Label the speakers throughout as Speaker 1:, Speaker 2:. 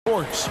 Speaker 1: Sports.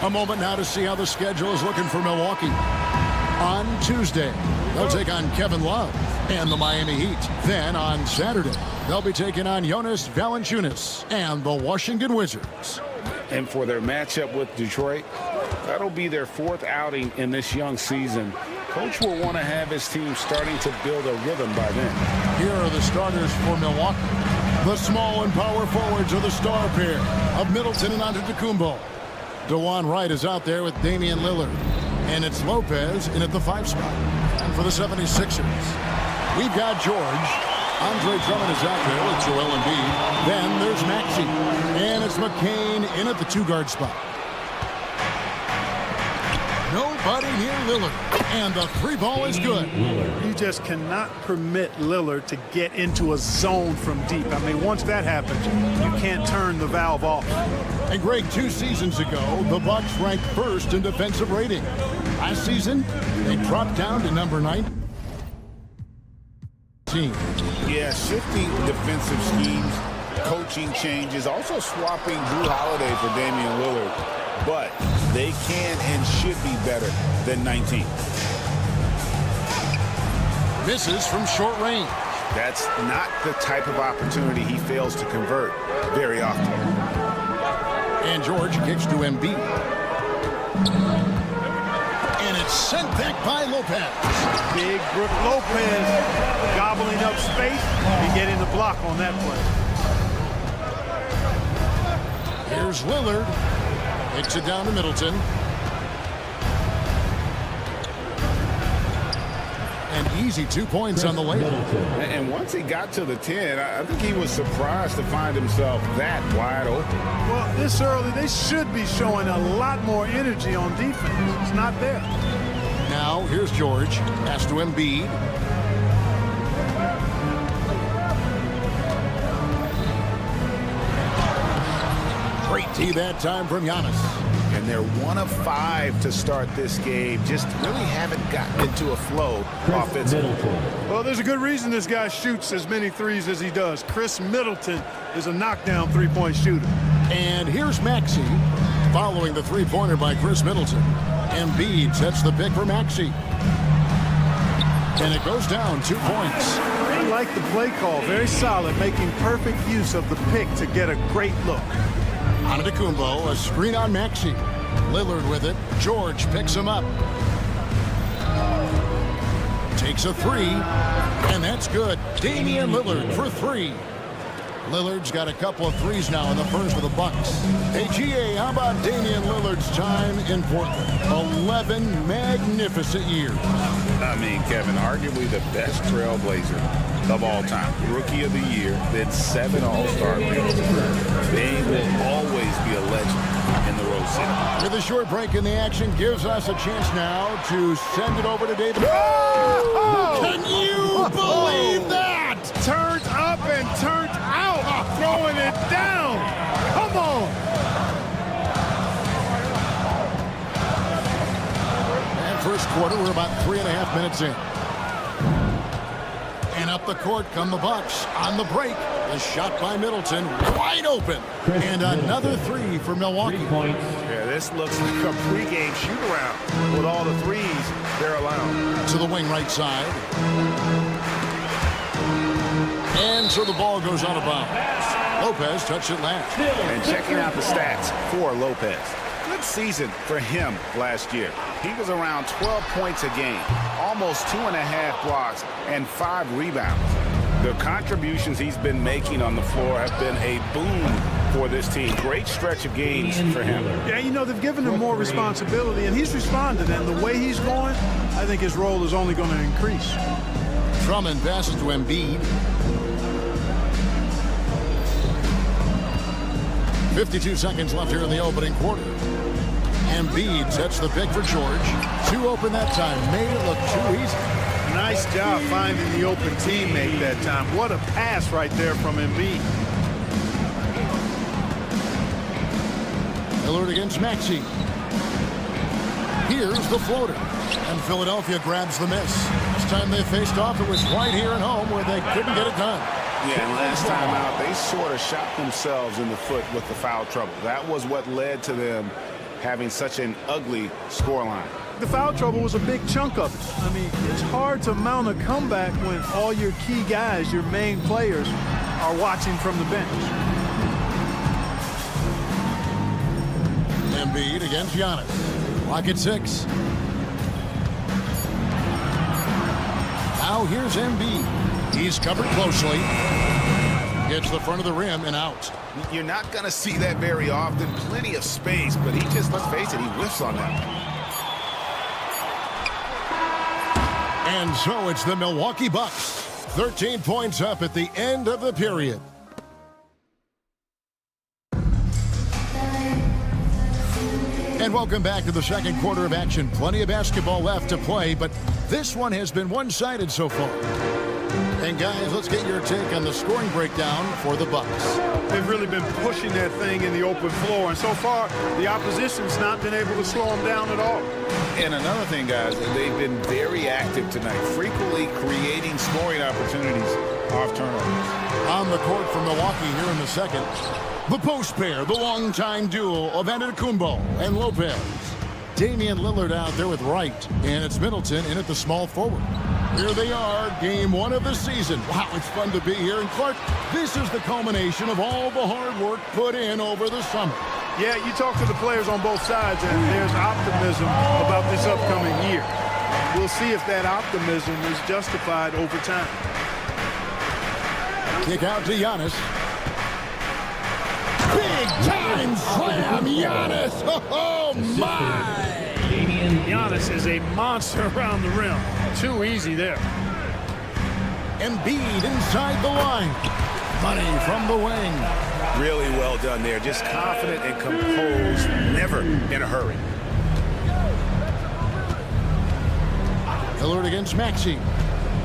Speaker 1: A moment now to see how the schedule is looking for Milwaukee. On Tuesday, they'll take on Kevin Love and the Miami Heat. Then on Saturday, they'll be taking on Jonas Valanciunas and the Washington Wizards.
Speaker 2: And for their matchup with Detroit, that'll be their fourth outing in this young season. Coach will want to have his team starting to build a rhythm by then.
Speaker 1: Here are the starters for Milwaukee. The small and power forwards are the star pair of Middleton and Antetokounmpo. DeJuan Wright is out there with Damian Lillard. And it's Lopez in at the 5 spot. And for the 76ers, we've got George. Andre Drummond is out there with Joel Embiid. Then there's Maxey. And it's McCain in at the 2-guard spot. Nobody near Lillard. And the 3-ball is good.
Speaker 3: You just cannot permit Lillard to get into a zone from deep. I mean, once that happens, you can't turn the valve off.
Speaker 1: And Greg, 2 seasons ago, the Bucks ranked first in defensive rating. Last season, they dropped down to number 19.
Speaker 2: Yeah, shifting defensive schemes, coaching changes, also swapping Drew Holiday for Damian Lillard. But they can and should be better than 19.
Speaker 1: Misses from short range.
Speaker 2: That's not the type of opportunity he fails to convert very often.
Speaker 1: And George kicks to Embiid. And it's sent back by Lopez.
Speaker 3: Big Brook Lopez gobbling up space and getting the block on that play.
Speaker 1: Here's Lillard. Takes it down to Middleton. And easy 2 points on the layup.
Speaker 2: And once he got to the 10, I think he was surprised to find himself that wide open.
Speaker 3: Well, this early, they should be showing a lot more energy on defense. It's not there.
Speaker 1: Now, here's George. Pass to Embiid. Great D that time from Giannis.
Speaker 2: And they're 1 of 5 to start this game. Just really haven't gotten into a flow offensively.
Speaker 3: Well, there's a good reason this guy shoots as many threes as he does. Chris Middleton is a knockdown 3-point shooter.
Speaker 1: And here's Maxey following the 3-pointer by Chris Middleton. Embiid sets the pick for Maxey. And it goes down 2 points.
Speaker 3: I like the play call. Very solid, making perfect use of the pick to get a great look.
Speaker 1: Antetokounmpo, a screen on Maxey. Lillard with it. George picks him up. Takes a 3, and that's good. Damian Lillard for 3. Lillard's got a couple of threes now in the first for the Bucks. Hey, GA, how about Damian Lillard's time in Portland? 11 magnificent years.
Speaker 2: I mean, Kevin, arguably the best trailblazer of all time. Rookie of the Year, then 7 All-Star appearances. Dame will always be a legend in the Rose City.
Speaker 1: With a short break in the action, gives us a chance now to send it over to David. Can you believe that?
Speaker 3: Turned up and turned out, throwing it down. Come on.
Speaker 1: first quarter. We're about 3.5 minutes in. And up the court come the Bucks on the break. A shot by Middleton, wide open. And another three for Milwaukee.
Speaker 4: Yeah, this looks like a pregame shoot-around with all the threes they're allowed.
Speaker 1: To the wing right side. And so the ball goes out of bounds. Lopez touched it last.
Speaker 2: And checking out the stats for Lopez. Good season for him last year. He was around 12 points a game, almost 2.5 blocks, and 5 rebounds. The contributions he's been making on the floor have been a boon for this team. Great stretch of games for him.
Speaker 3: Yeah, you know, they've given him more responsibility, and he's responded. And the way he's going, I think his role is only going to increase.
Speaker 1: Drummond passes to Embiid. 52 seconds left here in the opening quarter. Embiid sets the pick for George. 2 open that time. Made it look too easy.
Speaker 3: Nice job finding the open teammate that time. What a pass right there from Embiid.
Speaker 1: Lillard against Maxey. Here's the floater. And Philadelphia grabs the miss. This time they faced off, it was right here at home where they couldn't get it done.
Speaker 2: Yeah, and last time out, they sort of shot themselves in the foot with the foul trouble. That was what led to them having such an ugly scoreline.
Speaker 3: The foul trouble was a big chunk of it. I mean, it's hard to mount a comeback when all your key guys, your main players, are watching from the bench.
Speaker 1: Embiid against Giannis. Clock at 6. Now here's Embiid. He's covered closely. Gets the front of the rim and out.
Speaker 2: You're not going to see that very often. Plenty of space, but he just, let's face it, he whiffs on that.
Speaker 1: And so it's the Milwaukee Bucks. 13 points up at the end of the period. And welcome back to the second quarter of action. Plenty of basketball left to play, but this one has been one-sided so far. And guys, let's get your take on the scoring breakdown for the Bucks.
Speaker 3: They've really been pushing that thing in the open floor, and so far the opposition's not been able to slow them down at all.
Speaker 2: And another thing, guys, they've been very active tonight, frequently creating scoring opportunities off turnovers.
Speaker 1: On the court for Milwaukee here in the second, the post pair, the longtime duo of Antetokounmpo and Lopez. Damian Lillard out there with Wright, and it's Middleton in at the small forward. Here they are, game 1 of the season. Wow, it's fun to be here. And Clark, this is the culmination of all the hard work put in over the summer.
Speaker 3: Yeah, you talk to the players on both sides, and there's optimism about this upcoming year. We'll see if that optimism is justified over time.
Speaker 1: Kick out to Giannis. Big time slam, Giannis! Oh my!
Speaker 3: Giannis is a monster around the rim. Too easy there.
Speaker 1: Embiid inside the line. Money from the wing.
Speaker 2: Really well done there. Just confident and composed, never in a hurry.
Speaker 1: Lillard against Maxey.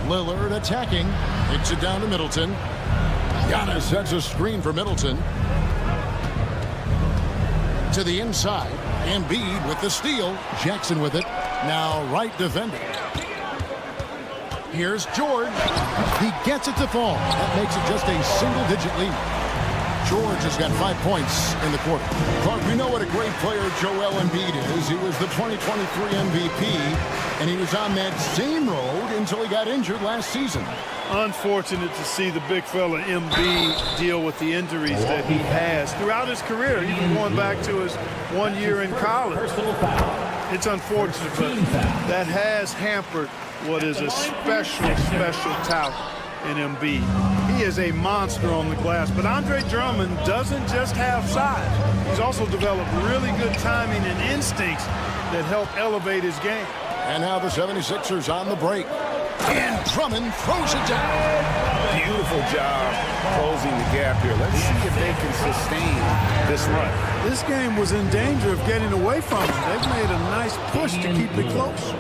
Speaker 1: Lillard attacking. Hits it down to Middleton. Giannis sets a screen for Middleton. To the inside. Embiid with the steal. Jackson with it. Now Wright defending. Here's George. He gets it to fall. That makes it just a single-digit lead. George has got 5 points in the quarter. Clark, we know what a great player Joel Embiid is. He was the 2023 MVP, and he was on that same road until he got injured last season.
Speaker 3: Unfortunate to see the big fella Embiid deal with the injuries that he has throughout his career, even going back to his 1 year in college. It's unfortunate, but that has hampered what is a special talent in Embiid. He is a monster on the glass, but Andre Drummond doesn't just have size. He's also developed really good timing and instincts that help elevate his game.
Speaker 1: And now the 76ers on the break. And Drummond throws it down.
Speaker 2: Beautiful job closing the gap here. Let's see if they can sustain this run.
Speaker 3: This game was in danger of getting away from them. They've made a nice push to keep it close.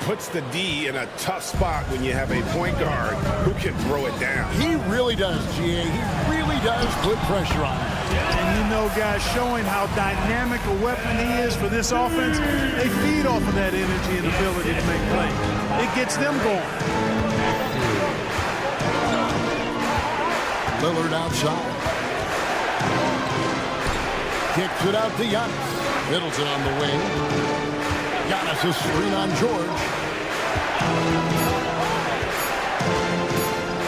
Speaker 2: Puts the D in a tough spot when you have a point guard who can throw it down.
Speaker 1: He really does, GA. He really does put pressure on him.
Speaker 3: And you know, guys, showing how dynamic a weapon he is for this offense, they feed off of that energy and ability to make plays. It gets them going.
Speaker 1: Lillard outside. Kicks it out to Giannis. Middleton on the wing. Giannis' screen on George.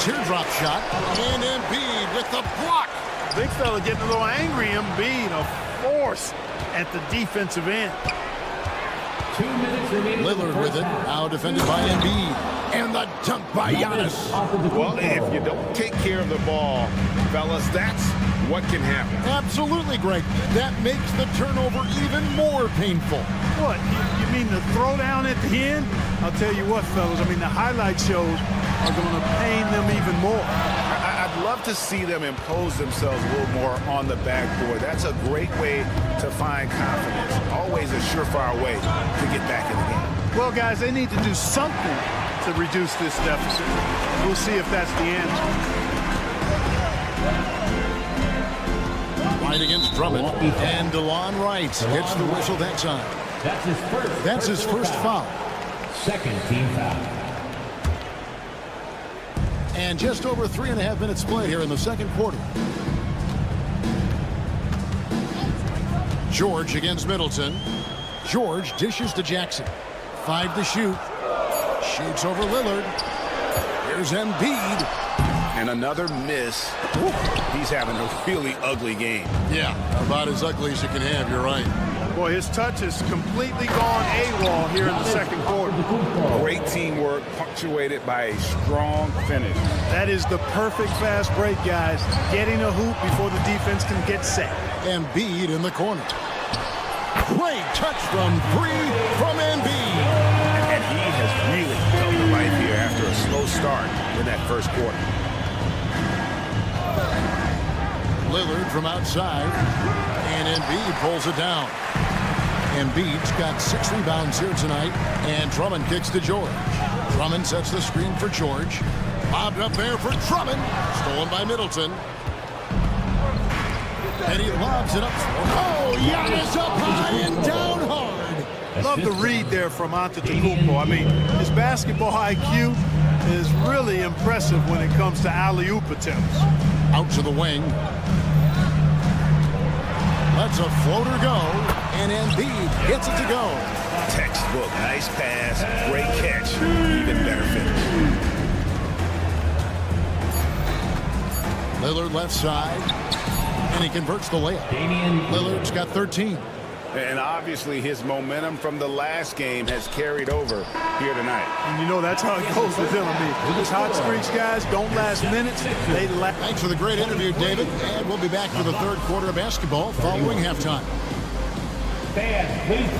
Speaker 1: Teardrop shot. And Embiid with the block.
Speaker 3: Big fella getting a little angry. Embiid, a force at the defensive end.
Speaker 5: 2 minutes remaining.
Speaker 1: Lillard with it. Now defended by Embiid. And the dunk by Giannis.
Speaker 4: Well, if you don't take care of the ball, fellas, that's what can happen.
Speaker 1: Absolutely, Greg. That makes the turnover even more painful.
Speaker 3: What, you mean the throwdown at the end? I'll tell you what, fellas, I mean, the highlight shows are going to pain them even more.
Speaker 2: I'd love to see them impose themselves a little more on the backboard. That's a great way to find confidence. Always a surefire way to get back in the game.
Speaker 3: Well, guys, they need to do something to reduce this deficit. We'll see if that's the answer.
Speaker 1: Right against Drummond. And DeLon Wright gets the whistle that time.
Speaker 5: That's his first foul. Second team foul.
Speaker 1: And just over 3.5 minutes play here in the second quarter. George against Middleton. George dishes to Jackson. 5 to shoot. Shoots over Lillard. Here's Embiid.
Speaker 2: And another miss. He's having a really ugly game.
Speaker 1: Yeah, about as ugly as you can have, you're right.
Speaker 3: Boy, his touch is completely gone AWOL here in the second quarter.
Speaker 2: Great teamwork punctuated by a strong finish.
Speaker 3: That is the perfect fast break, guys. Getting a hoop before the defense can get set.
Speaker 1: Embiid in the corner. Great touch from 3 from Embiid.
Speaker 2: And he has really come to life here after a slow start in that first quarter.
Speaker 1: Lillard from outside. And Embiid pulls it down. Embiid's got 6 rebounds here tonight. And Drummond kicks to George. Drummond sets the screen for George. Lobbed up there for Drummond. Stolen by Middleton. And he lobs it up. Oh, Giannis up high and down hard.
Speaker 3: Love the read there from Antetokounmpo. I mean, his basketball IQ is really impressive when it comes to alley-oop attempts.
Speaker 1: Out to the wing. Lets a floater go. And Embiid gets it to go.
Speaker 2: Textbook, nice pass, great catch, even better finish.
Speaker 1: Lillard left side. And he converts the layup. Lillard's got 13.
Speaker 2: And obviously his momentum from the last game has carried over here tonight.
Speaker 3: And you know that's how it goes with him. I mean, these hot streaks, guys, don't last minutes. They last.
Speaker 1: Thanks for the great interview, David. And we'll be back for the third quarter of basketball following halftime.
Speaker 5: Fans, please.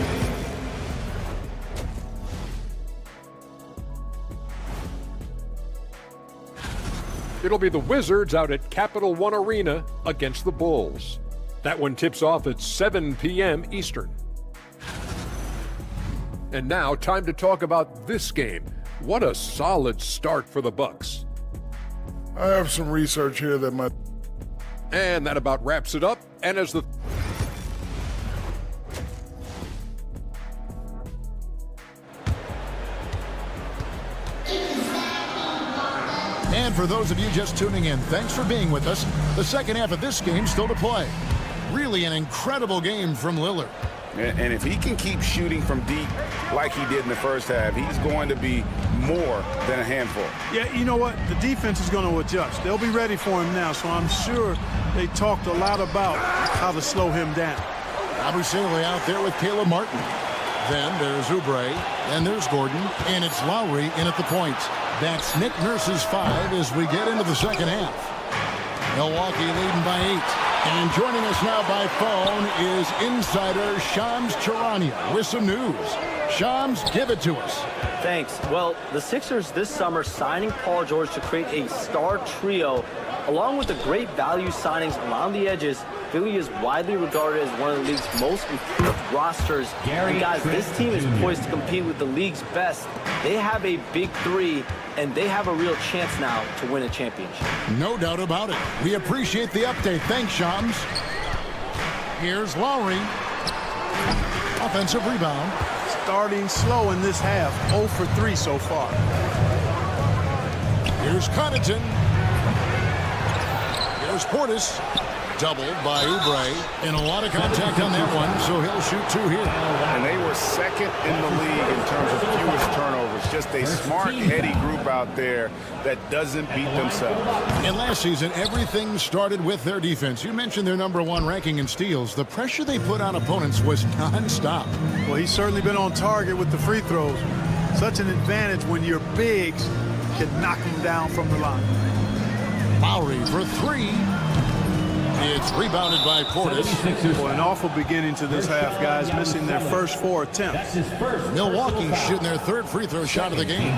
Speaker 6: It'll be the Wizards out at Capital One Arena against the Bulls. That one tips off at 7 p.m. Eastern. And now, time to talk about this game. What a solid start for the Bucks.
Speaker 7: I have some research here that might...
Speaker 6: And that about wraps it up. And as the...
Speaker 1: And for those of you just tuning in, thanks for being with us. The second half of this game still to play. Really an incredible game from Lillard.
Speaker 2: And if he can keep shooting from deep like he did in the first half, he's going to be more than a handful.
Speaker 3: Yeah, you know what? The defense is going to adjust. They'll be ready for him now, so I'm sure they talked a lot about how to slow him down.
Speaker 1: Abu Saleh out there with Caleb Martin. Then there's Oubre, and there's Gordon, and it's Lowry in at the point. That's Nick Nurse's 5 as we get into the second half. Milwaukee leading by 8. And joining us now by phone is insider Shams Charania with some news. Shams, give it to us.
Speaker 8: Thanks. Well, the Sixers this summer signing Paul George to create a star trio, along with the great value signings around the edges, Philly is widely regarded as one of the league's most improved rosters. And guys, this team is poised to compete with the league's best. They have a big three, and they have a real chance now to win a championship.
Speaker 1: No doubt about it. We appreciate the update. Thanks, Shams. Here's Lowry. Offensive rebound.
Speaker 3: Starting slow in this half. 0 for 3 so far.
Speaker 1: Here's Connaughton. Here's Portis. Doubled by Oubre. And a lot of contact on that one, so he'll shoot 2 here.
Speaker 2: And they were second in the league in terms of fewest turnovers. Just a smart, heady group out there that doesn't beat themselves.
Speaker 1: And last season, everything started with their defense. You mentioned their #1 ranking in steals. The pressure they put on opponents was nonstop.
Speaker 3: Well, he's certainly been on target with the free throws. Such an advantage when your bigs can knock him down from the line.
Speaker 1: Lowry for 3. It's rebounded by Portis.
Speaker 3: Well, an awful beginning to this half, guys, missing their first 4 attempts.
Speaker 1: Milwaukee shooting their 3rd free throw shot of the game.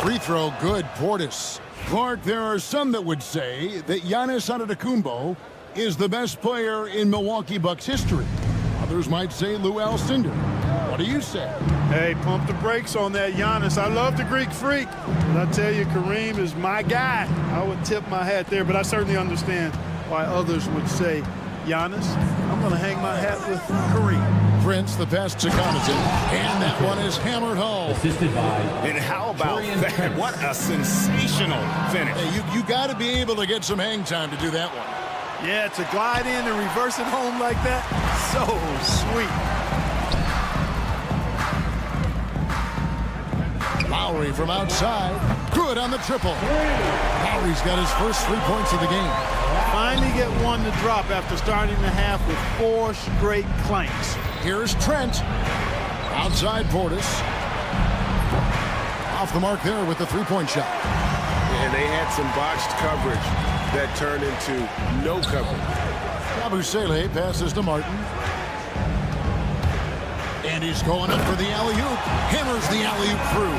Speaker 1: Free throw good, Portis. Clark, there are some that would say that Giannis Antetokounmpo is the best player in Milwaukee Bucks history. Others might say Lou Alcindor. What do you say?
Speaker 3: Hey, pump the brakes on that Giannis. I love the Greek freak. But I tell you, Kareem is my guy. I would tip my hat there, but I certainly understand why others would say Giannis. I'm going to hang my hat with Kareem.
Speaker 1: Prince, the pass to Connaughton, and that one is hammered home.
Speaker 2: And how about that? What a sensational finish.
Speaker 1: Hey, you got to be able to get some hang time to do that one.
Speaker 3: Yeah, to glide in and reverse it home like that, so sweet.
Speaker 1: Lowry from outside. Good on the triple. Lowry's got his first 3 points of the game.
Speaker 3: Finally get one to drop after starting the half with 4 straight clanks.
Speaker 1: Here's Trent. Outside Portis. Off the mark there with the 3-point shot.
Speaker 4: And they had some botched coverage that turned into no coverage.
Speaker 1: Yabusele passes to Martin. And he's going up for the alley-oop. Hammers the alley-oop through.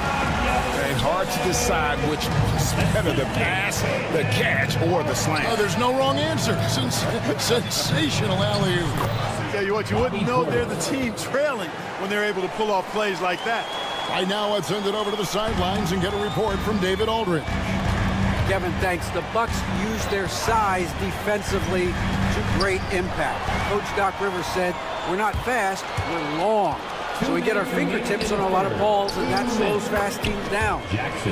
Speaker 2: And hard to decide which is better, the pass, the catch, or the slam.
Speaker 1: Oh, there's no wrong answer. Sensational alley-oop.
Speaker 3: Tell you what, you wouldn't know they're the team trailing when they're able to pull off plays like that.
Speaker 1: Right now, let's send it over to the sidelines and get a report from David Aldridge.
Speaker 9: Kevin, thanks. The Bucks use their size defensively to great impact. Coach Doc Rivers said, we're not fast, we're long. So we get our fingertips on a lot of balls, and that slows fast teams down.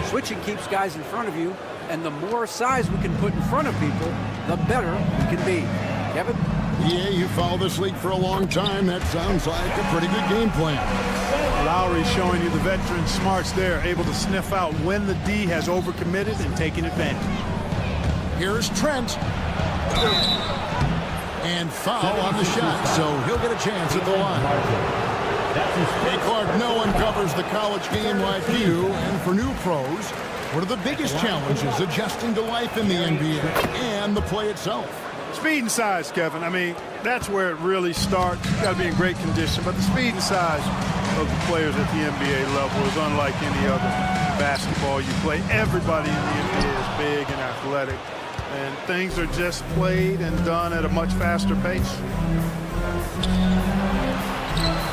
Speaker 9: Switching keeps guys in front of you, and the more size we can put in front of people, the better we can be. Kevin?
Speaker 1: Yeah, you followed this league for a long time. That sounds like a pretty good game plan.
Speaker 3: Lowry showing you the veteran smarts there, able to sniff out when the D has overcommitted and taking advantage.
Speaker 1: Here's Trent. And foul on the shot, so he'll get a chance at the line. Hey, Clark, no one covers the college game like you. And for new pros, what are the biggest challenges adjusting to life in the NBA and the play itself?
Speaker 3: Speed and size, Kevin. I mean, that's where it really starts. You got to be in great condition, but the speed and size of the players at the NBA level is unlike any other basketball you play. Everybody in the NBA is big and athletic, and things are just played and done at a much faster pace.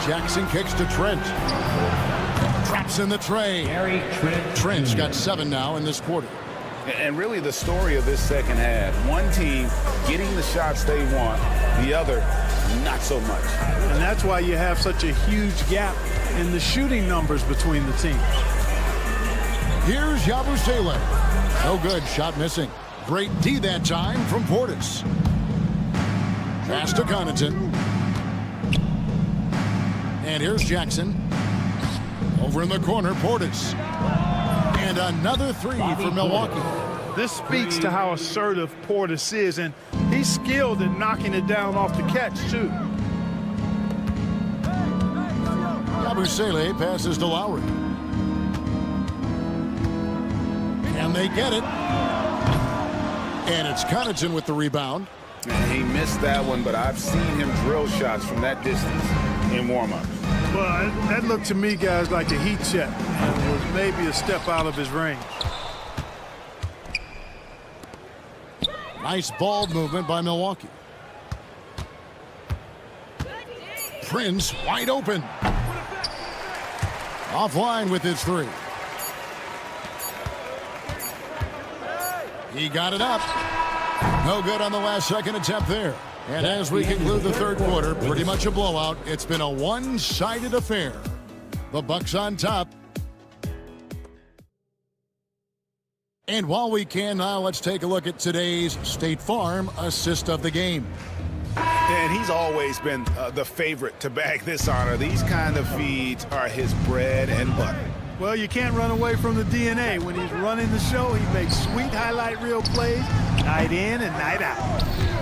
Speaker 1: Jackson kicks to Trent. Traps in the tray. Trent's got 7 now in this quarter.
Speaker 2: And really the story of this second half, one team getting the shots they want, the other not so much.
Speaker 3: And that's why you have such a huge gap in the shooting numbers between the teams.
Speaker 1: Here's Yabusele. No good, shot missing. Great D that time from Portis. Pass to Connaughton. And here's Jackson. Over in the corner, Portis. And another 3 for Milwaukee.
Speaker 3: This speaks to how assertive Portis is, and he's skilled at knocking it down off the catch, too.
Speaker 1: Yabusele passes to Lowry. And they get it. And it's Connaughton with the rebound.
Speaker 2: And he missed that one, but I've seen him drill shots from that distance in warm-ups.
Speaker 3: Well, that looked to me, guys, like a heat check and was maybe a step out of his range.
Speaker 1: Nice ball movement by Milwaukee. Prince wide open. Offline with his three. He got it up. No good on the last second attempt there. And as we conclude the third quarter, pretty much a blowout. It's been a one-sided affair. The Bucks on top. And while we can now, let's take a look at today's State Farm assist of the game.
Speaker 4: And he's always been the favorite to bag this honor. These kind of feeds are his bread and butter.
Speaker 3: Well, you can't run away from the DNA. When he's running the show, he makes sweet highlight reel plays night in and night out.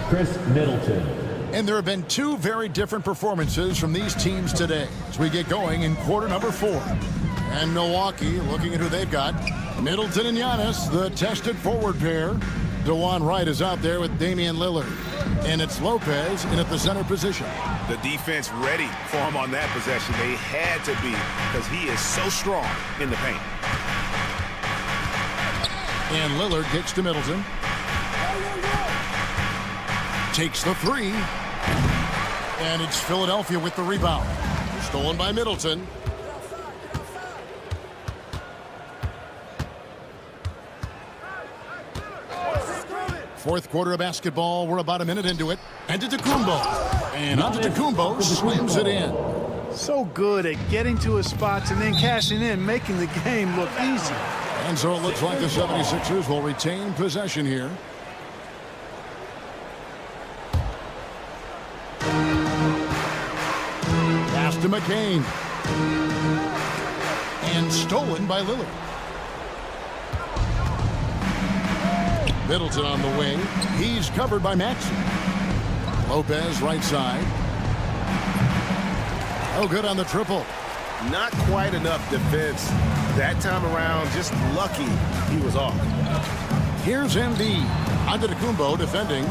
Speaker 5: Chris Middleton.
Speaker 1: And there have been two very different performances from these teams today as we get going in quarter number 4. And Milwaukee, looking at who they've got, Middleton and Giannis, the tested forward pair. DeJuan Wright is out there with Damian Lillard. And it's Lopez in at the center position.
Speaker 4: The defense ready for him on that possession. They had to be because he is so strong in the paint.
Speaker 1: And Lillard kicks to Middleton. Takes the three. And it's Philadelphia with the rebound. Stolen by Middleton. Fourth quarter of basketball. We're about a minute into it. Antetokounmpo. And Antetokounmpo slams it in.
Speaker 3: So good at getting to his spots and then cashing in, making the game look easy.
Speaker 1: And so it looks like the 76ers will retain possession here. Pass to McCain. And stolen by Lillard. Middleton on the wing. He's covered by Maxey. Lopez right side. Oh, good on the triple.
Speaker 4: Not quite enough defense that time around. Just lucky he was off.
Speaker 1: Here's Embiid. Antetokounmpo defending.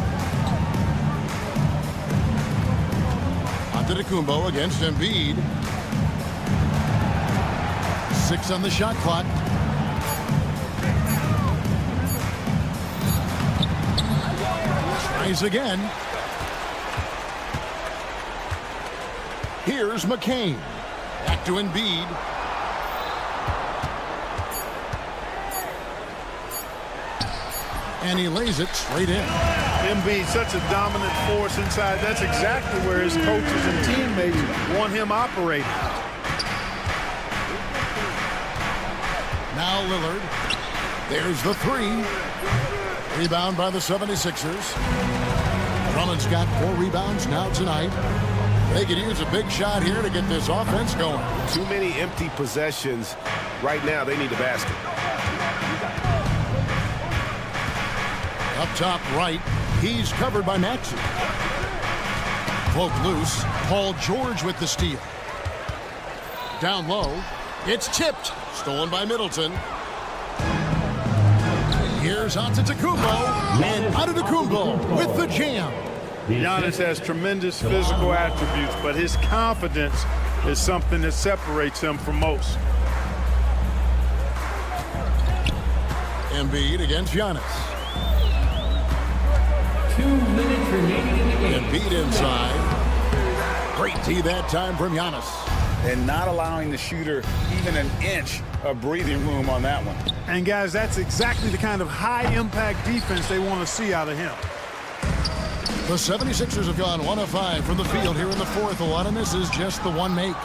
Speaker 1: Antetokounmpo against Embiid. 6 on the shot clock. Tries again. Here's McCain. Back to Embiid. And he lays it straight in.
Speaker 3: Embiid, such a dominant force inside. That's exactly where his coaches and teammates want him operating.
Speaker 1: Now Lillard. There's the three. Rebound by the 76ers. Drummond's got 4 rebounds now tonight. They could use a big shot here to get this offense going.
Speaker 4: Too many empty possessions. Right now, they need a basket.
Speaker 1: Up top right, he's covered by Maxey. Cloak loose. Paul George with the steal. Down low. It's tipped. Stolen by Middleton. Here's Antetokounmpo. And Antetokounmpo with the jam.
Speaker 3: Giannis has tremendous physical attributes, but his confidence is something that separates him from most.
Speaker 1: Embiid against Giannis.
Speaker 5: 2 minutes remaining in the game.
Speaker 1: Embiid inside. Great D that time from Giannis.
Speaker 2: And not allowing the shooter even an inch of breathing room on that one.
Speaker 3: And guys, that's exactly the kind of high-impact defense they want to see out of him.
Speaker 1: The 76ers have gone 1 of 5 from the field here in the fourth. A lot of misses, just the one make.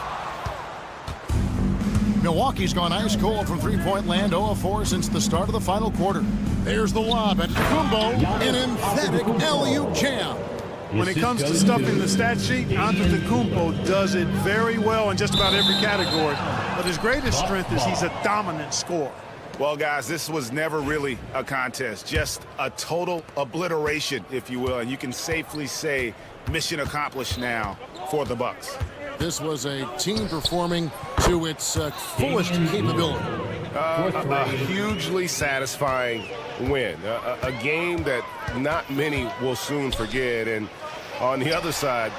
Speaker 1: Milwaukee's gone ice cold from three-point land, 0 of 4 since the start of the final quarter. There's the lob at Antetokounmpo, an emphatic alley-oop jam.
Speaker 3: When it comes to stuffing the stat sheet, Antetokounmpo does it very well in just about every category. But his greatest strength is he's a dominant scorer.
Speaker 4: Well, guys, this was never really a contest, just a total obliteration, if you will. And you can safely say mission accomplished now for the Bucks.
Speaker 1: This was a team performing to its fullest capability.
Speaker 4: A hugely satisfying win, a game that not many will soon forget. And on the other side,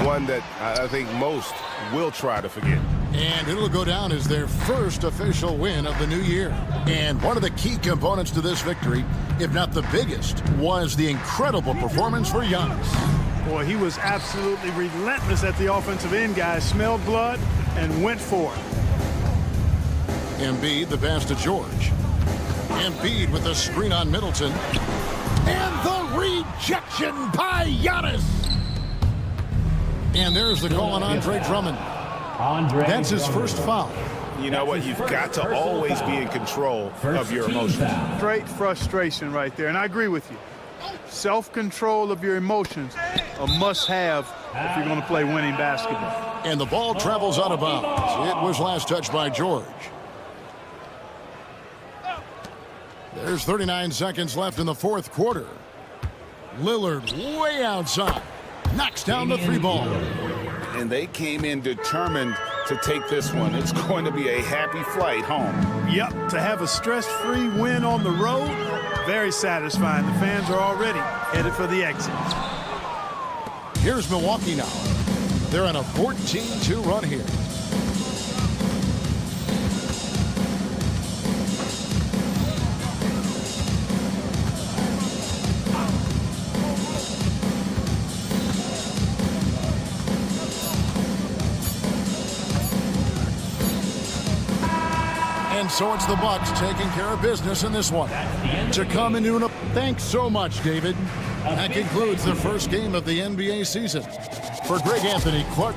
Speaker 4: one that I think most will try to forget.
Speaker 1: And it'll go down as their first official win of the new year. And one of the key components to this victory, if not the biggest, was the incredible performance for Giannis.
Speaker 3: Boy, he was absolutely relentless at the offensive end, guys. Smelled blood and went for it.
Speaker 1: Embiid, the pass to George. Embiid with the screen on Middleton. And the rejection by Giannis. And there's the call on Andre Drummond. That's his first foul.
Speaker 2: You know what? You've got to always be in control of your emotions.
Speaker 3: Great frustration right there, and I agree with you. Self-control of your emotions, a must-have if you're going to play winning basketball.
Speaker 1: And the ball travels out of bounds. It was last touched by George. There's 39 seconds left in the fourth quarter. Lillard way outside. Knocks down the three ball.
Speaker 2: And they came in determined to take this one. It's going to be a happy flight home.
Speaker 3: Yep, to have a stress-free win on the road, very satisfying. The fans are already headed for the exit.
Speaker 1: Here's Milwaukee now. They're on a 14-2 run here. And so it's the Bucks taking care of business in this one. To come into an... Thanks so much, David. That concludes the first game of the NBA season. For Greg Anthony, Clark...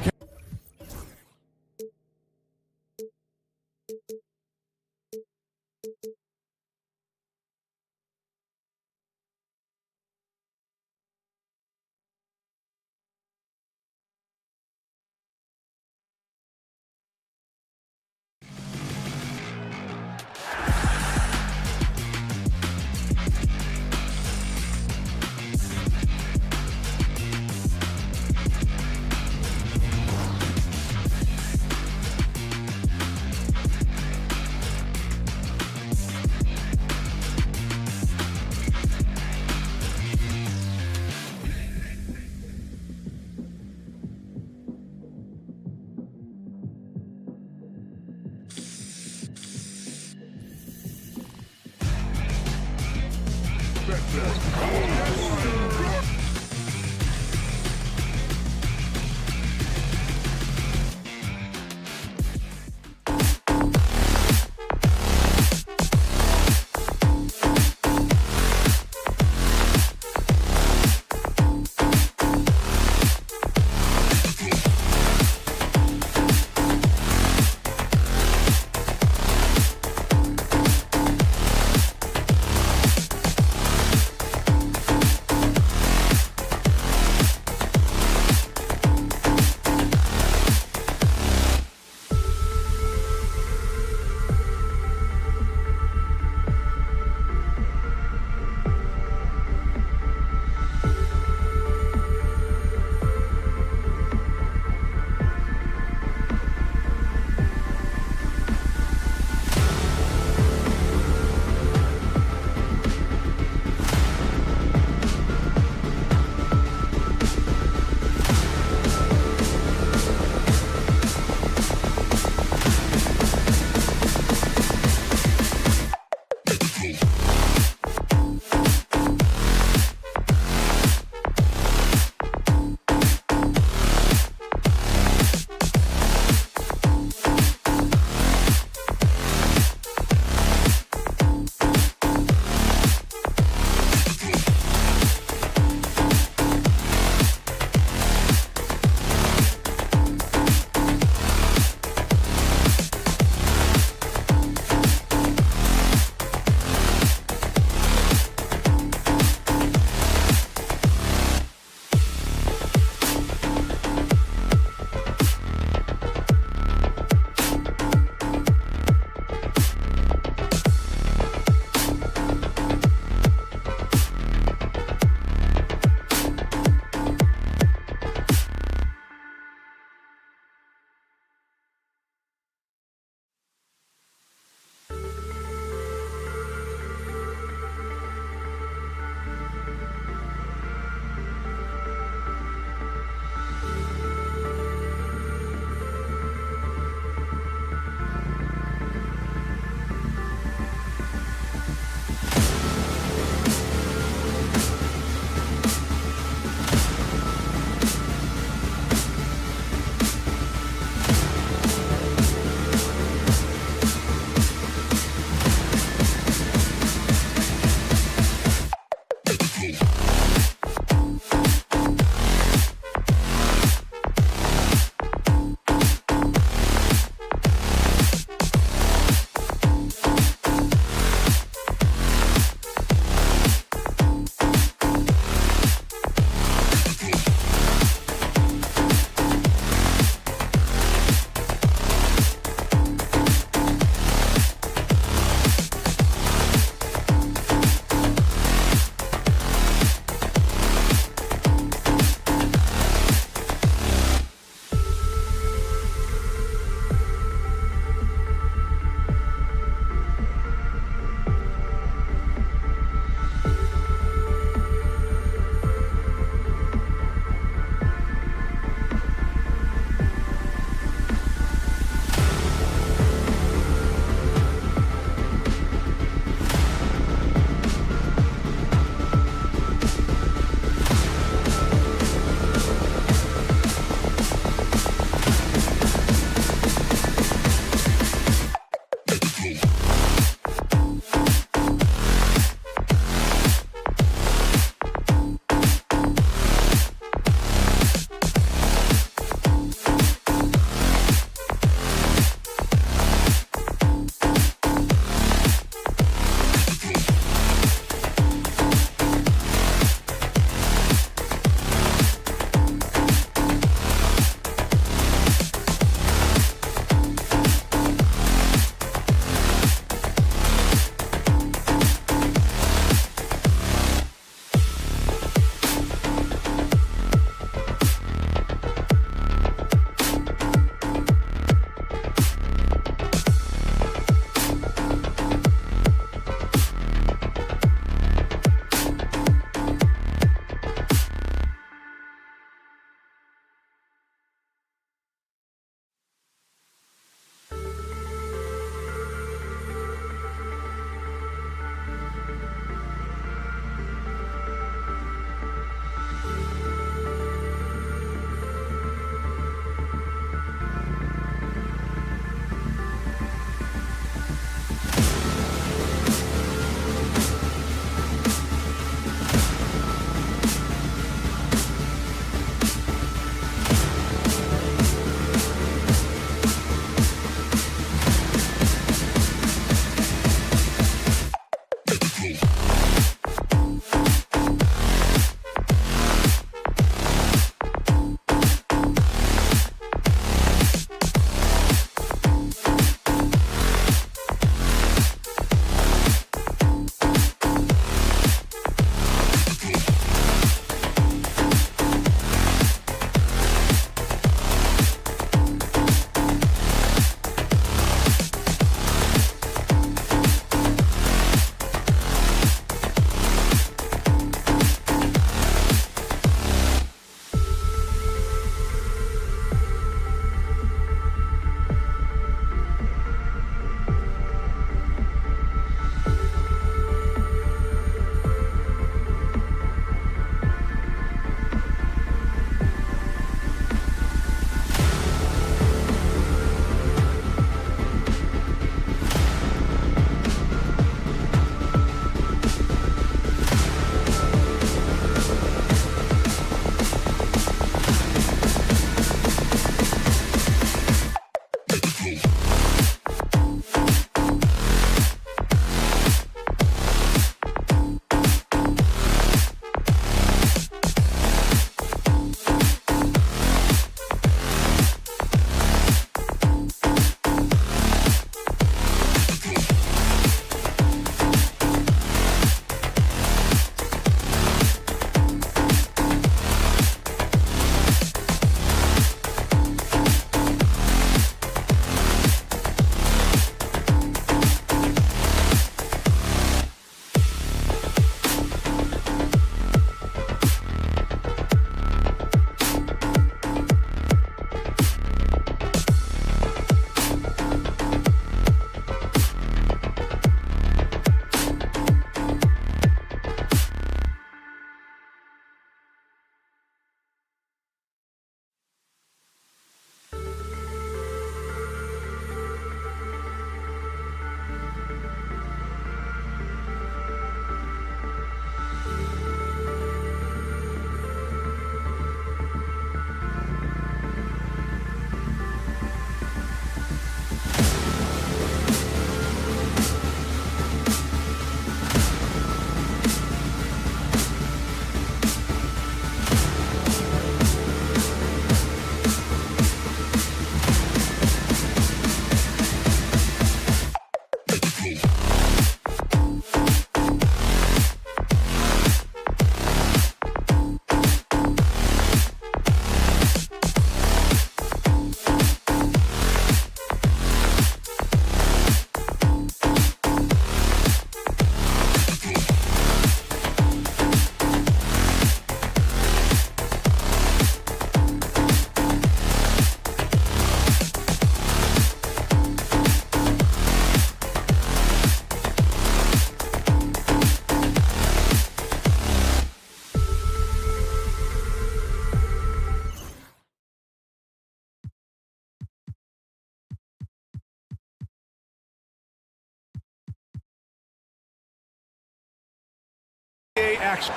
Speaker 3: action.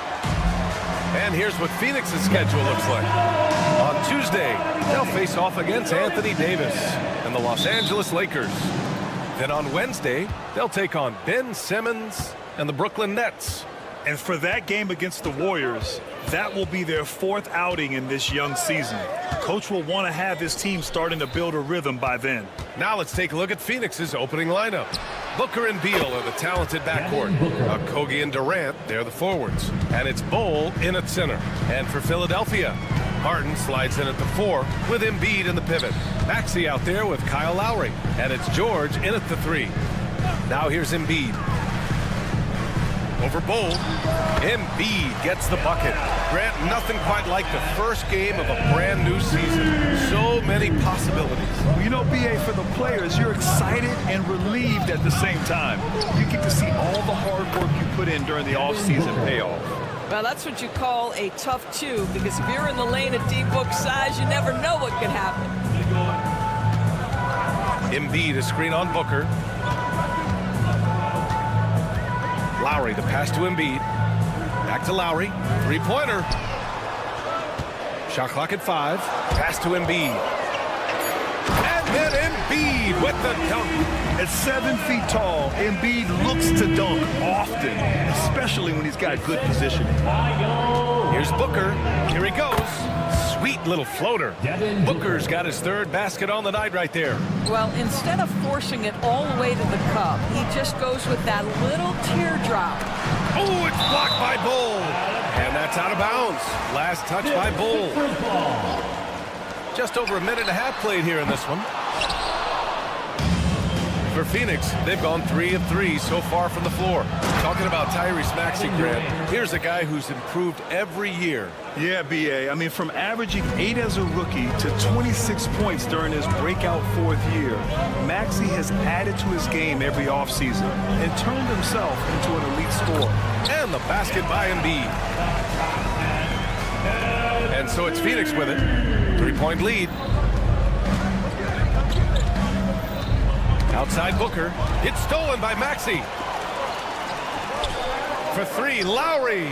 Speaker 10: And here's what Phoenix's schedule looks like. On Tuesday, they'll face off against Anthony Davis and the Los Angeles Lakers. Then on Wednesday, they'll take on Ben Simmons and the Brooklyn Nets.
Speaker 3: And for that game against the Warriors, that will be their 4th outing in this young season. Coach will want to have his team starting to build a rhythm by then.
Speaker 10: Now let's take a look at Phoenix's opening lineup. Booker and Beal are the talented backcourt. Kogi and Durant, they're the forwards. And it's Bol in at center. And for Philadelphia, Harden slides in at the 4 with Embiid in the pivot. Maxey out there with Kyle Lowry. And it's George in at the 3. Now here's Embiid. Over Bol. Embiid gets the bucket. Grant, nothing quite like the first game of a brand new season. So many possibilities.
Speaker 3: Well, you know, BA, for the players, you're excited and relieved at the same time. You get to see all the hard work you put in during the offseason pay off.
Speaker 11: Well, that's what you call a tough 2, because if you're in the lane of D-Book size, you never know what could happen.
Speaker 10: Embiid, a screen on Booker. Lowry, the pass to Embiid. Back to Lowry. 3-pointer. Shot clock at 5. Pass to Embiid. And then Embiid with the dunk.
Speaker 3: At 7 feet tall, Embiid looks to dunk often, especially when he's got good positioning.
Speaker 10: Here's Booker. Here he goes. Sweet little floater. Booker's got his 3rd basket on the night right there.
Speaker 11: Well, instead of forcing it all the way to the cup, he just goes with that little teardrop.
Speaker 10: Oh, it's blocked by Bol. And that's out of bounds. Last touch by Bol. Just over a minute and a half played here in this one. For Phoenix, they've gone 3 of 3 so far from the floor. Talking about Tyrese Maxey, Grant, here's a guy who's improved every year.
Speaker 3: Yeah, BA. I mean, from averaging 8 as a rookie to 26 points during his breakout 4th year, Maxey has added to his game every offseason and turned himself into an elite scorer.
Speaker 10: And the basket by Embiid. And so it's Phoenix with it. 3-point lead. Outside Booker. It's stolen by Maxey. For 3, Lowry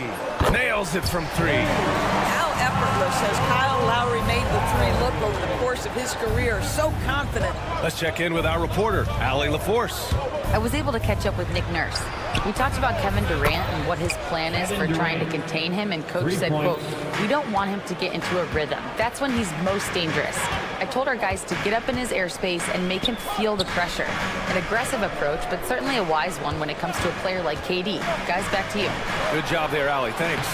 Speaker 10: nails it from 3.
Speaker 11: How effortless has Kyle Lowry made the 3 look over the course of his career? So confident.
Speaker 10: Let's check in with our reporter, Allie LaForce.
Speaker 12: I was able to catch up with Nick Nurse. We talked about Kevin Durant and what his plan is for trying to contain him, and Coach said, quote, "We don't want him to get into a rhythm. That's when he's most dangerous." I told our guys to get up in his airspace and make him feel the pressure. An aggressive approach, but certainly a wise one when it comes to a player like KD. Guys, back to you.
Speaker 10: Good job there, Allie. Thanks.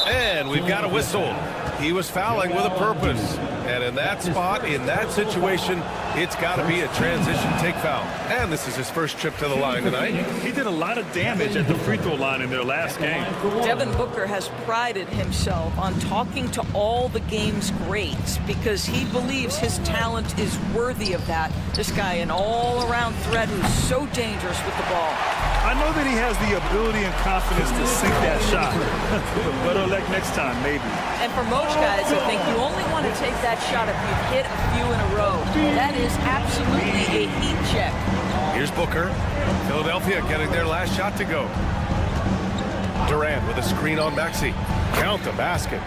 Speaker 10: And we've got a whistle. He was fouling with a purpose. And in that spot, in that situation, it's got to be a transition take foul. And this is his first trip to the line tonight.
Speaker 3: He did a lot of damage at the free throw line in their last game.
Speaker 11: Devin Booker has prided himself on talking to all the game's greats because he believes his talent is worthy of that. This guy, an all-around threat who's so dangerous with the ball.
Speaker 3: I know that he has the ability and confidence to sink that shot. Better luck next time, maybe.
Speaker 11: And for most guys, I think you only want to take that shot if you've hit a few in a row. That is absolutely a heat check.
Speaker 10: Here's Booker. Philadelphia getting their last shot to go. Durant with a screen on Maxey. Count the basket.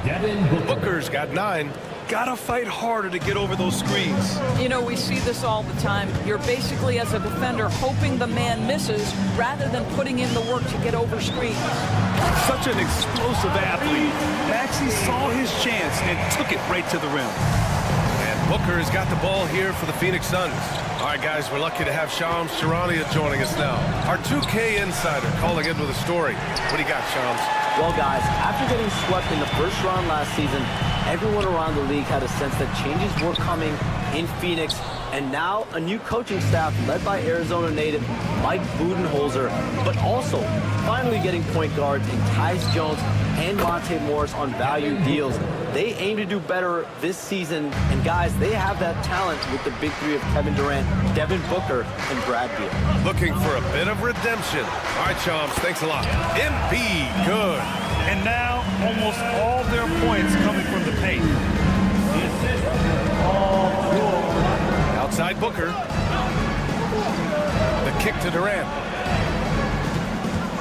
Speaker 10: Booker's got 9.
Speaker 3: Gotta fight harder to get over those screens.
Speaker 11: You know, we see this all the time. You're basically, as a defender, hoping the man misses rather than putting in the work to get over screens.
Speaker 3: Such an explosive athlete. Maxey saw his chance and took it right to the rim.
Speaker 10: And Booker has got the ball here for the Phoenix Suns. All right, guys, we're lucky to have Shams Charania joining us now. Our 2K insider calling in with a story. What do you got, Shams?
Speaker 8: Well, guys, after getting swept in the first round last season, everyone around the league had a sense that changes were coming in Phoenix. And now a new coaching staff led by Arizona native Mike Budenholzer, but also finally getting point guards in Tyus Jones and Monte Morris on value deals. They aim to do better this season. And guys, they have that talent with the big 3 of Kevin Durant, Devin Booker, and Brad Beal.
Speaker 10: Looking for a bit of redemption. All right, Shams, thanks a lot. Embiid, good.
Speaker 3: And now almost all their points coming from the paint.
Speaker 10: Outside Booker. The kick to Durant.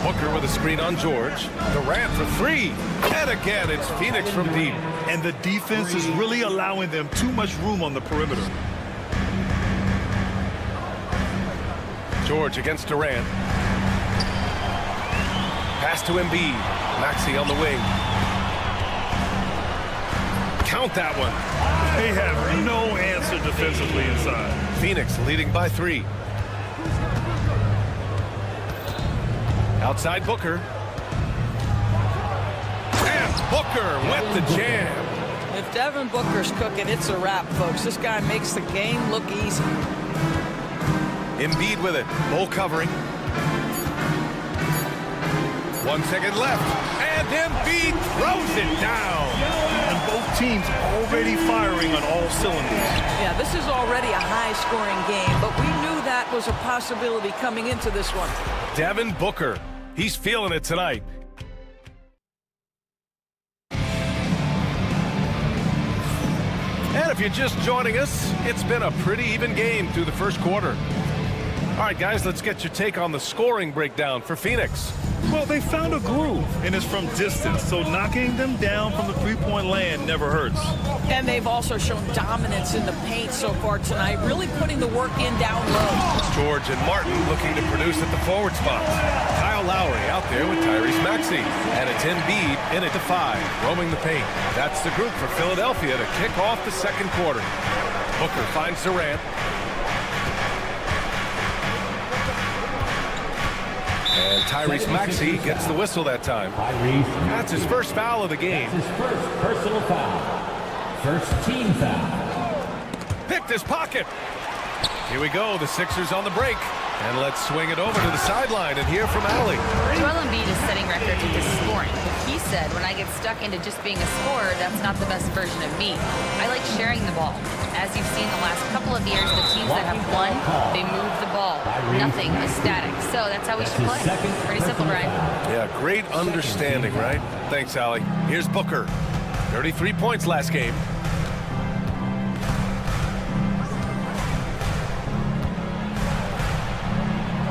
Speaker 10: Booker with a screen on George. Durant for three. And again, it's Phoenix from deep.
Speaker 3: And the defense is really allowing them too much room on the perimeter.
Speaker 10: George against Durant. Pass to Embiid. Maxey on the wing. Count that one.
Speaker 3: They have no answer defensively inside.
Speaker 10: Phoenix leading by 3. Outside Booker. And Booker with the jam.
Speaker 11: If Devin Booker's cooking, it's a wrap, folks. This guy makes the game look easy.
Speaker 10: Embiid with it. Bull covering. 1 second left. And Embiid throws it down.
Speaker 3: And both teams already firing on all cylinders.
Speaker 11: Yeah, this is already a high-scoring game, but we knew that was a possibility coming into this one.
Speaker 10: Devin Booker. He's feeling it tonight. And if you're just joining us, it's been a pretty even game through the first quarter. All right, guys, let's get your take on the scoring breakdown for Phoenix.
Speaker 3: Well, they found a groove, and it's from distance, so knocking them down from the three-point land never hurts.
Speaker 11: And they've also shown dominance in the paint so far tonight, really putting the work in down low.
Speaker 10: George and Martin looking to produce at the forward spots. Kyle Lowry out there with Tyrese Maxey. And it's Embiid in at the 5, roaming the paint. That's the group for Philadelphia to kick off the second quarter. Booker finds Durant. And Tyrese Maxey gets the whistle that time. That's his first foul of the game.
Speaker 5: That's his first personal foul. First team foul.
Speaker 10: Picked his pocket. Here we go. The Sixers on the break. And let's swing it over to the sideline and hear from Allie.
Speaker 12: Joel Embiid is setting records with his scoring. But he said, when I get stuck into just being a scorer, that's not the best version of me. I like sharing the ball. As you've seen the last couple of years, the teams that have won, they move the ball. Nothing is static. So that's how we should play. Pretty simple, Brian.
Speaker 10: Yeah, great understanding, right? Thanks, Allie. Here's Booker. 33 points last game.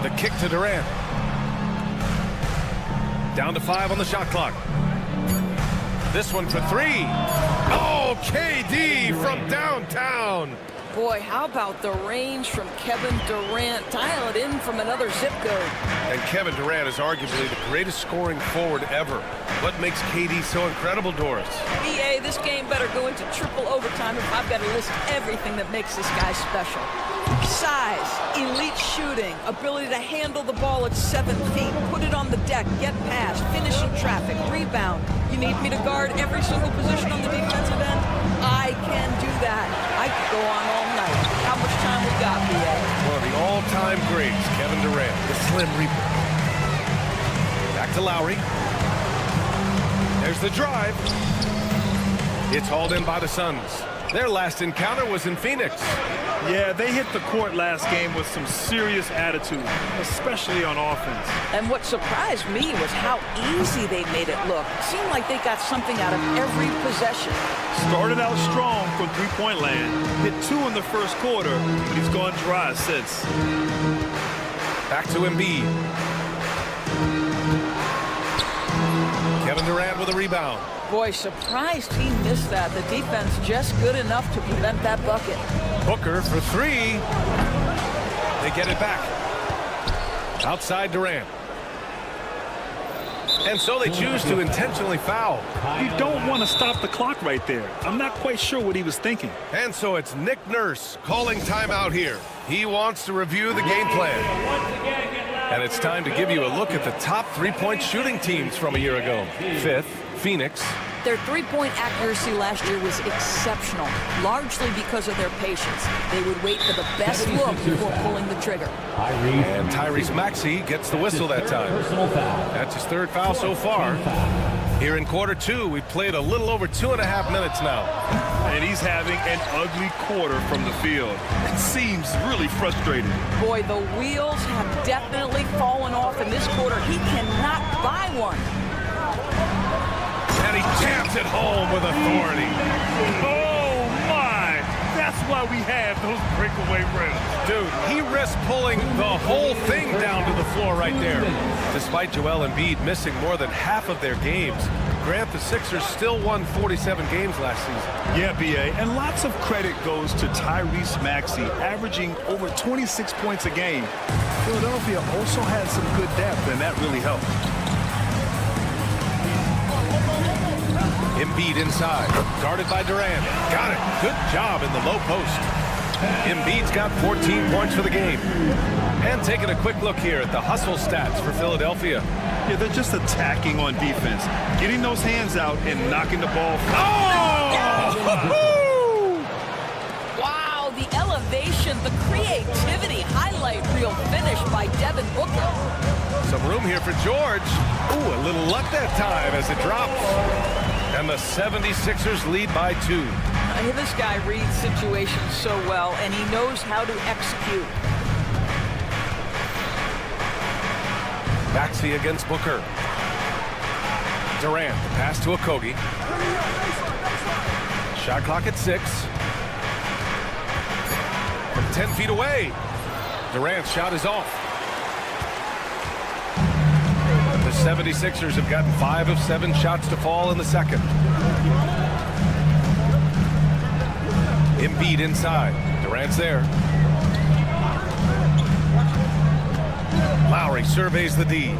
Speaker 10: The kick to Durant. Down to 5 on the shot clock. This one for 3. Oh, KD from downtown.
Speaker 11: Boy, how about the range from Kevin Durant? Dial it in from another zip code.
Speaker 10: And Kevin Durant is arguably the greatest scoring forward ever. What makes KD so incredible, Doris?
Speaker 11: EA, this game better go into triple overtime if I've got to list everything that makes this guy special. Size, elite shooting, ability to handle the ball at 7 feet, put it on the deck, get past, finish in traffic, rebound. You need me to guard every single position on the defensive end? I can do that. I could go on all night. How much time we got, BA?
Speaker 10: One of the all-time greats, Kevin Durant, the Slim Reaper. Back to Lowry. There's the drive. It's hauled in by the Suns. Their last encounter was in Phoenix.
Speaker 3: Yeah, they hit the court last game with some serious attitude, especially on offense.
Speaker 11: And what surprised me was how easy they made it look. It seemed like they got something out of every possession.
Speaker 3: Started out strong from three-point land, hit 2 in the first quarter, but he's gone dry since.
Speaker 10: Back to Embiid. Kevin Durant with a rebound.
Speaker 11: Boy, surprised he missed that. The defense just good enough to prevent that bucket.
Speaker 10: Booker for 3. They get it back. Outside Durant. And so they choose to intentionally foul.
Speaker 3: You don't want to stop the clock right there. I'm not quite sure what he was thinking.
Speaker 10: And so it's Nick Nurse calling timeout here. He wants to review the game plan. And it's time to give you a look at the top three-point shooting teams from a year ago. 5th, Phoenix.
Speaker 11: Their three-point accuracy last year was exceptional, largely because of their patience. They would wait for the best look before pulling the trigger.
Speaker 10: And Tyrese Maxey gets the whistle that time. That's his 3rd foul so far. Here in quarter 2, we've played a little over 2.5 minutes now.
Speaker 3: And he's having an ugly quarter from the field. It seems really frustrating.
Speaker 11: Boy, the wheels have definitely fallen off in this quarter. He cannot buy one.
Speaker 10: And he jams it home with authority.
Speaker 3: Oh, my! That's That's why we have those breakaway rims.
Speaker 10: Dude, he risked pulling the whole thing down to the floor right there. Despite Joel Embiid missing more than half of their games, Grant, the Sixers still won 47 games last season.
Speaker 13: Yeah, B.A., and lots of credit goes to Tyrese Maxey, averaging over 26 points a game. Philadelphia also had some good depth, and that really helped.
Speaker 10: Embiid inside, guarded by Durant. Got it. Good job in the low post. Embiid's got 14 points for the game. And taking a quick look here at the hustle stats for Philadelphia.
Speaker 13: Yeah, they're just attacking on defense, getting those hands out and knocking the ball.
Speaker 11: Oh! Wow, the elevation, the creativity, highlight reel finish by Devin Booker.
Speaker 10: Some room here for George. Ooh, a little luck that time as it drops. And the 76ers lead by 2.
Speaker 11: This guy reads situations so well, and he knows how to execute.
Speaker 10: Maxey against Booker. Durant, the pass to Okogie. Shot clock at 6. From 10 feet away. Durant's shot is off. The 76ers have gotten 5 of 7 shots to fall in the second. Embiid inside. Durant's there. Lowry surveys the D.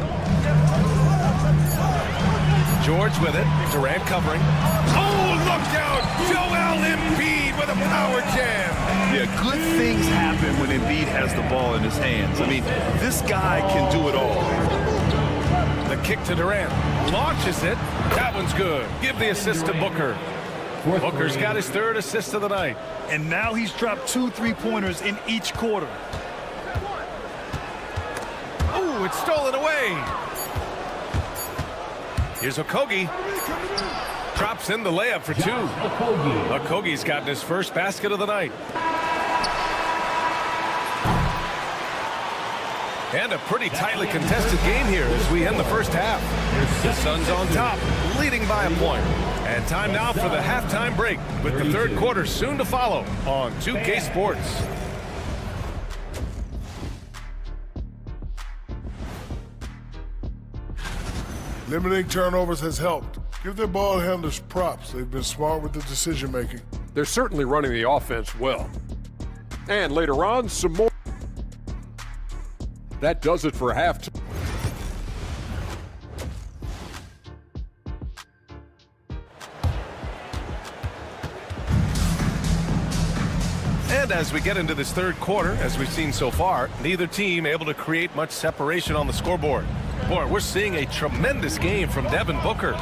Speaker 10: George with it. Durant covering. Oh, look out! Joel Embiid with a power jam.
Speaker 13: Yeah, good things happen when Embiid has the ball in his hands. I mean, this guy can do it all.
Speaker 10: The kick to Durant. Launches it. That one's good. Give the assist to Booker. Booker's got his 3rd assist of the night.
Speaker 13: And now he's dropped 2 3-pointers in each quarter.
Speaker 10: Oh, it's stolen away. Here's Okogie. Drops in the layup for 2. Okogie's gotten his first basket of the night. And a pretty tightly contested game here as we end the first half. The Suns on top, leading by a point. And time now for the halftime break, with the 3rd quarter soon to follow on 2K Sports.
Speaker 7: Limiting turnovers has helped. Give their ball handlers props. They've been smart with the decision making.
Speaker 6: They're certainly running the offense well. And later on, some more. That does it for halftime.
Speaker 10: And as we get into this 3rd quarter, as we've seen so far, neither team able to create much separation on the scoreboard. Boy, we're seeing a tremendous game from Devin Booker.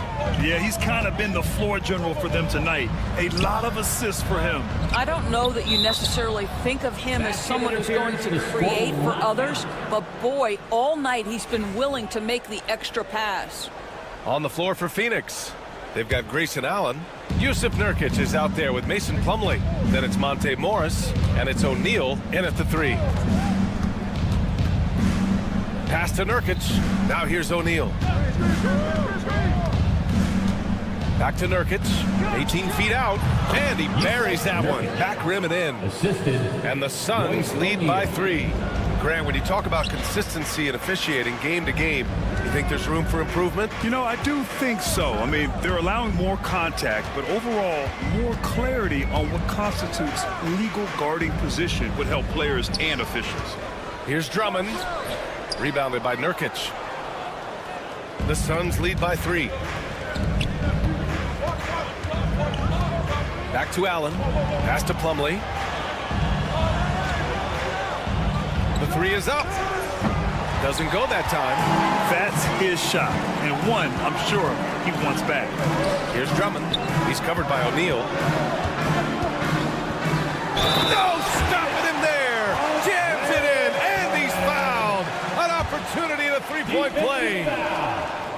Speaker 13: Yeah, he's kind of been the floor general for them tonight. A lot of assists for him.
Speaker 11: I don't know that you necessarily think of him as someone who's going to create for others, but boy, all night he's been willing to make the extra pass.
Speaker 10: On the floor for Phoenix, they've got Grayson Allen. Yusuf Nurkic is out there with Mason Plumlee. Then it's Monte Morris, and it's O'Neal in at the 3. Pass to Nurkic. Now here's O'Neal. Back to Nurkic. 18 feet out. And he buries that one. Back rim and in.
Speaker 5: Assisted.
Speaker 10: And the Suns lead by 3. Grant, when you talk about consistency and officiating game to game, you think there's room for improvement?
Speaker 13: You know, I do think so. I mean, they're allowing more contact, but overall, more clarity on what constitutes legal guarding position would help players and officials.
Speaker 10: Here's Drummond. Rebounded by Nurkic. The Suns lead by 3. Back to Allen. Pass to Plumlee. The 3 is up. Doesn't go that time.
Speaker 13: That's his shot, and one I'm sure he wants back.
Speaker 10: Here's Drummond. He's covered by O'Neal. No, stop it in there. Jams it in, and he's fouled. An opportunity at a 3-point play.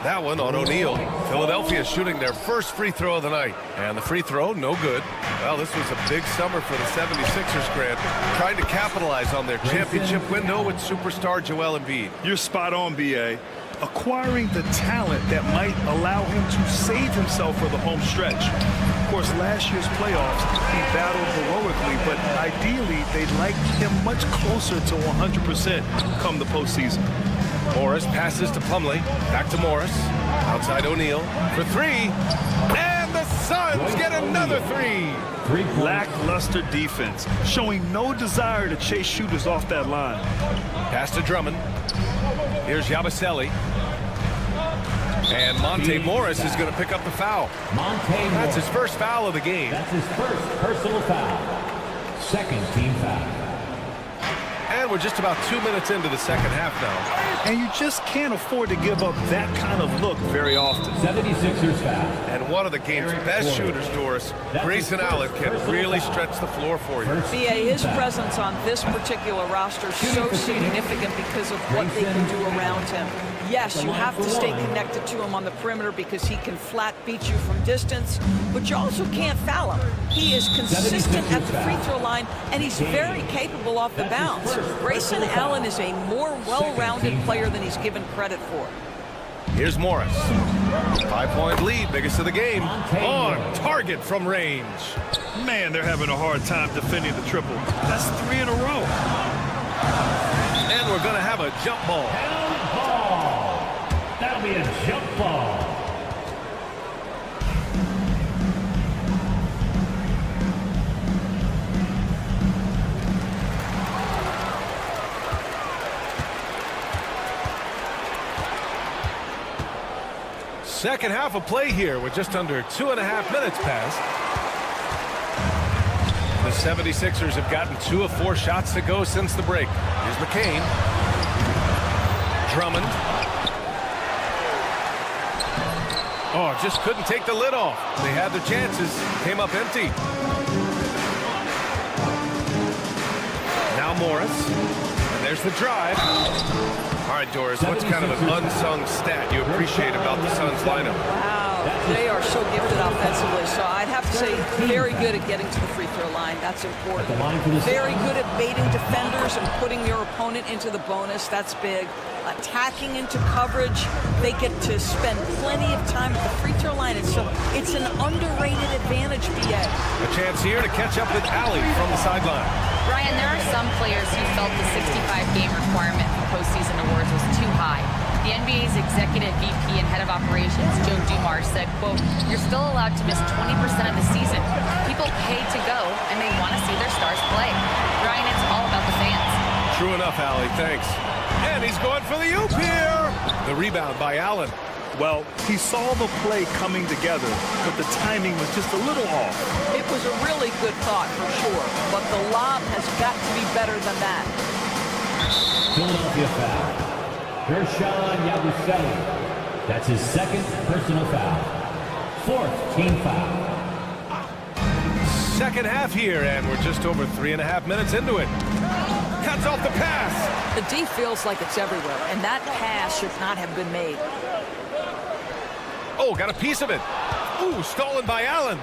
Speaker 10: That one on O'Neal. Philadelphia shooting their first free throw of the night. And the free throw, no good. Well, this was a big summer for the 76ers, Grant. Trying to capitalize on their championship window with superstar Joel Embiid.
Speaker 13: You're spot on, B.A. Acquiring the talent that might allow him to save himself for the home stretch. Of course, last year's playoffs, he battled heroically, but ideally, they'd like him much closer to 100% come the postseason.
Speaker 10: Morris passes to Plumlee. Back to Morris. Outside O'Neal for three. And the Suns get another three.
Speaker 13: Lackluster defense, showing no desire to chase shooters off that line.
Speaker 10: Pass to Drummond. Here's Yabusele. And Monte Morris is going to pick up the foul. That's his first foul of the game.
Speaker 5: That's his first personal foul. Second team foul.
Speaker 10: And we're just about 2 minutes into the second half now.
Speaker 13: And you just can't afford to give up that kind of look very often.
Speaker 5: 76ers foul.
Speaker 10: And one of the game's best shooters, Doris, Grayson Allen, can really stretch the floor for you.
Speaker 11: BA, his presence on this particular roster is so significant because of what they can do around him. Yes, you have to stay connected to him on the perimeter because he can flat beat you from distance, but you also can't foul him. He is consistent at the free throw line, and he's very capable off the bounce. Grayson Allen is a more well-rounded player than he's given credit for.
Speaker 10: Here's Morris. 5-point lead, biggest of the game. On target from range.
Speaker 13: Man, they're having a hard time defending the triple. That's 3 in a row.
Speaker 10: And we're going to have a jump ball.
Speaker 5: That'll be a jump ball.
Speaker 10: Second half of play here with just under 2.5 minutes passed. The 76ers have gotten 2 of 4 shots to go since the break. Here's McCain. Drummond. Oh, just couldn't take the lid off. They had their chances. Came up empty. Now Morris. And there's the drive. All right, Doris, what's kind of an unsung stat you appreciate about the Suns lineup?
Speaker 11: Wow, they are so gifted offensively. So I'd have to say very good at getting to the free throw line. That's important. Very good at baiting defenders and putting your opponent into the bonus. That's big. Attacking into coverage. They get to spend plenty of time at the free throw line. And so it's an underrated advantage, BA.
Speaker 10: A chance here to catch up with Allie from the sideline.
Speaker 12: Ryan, there are some players who felt the 65-game requirement for postseason awards was too high. The NBA's executive VP and head of operations, Joe Dumars, said, quote, "You're still allowed to miss 20% of the season. People pay to go, and they want to see their stars play." Ryan, it's all about the fans.
Speaker 10: True enough, Allie. Thanks. And he's going for the oop here. The rebound by Allen.
Speaker 13: Well, he saw the play coming together, but the timing was just a little off.
Speaker 11: It was a really good thought for sure, but the lob has got to be better than that.
Speaker 5: Philadelphia foul. Gershon Yabusele. That's his second personal foul. Fourth team foul.
Speaker 10: Second half here, and we're just over 3.5 minutes into it. Cuts off the pass.
Speaker 11: The D feels like it's everywhere, and that pass should not have been made.
Speaker 10: Oh, got a piece of it. Ooh, stolen by Allen.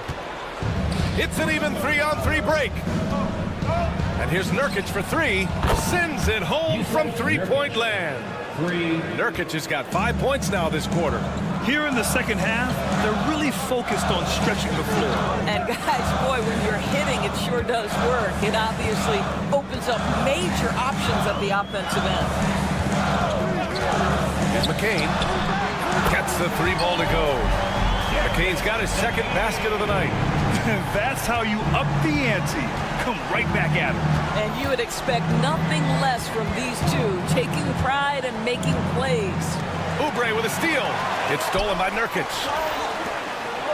Speaker 10: It's an even 3-on-3 break. And here's Nurkic for 3. Sends it home from three-point land. Nurkic has got 5 points now this quarter.
Speaker 13: Here in the second half, they're really focused on stretching the floor.
Speaker 11: And guys, boy, when you're hitting, it sure does work. It obviously opens up major options at the offensive end.
Speaker 10: Here's McCain. Gets the 3 ball to go. McCain's got his second basket of the night.
Speaker 13: That's how you up the ante. Come right back at him.
Speaker 11: And you would expect nothing less from these two, taking pride and making plays.
Speaker 10: Oubre with a steal. It's stolen by Nurkic.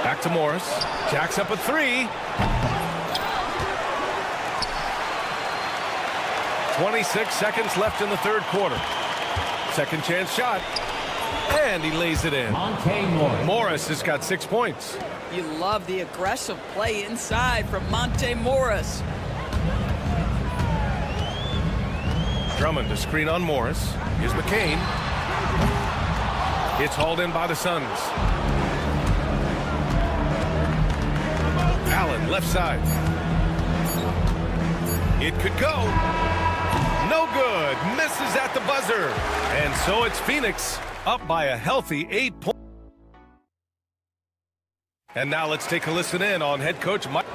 Speaker 10: Back to Morris. Jacks up a 3. 26 seconds left in the third quarter. Second chance shot. And he lays it in. Morris has got 6 points.
Speaker 11: You love the aggressive play inside from Monte Morris.
Speaker 10: Drummond to screen on Morris. Here's McCain. It's hauled in by the Suns. Allen, left side. It could go. No good. Misses at the buzzer. And so it's Phoenix up by a healthy 8 points. And now let's take a listen in on head coach Mike.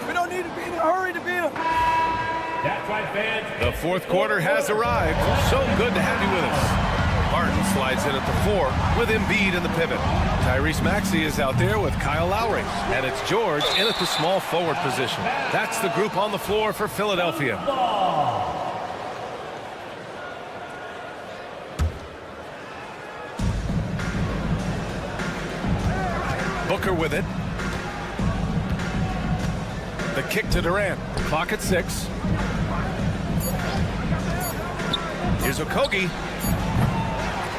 Speaker 9: We don't need to be in a hurry to beat them.
Speaker 5: That's right, fans.
Speaker 10: The fourth quarter has arrived. So good to have you with us. Martin slides in at the 4 with Embiid in the pivot. Tyrese Maxey is out there with Kyle Lowry. And it's George in at the small forward position. That's the group on the floor for Philadelphia. Booker with it. The kick to Durant. Clock at 6. Here's Okogie.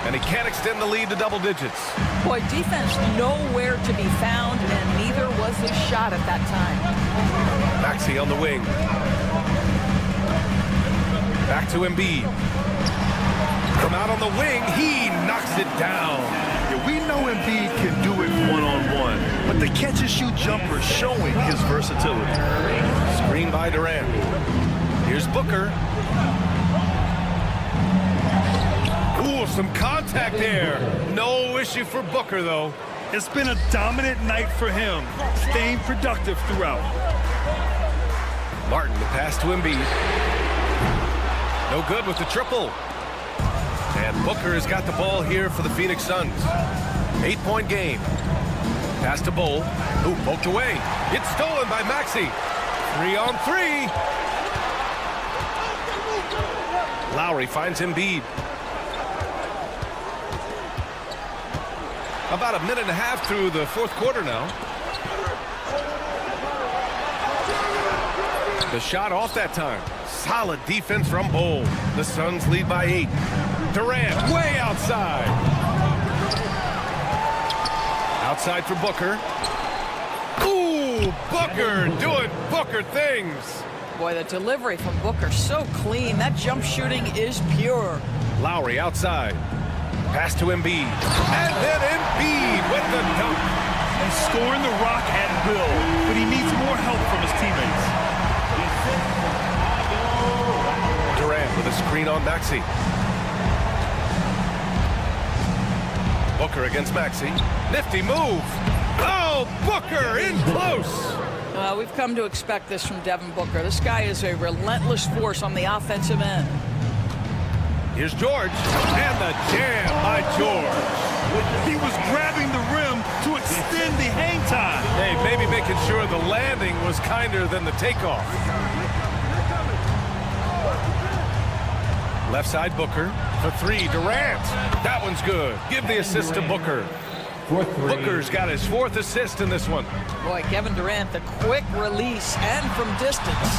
Speaker 10: And he can't extend the lead to double digits.
Speaker 11: Boy, defense nowhere to be found, and neither was his shot at that time.
Speaker 10: Maxey on the wing. Back to Embiid. From out on the wing, he knocks it down.
Speaker 13: Yeah, we know Embiid can do it one-on-one, but the catch-and-shoot jumper showing his versatility.
Speaker 10: Screen by Durant. Here's Booker. Ooh, some contact there. No issue for Booker, though.
Speaker 13: It's been a dominant night for him, staying productive throughout.
Speaker 10: Martin, the pass to Embiid. No good with the triple. And Booker has got the ball here for the Phoenix Suns. 8-point game. Pass to Bull, who poked away. It's stolen by Maxey. 3-on-3. Lowry finds Embiid. About a minute and a half through the fourth quarter now. The shot off that time. Solid defense from Bull. The Suns lead by 8. Durant way outside. Outside for Booker. Ooh, Booker doing Booker things.
Speaker 11: Boy, the delivery from Booker so clean. That jump shooting is pure.
Speaker 10: Lowry outside. Pass to Embiid. And then Embiid with the dunk.
Speaker 13: He's scoring the rock at will, but he needs more help from his teammates.
Speaker 10: Durant with a screen on Maxey. Booker against Maxey. Nifty move. Oh, Booker in close.
Speaker 11: We've come to expect this from Devin Booker. This guy is a relentless force on the offensive end.
Speaker 10: Here's George, and the jam by George.
Speaker 13: He was grabbing the rim to extend the hang time.
Speaker 10: Hey, maybe making sure the landing was kinder than the takeoff. Left side Booker for 3, Durant. That one's good. Give the assist to Booker. Booker's got his 4th assist in this one.
Speaker 11: Boy, Kevin Durant, the quick release and from distance.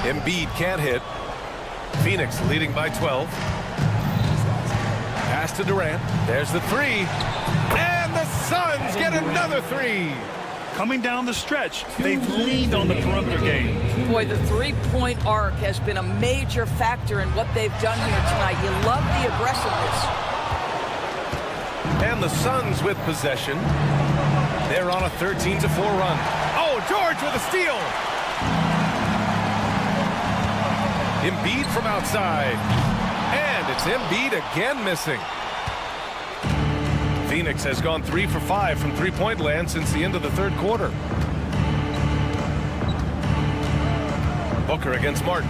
Speaker 10: Embiid can't hit. Phoenix leading by 12. Pass to Durant. There's the 3. And the Suns get another 3.
Speaker 13: Coming down the stretch, they've leaned on the perimeter game.
Speaker 11: Boy, the three-point arc has been a major factor in what they've done here tonight. You love the aggressiveness.
Speaker 10: And the Suns with possession. They're on a 13-4 run. Oh, George with a steal. Embiid from outside. And it's Embiid again missing. Phoenix has gone 3 for 5 from three-point land since the end of the third quarter. Booker against Martin.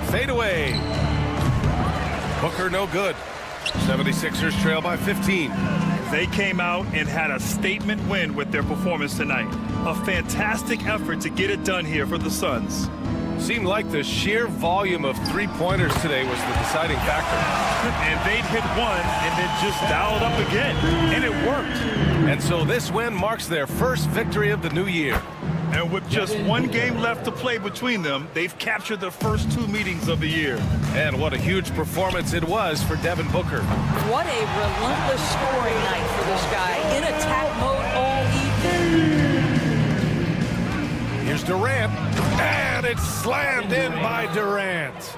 Speaker 10: Fade away. Booker no good. 76ers trail by 15.
Speaker 13: They came out and had a statement win with their performance tonight. A fantastic effort to get it done here for the Suns.
Speaker 10: Seemed like the sheer volume of three-pointers today was the deciding factor.
Speaker 13: And they'd hit one and then just dialed up again, and it worked.
Speaker 10: And so this win marks their first victory of the new year.
Speaker 13: And with just one game left to play between them, they've captured the first 2 meetings of the year.
Speaker 10: And what a huge performance it was for Devin Booker.
Speaker 11: What a relentless scoring night for this guy. In attack mode all evening.
Speaker 10: Here's Durant, and it's slammed in by Durant.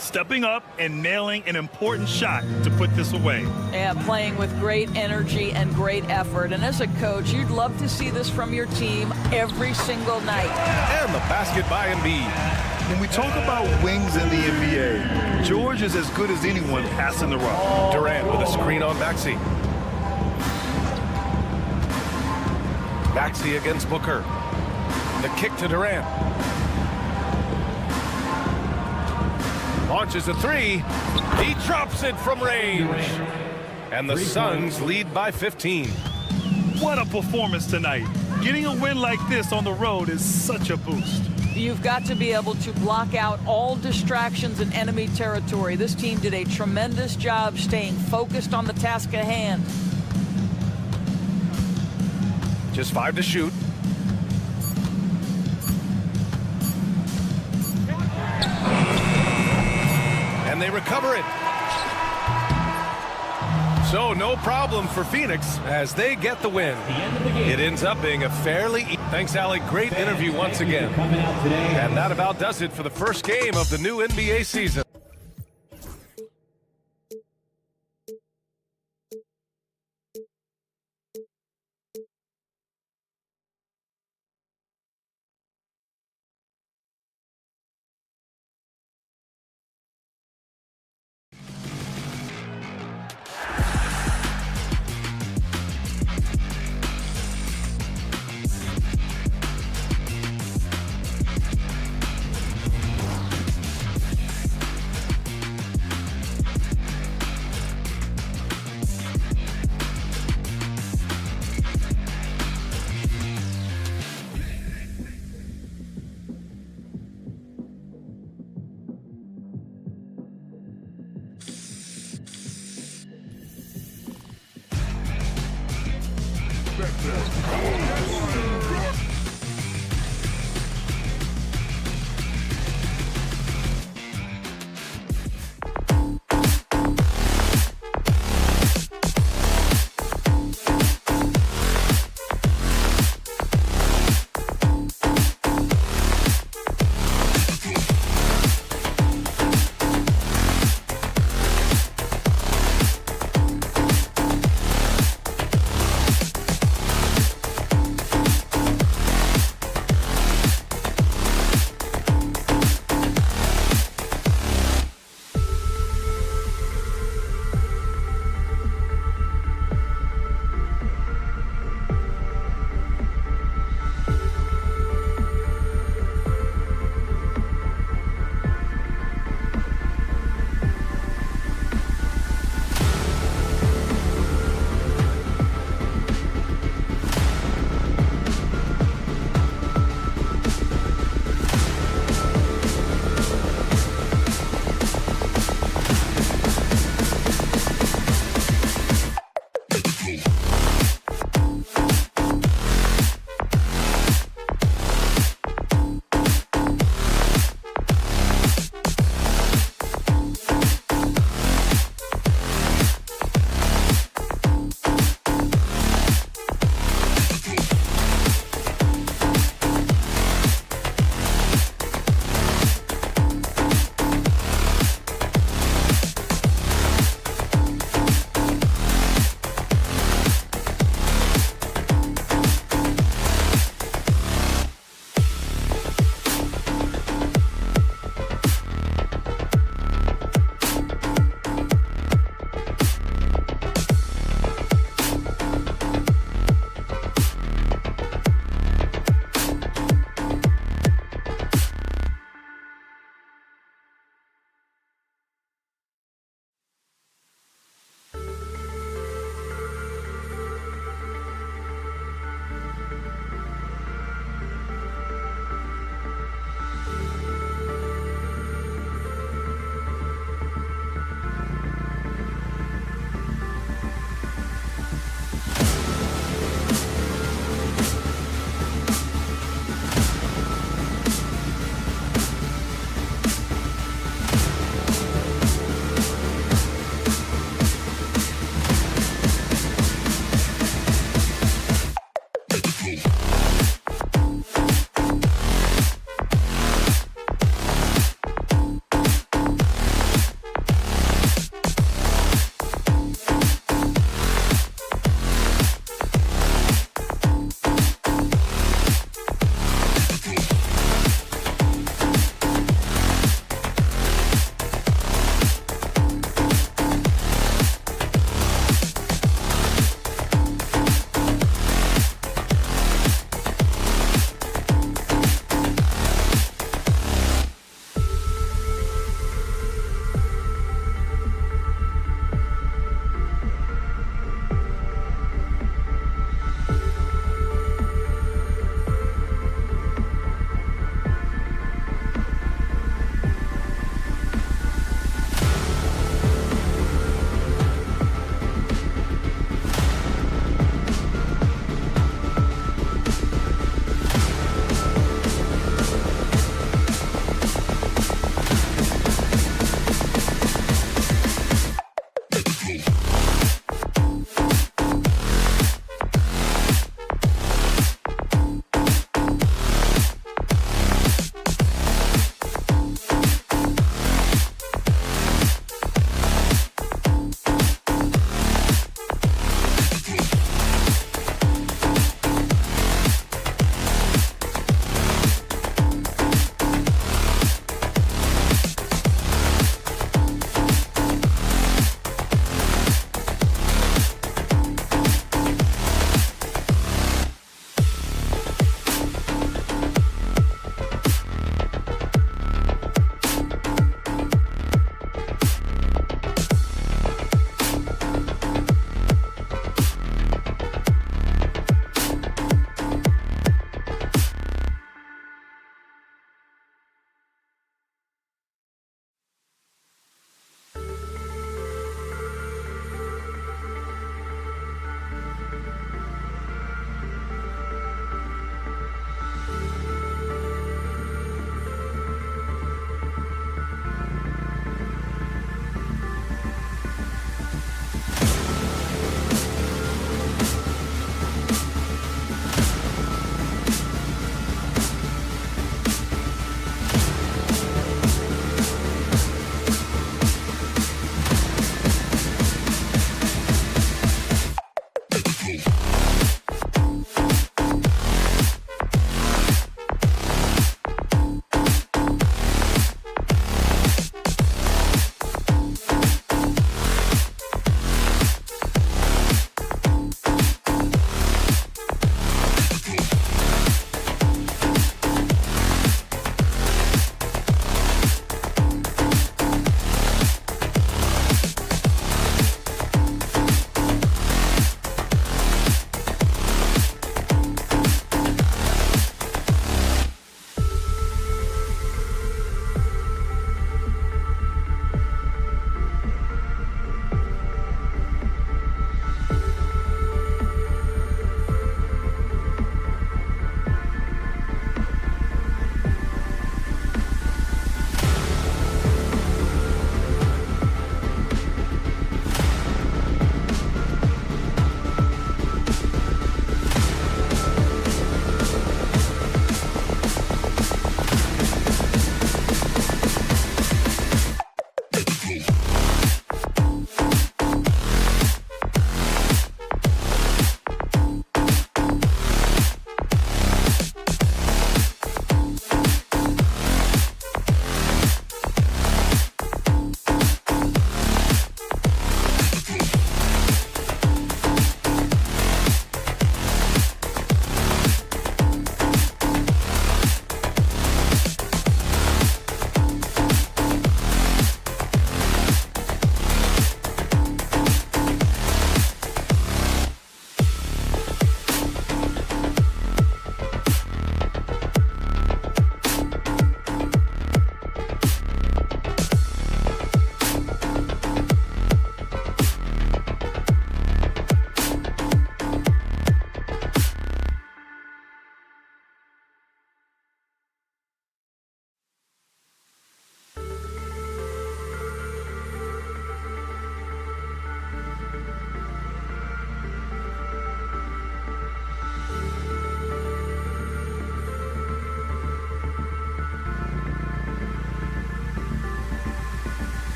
Speaker 13: stepping up and nailing an important shot to put this away.
Speaker 11: Yeah, playing with great energy and great effort. And as a coach, you'd love to see this from your team every single night.
Speaker 10: And the basket by Embiid.
Speaker 13: When we talk about wings in the NBA, George is as good as anyone passing the rock.
Speaker 10: Durant with a screen on Maxey. Maxey against Booker. The kick to Durant. Launches a three. He drops it from range. And the Suns lead by 15.
Speaker 13: What a performance tonight. Getting a win like this on the road is such a boost.
Speaker 11: You've got to be able to block out all distractions in enemy territory. This team did a tremendous job staying focused on the task at hand.
Speaker 10: Just 5 to shoot. And they recover it. So no problem for Phoenix as they get the win. It ends up being a fairly... Thanks, Alec. Great interview once again. And that about does it for the first game of the new NBA season.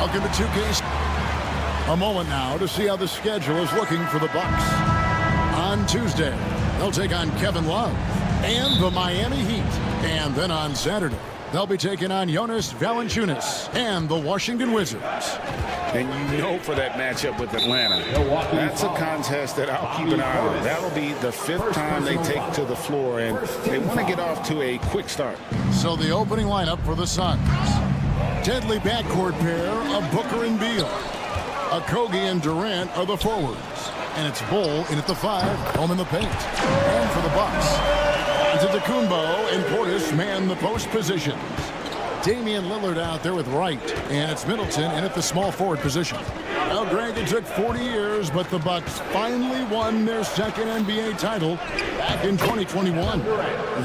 Speaker 1: Welcome to 2K. A moment now to see how the schedule is looking for the Bucks. On Tuesday, they'll take on Kevin Love and the Miami Heat. And then on Saturday, they'll be taking on Jonas Valanciunas and the Washington Wizards.
Speaker 2: And you know for that matchup with Atlanta, that's a contest that I'll keep an eye on. That'll be the 5th time they take to the floor, and they want to get off to a quick start.
Speaker 1: So the opening lineup for the Suns. Deadly backcourt pair of Booker and Beal. Okogie and Durant are the forwards. And it's Bull in at the 5, home in the paint. And for the Bucks, Antetokounmpo and Portis man the post positions. Damian Lillard out there with Wright, and it's Middleton in at the small forward position. Well, Greg, it took 40 years, but the Bucks finally won their second NBA title back in 2021.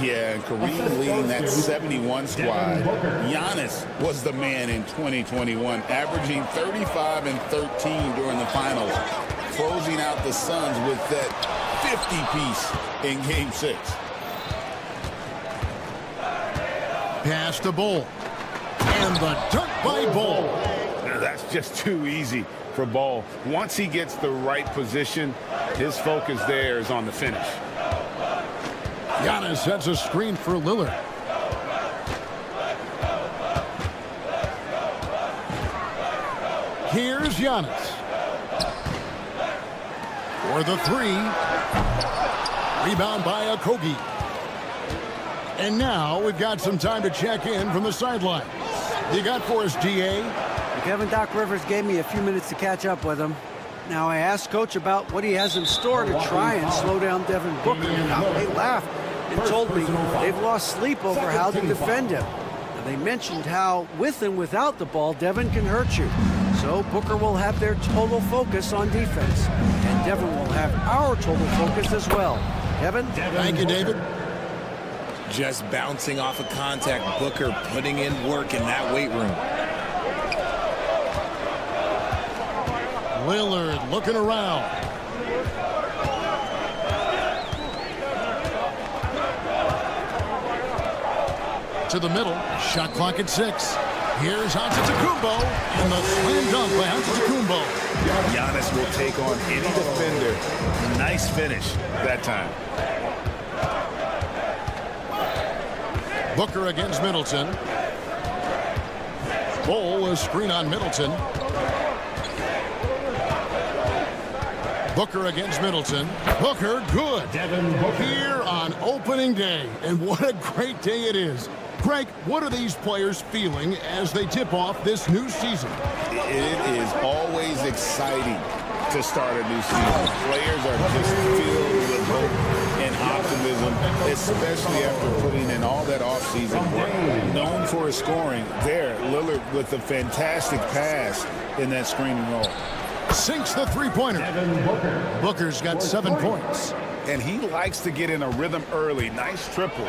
Speaker 2: Yeah, and Kareem leading that 71 squad. Giannis was the man in 2021, averaging 35 and 13 during the finals, closing out the Suns with that 50-piece in Game 6.
Speaker 1: Pass to Bull. And the dunk by Bull.
Speaker 2: That's just too easy for Ball. Once he gets the right position, his focus there is on the finish.
Speaker 1: Giannis sets a screen for Lillard. Here's Giannis. For the 3. Rebound by Okogie. And now we've got some time to check in from the sideline. You got for us, GA?
Speaker 9: Kevin Doc Rivers gave me a few minutes to catch up with him. Now I asked Coach about what he has in store to try and slow down Devin Booker. Now they laughed and told me they've lost sleep over how to defend him. Now they mentioned how with and without the ball, Devin can hurt you. So Booker will have their total focus on defense. And Devin will have our total focus as well. Devin?
Speaker 1: Thank you, David.
Speaker 14: Just bouncing off of contact, Booker putting in work in that weight room.
Speaker 1: Lillard looking around. To the middle, shot clock at 6. Here's Antetokounmpo, and the slam dunk by Antetokounmpo.
Speaker 2: Giannis will take on any defender. Nice finish that time.
Speaker 1: Booker against Middleton. Bull, a screen on Middleton. Booker against Middleton. Booker, good. Here on opening day, and what a great day it is. Greg, what are these players feeling as they tip off this new season?
Speaker 2: It is always exciting to start a new season. Players are just filled with hope and optimism, especially after putting in all that offseason work. Known for his scoring, there, Lillard with a fantastic pass in that screen and roll.
Speaker 1: Sinks the three-pointer. Booker's got 7 points.
Speaker 2: And he likes to get in a rhythm early. Nice triple.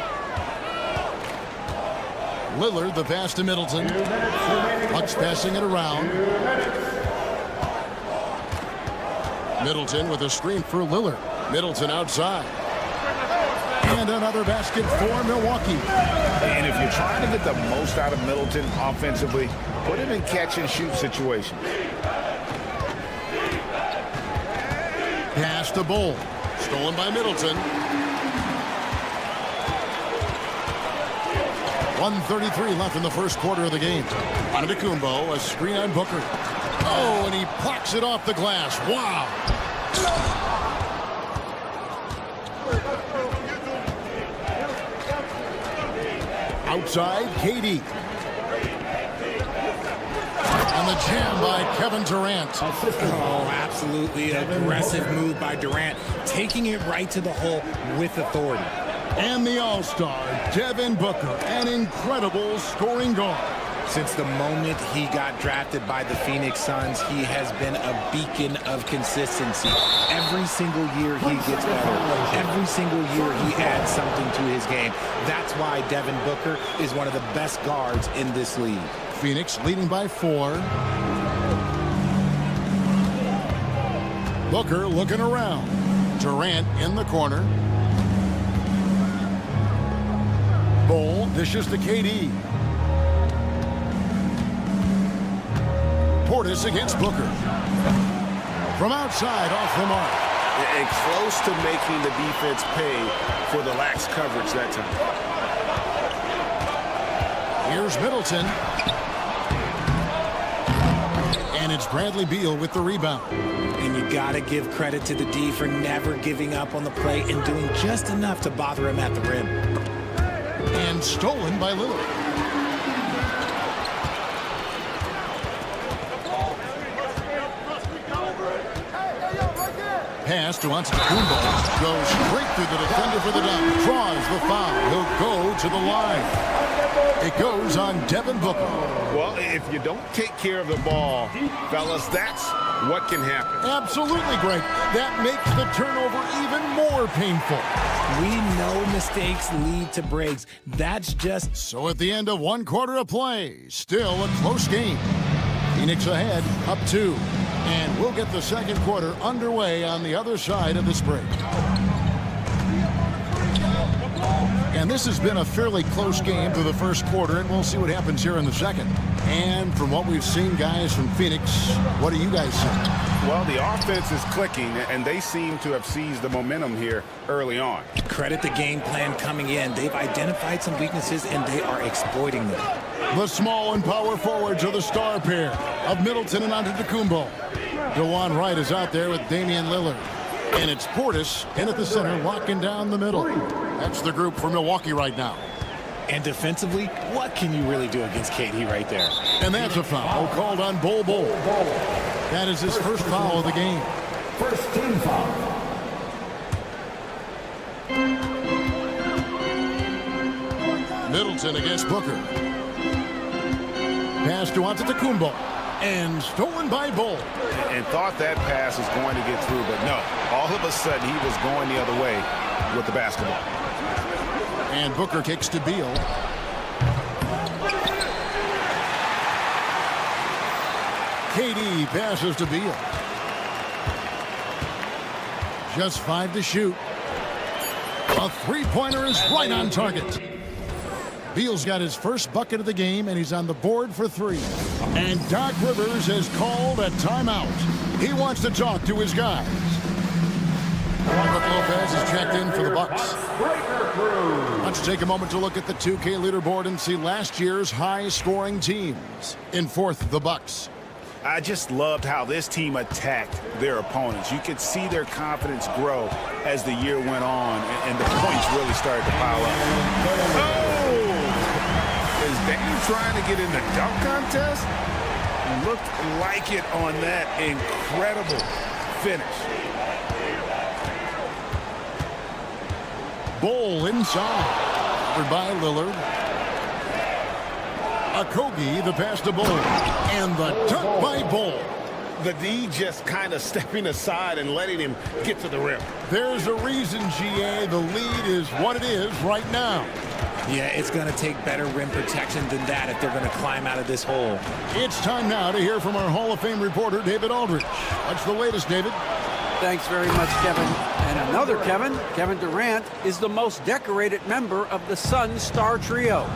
Speaker 1: Lillard, the pass to Middleton. Bucks passing it around. Middleton with a screen for Lillard. Middleton outside. And another basket for Milwaukee.
Speaker 2: And if you're trying to get the most out of Middleton offensively, put him in catch-and-shoot situations.
Speaker 1: Pass to Bull. Stolen by Middleton. 1:33 left in the first quarter of the game. Antetokounmpo, a screen on Booker. Oh, and he plucks it off the glass. Wow. Outside, KD. And the jam by Kevin Durant.
Speaker 14: Oh, absolutely aggressive move by Durant, taking it right to the hole with authority.
Speaker 1: And the all-star, Devin Booker, an incredible scoring guard.
Speaker 14: Since the moment he got drafted by the Phoenix Suns, he has been a beacon of consistency. Every single year he gets better. Every single year he adds something to his game. That's why Devin Booker is one of the best guards in this league.
Speaker 1: Phoenix leading by 4. Booker looking around. Durant in the corner. Bull dishes to KD. Portis against Booker. From outside, off the mark.
Speaker 4: And close to making the defense pay for the lax coverage that time.
Speaker 1: Here's Middleton. And it's Bradley Beal with the rebound.
Speaker 14: And you got to give credit to the D for never giving up on the play and doing just enough to bother him at the rim.
Speaker 1: And stolen by Lillard. Pass to Antetokounmpo. Goes straight through the defender for the dunk. Draws the foul. He'll go to the line. It goes on Devin Booker.
Speaker 2: Well, if you don't take care of the ball, fellas, that's what can happen.
Speaker 1: Absolutely great. That makes the turnover even more painful.
Speaker 14: We know mistakes lead to breaks. That's just...
Speaker 1: So at the end of 1 quarter of play, still a close game. Phoenix ahead, up 2. And we'll get the second quarter underway on the other side of this break. And this has been a fairly close game through the first quarter, and we'll see what happens here in the second. And from what we've seen, guys, from Phoenix, what do you guys think?
Speaker 2: Well, the offense is clicking, and they seem to have seized the momentum here early on.
Speaker 14: Credit the game plan coming in. They've identified some weaknesses, and they are exploiting them.
Speaker 1: The small and power forwards are the star pair of Middleton and Antetokounmpo. DeJuan Wright is out there with Damian Lillard. And it's Portis in at the center, locking down the middle. That's the group for Milwaukee right now.
Speaker 14: And defensively, what can you really do against KD right there?
Speaker 1: And that's a foul called on Bol. That is his first foul of the game.
Speaker 5: First team foul.
Speaker 1: Middleton against Booker. Pass to Antetokounmpo. And stolen by Bol.
Speaker 2: And thought that pass was going to get through, but no. All of a sudden, he was going the other way with the basketball.
Speaker 1: And Booker kicks to Beal. KD passes to Beal. Just 5 to shoot. A three-pointer is right on target. Beal's got his first bucket of the game, and he's on the board for 3. And Doc Rivers has called a timeout. He wants to talk to his guys. Brook Lopez is checked in for the Bucks. Let's take a moment to look at the 2K leaderboard and see last year's high-scoring teams. In 4th, the Bucks.
Speaker 2: I just loved how this team attacked their opponents. You could see their confidence grow as the year went on, and the points really started to pile up. Oh! Is Dame trying to get in the dunk contest? Looked like it on that incredible finish.
Speaker 1: Bol inside. Covered by Lillard. Okogie, the pass to Bol. And the dunk by Bol.
Speaker 2: The D just kind of stepping aside and letting him get to the rim.
Speaker 1: There's a reason, GA, the lead is what it is right now.
Speaker 14: Yeah, it's going to take better rim protection than that if they're going to climb out of this hole.
Speaker 1: It's time now to hear from our Hall of Fame reporter, David Aldridge. What's the latest, David?
Speaker 9: Thanks very much, Kevin. And another Kevin, Kevin Durant, is the most decorated member of the Suns star trio.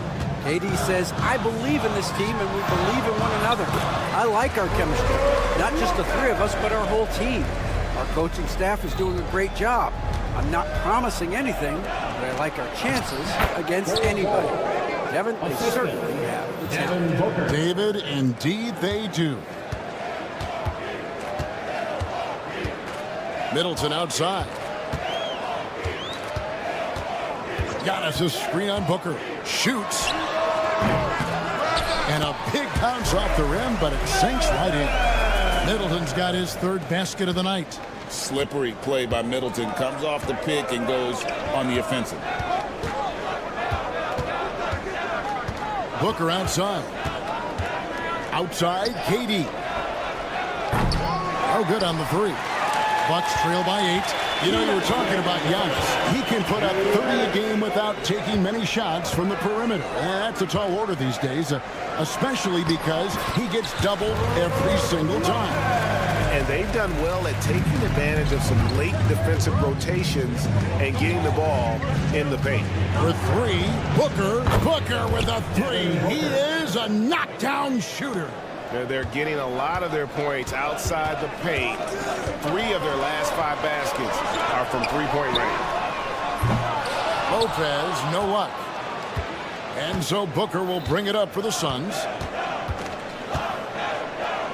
Speaker 9: KD says, I believe in this team and we believe in one another. I like our chemistry. Not just the 3 of us, but our whole team. Our coaching staff is doing a great job. I'm not promising anything, but I like our chances against anybody. Kevin, they certainly have the talent.
Speaker 1: David, indeed they do. Middleton outside. Got us a screen on Booker. Shoots. And a big bounce off the rim, but it sinks right in. Middleton's got his 3rd basket of the night.
Speaker 2: Slippery play by Middleton. Comes off the pick and goes on the offensive.
Speaker 1: Booker outside. Outside, KD. Oh, good on the 3. Bucks trail by 8. You know, you were talking about Giannis. He can put up 30 a game without taking many shots from the perimeter. That's a tall order these days, especially because he gets doubled every single time.
Speaker 4: And they've done well at taking advantage of some late defensive rotations and getting the ball in the paint.
Speaker 1: For 3, Booker with a 3. He is a knockdown shooter.
Speaker 4: They're getting a lot of their points outside the paint. 3 of their last 5 baskets are from three-point range.
Speaker 1: Lopez, no luck. And so Booker will bring it up for the Suns.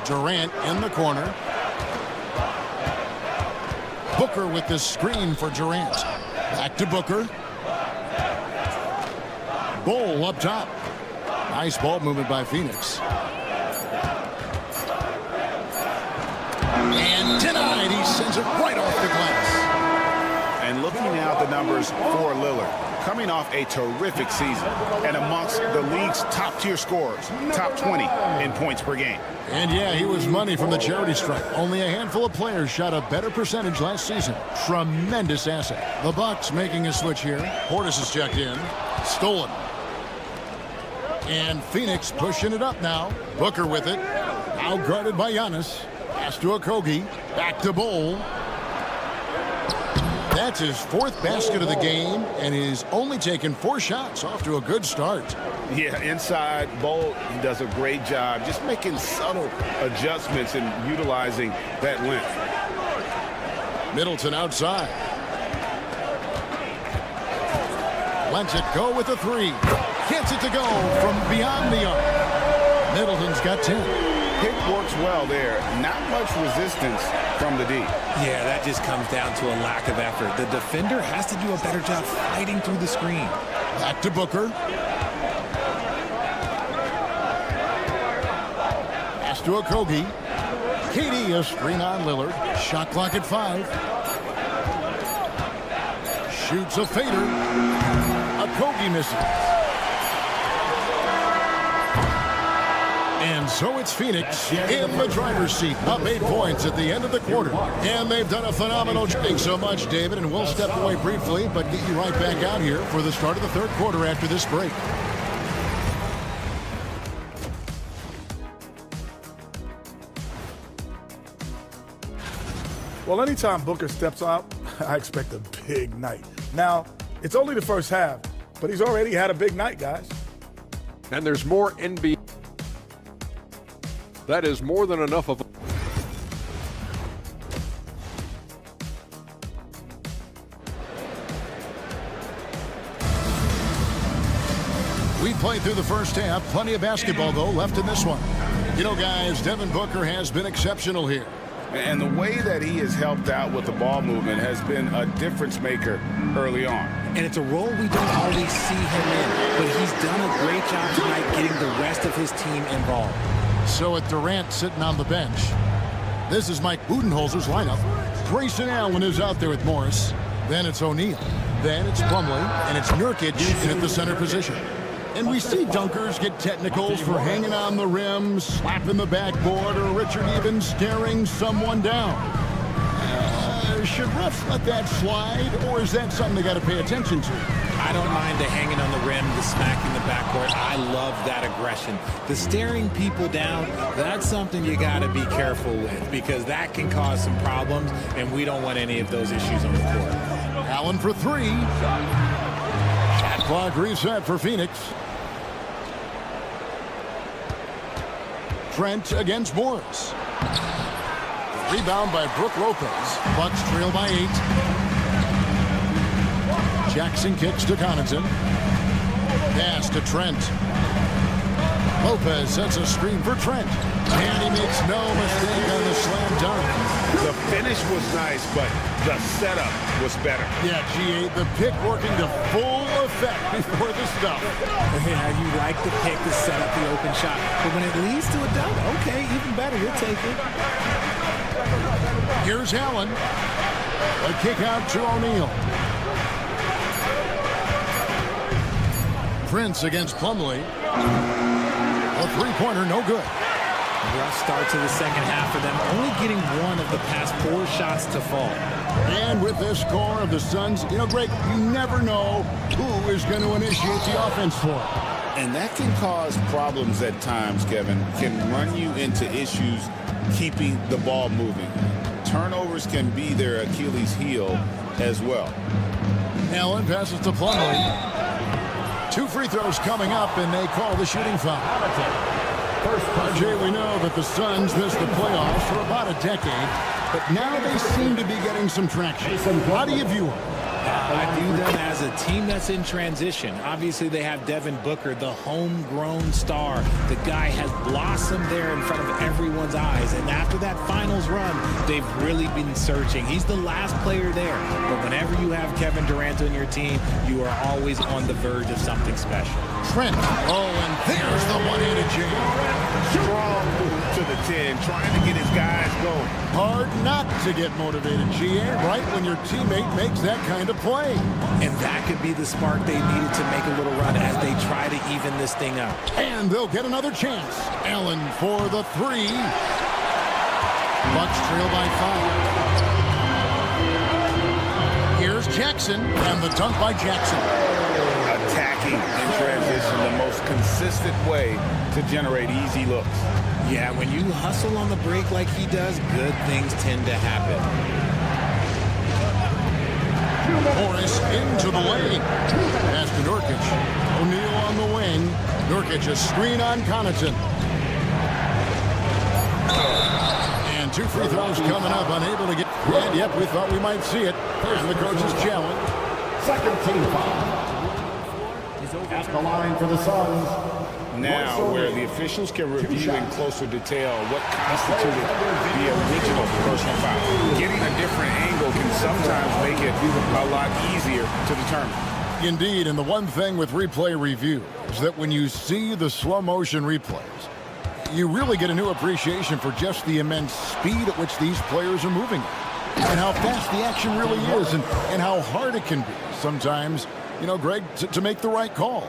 Speaker 1: Durant in the corner. Booker with the screen for Durant. Back to Booker. Bol up top. Nice ball movement by Phoenix. And denied. He sends it right off the glass.
Speaker 2: And looking now at the numbers for Lillard, coming off a terrific season and amongst the league's top-tier scorers, top 20 in points per game.
Speaker 1: And yeah, he was money from the charity stripe. Only a handful of players shot a better percentage last season. Tremendous asset. The Bucks making a switch here. Portis is checked in. Stolen. And Phoenix pushing it up now. Booker with it. Now guarded by Giannis. Pass to Okogie. Back to Bol. That's his 4th basket of the game, and he's only taken 4 shots. Off to a good start.
Speaker 2: Yeah, inside, Bol does a great job just making subtle adjustments and utilizing that length.
Speaker 1: Middleton outside. Lets it go with a 3. Gets it to go from beyond the arc. Middleton's got 10.
Speaker 2: Pick works well there. Not much resistance from the D.
Speaker 14: Yeah, that just comes down to a lack of effort. The defender has to do a better job fighting through the screen.
Speaker 1: Back to Booker. Pass to Okogie. KD a screen on Lillard. Shot clock at 5. Shoots a fader. Okogie misses. And so it's Phoenix in the driver's seat, up 8 points at the end of the quarter. And they've done a phenomenal job. Thanks so much, David, and we'll step away briefly, but get you right back out here for the start of the 3rd quarter after this break.
Speaker 7: Well, anytime Booker steps out, I expect a big night. Now, it's only the first half, but he's already had a big night, guys.
Speaker 6: And there's more NBA. That is more than enough of.
Speaker 1: We played through the first half. Plenty of basketball, though, left in this one. You know, guys, Devin Booker has been exceptional here.
Speaker 2: And the way that he has helped out with the ball movement has been a difference maker early on.
Speaker 14: And it's a role we don't always see him in, but he's done a great job tonight getting the rest of his team involved.
Speaker 1: So with Durant sitting on the bench, this is Mike Budenholzer's lineup. Grayson Allen is out there with Morris. Then it's O'Neal. Then it's Plumlee, and it's Nurkic in at the center position. And we see dunkers get technicals for hanging on the rim, slapping the backboard, or Richard even staring someone down. Should refs let that slide, or is that something they got to pay attention to?
Speaker 14: I don't mind the hanging on the rim, the smacking the backboard. I love that aggression. The staring people down, that's something you got to be careful with because that can cause some problems, and we don't want any of those issues on the court.
Speaker 1: Allen for 3. Shot clock reset for Phoenix. Trent against Morris. Rebound by Brook Lopez. Bucks trail by 8. Jackson kicks to Connaughton. Pass to Trent. Lopez sets a screen for Trent. And he makes no mistake on the slam dunk.
Speaker 2: The finish was nice, but the setup was better.
Speaker 1: Yeah, G8, the pick working to full effect before the stuff.
Speaker 14: Yeah, you like the pick to set up the open shot. But when it leads to a dunk, okay, even better, you'll take it.
Speaker 1: Here's Allen. A kick out to O'Neal. Prince against Plumlee. A three-pointer, no good.
Speaker 14: Rough start to the second half for them, only getting 1 of the past 4 shots to fall.
Speaker 1: And with this score of the Suns, you know, Greg, you never know who is going to initiate the offense for it.
Speaker 2: And that can cause problems at times, Kevin. Can run you into issues keeping the ball moving. Turnovers can be their Achilles heel as well.
Speaker 1: Allen passes to Plumlee. 2 free throws coming up, and they call the shooting foul. RJ, we know that the Suns missed the playoffs for about a decade, but now they seem to be getting some traction. How do you view them?
Speaker 14: I view them as a team that's in transition. Obviously, they have Devin Booker, the homegrown star. The guy has blossomed there in front of everyone's eyes. And after that finals run, they've really been searching. He's the last player there. But whenever you have Kevin Durant on your team, you are always on the verge of something special.
Speaker 1: Trent. Oh, and there's the one-handed jam.
Speaker 4: Strong move to the 10, trying to get his guys going.
Speaker 1: Hard not to get motivated, GA, right when your teammate makes that kind of play.
Speaker 14: And that could be the spark they needed to make a little run as they try to even this thing up.
Speaker 1: And they'll get another chance. Allen for the 3. Bucks trail by 5. Here's Jackson, and the dunk by Jackson.
Speaker 2: Attacking in transition, the most consistent way to generate easy looks.
Speaker 14: Yeah, when you hustle on the break like he does, good things tend to happen.
Speaker 1: Morris into the lane. Pass to Nurkic. O'Neal on the wing. Nurkic a screen on Connaughton. And 2 free throws coming up, unable to get. And yep, we thought we might see it. There's the coach's challenge.
Speaker 5: Second team foul. At the line for the Suns.
Speaker 2: Now, where the officials can review in closer detail what constituted the original personal foul. Getting a different angle can sometimes make it a lot easier to determine.
Speaker 1: Indeed, and the one thing with replay review is that when you see the slow motion replays, you really get a new appreciation for just the immense speed at which these players are moving and how fast the action really is and how hard it can be sometimes, you know, Greg, to make the right call.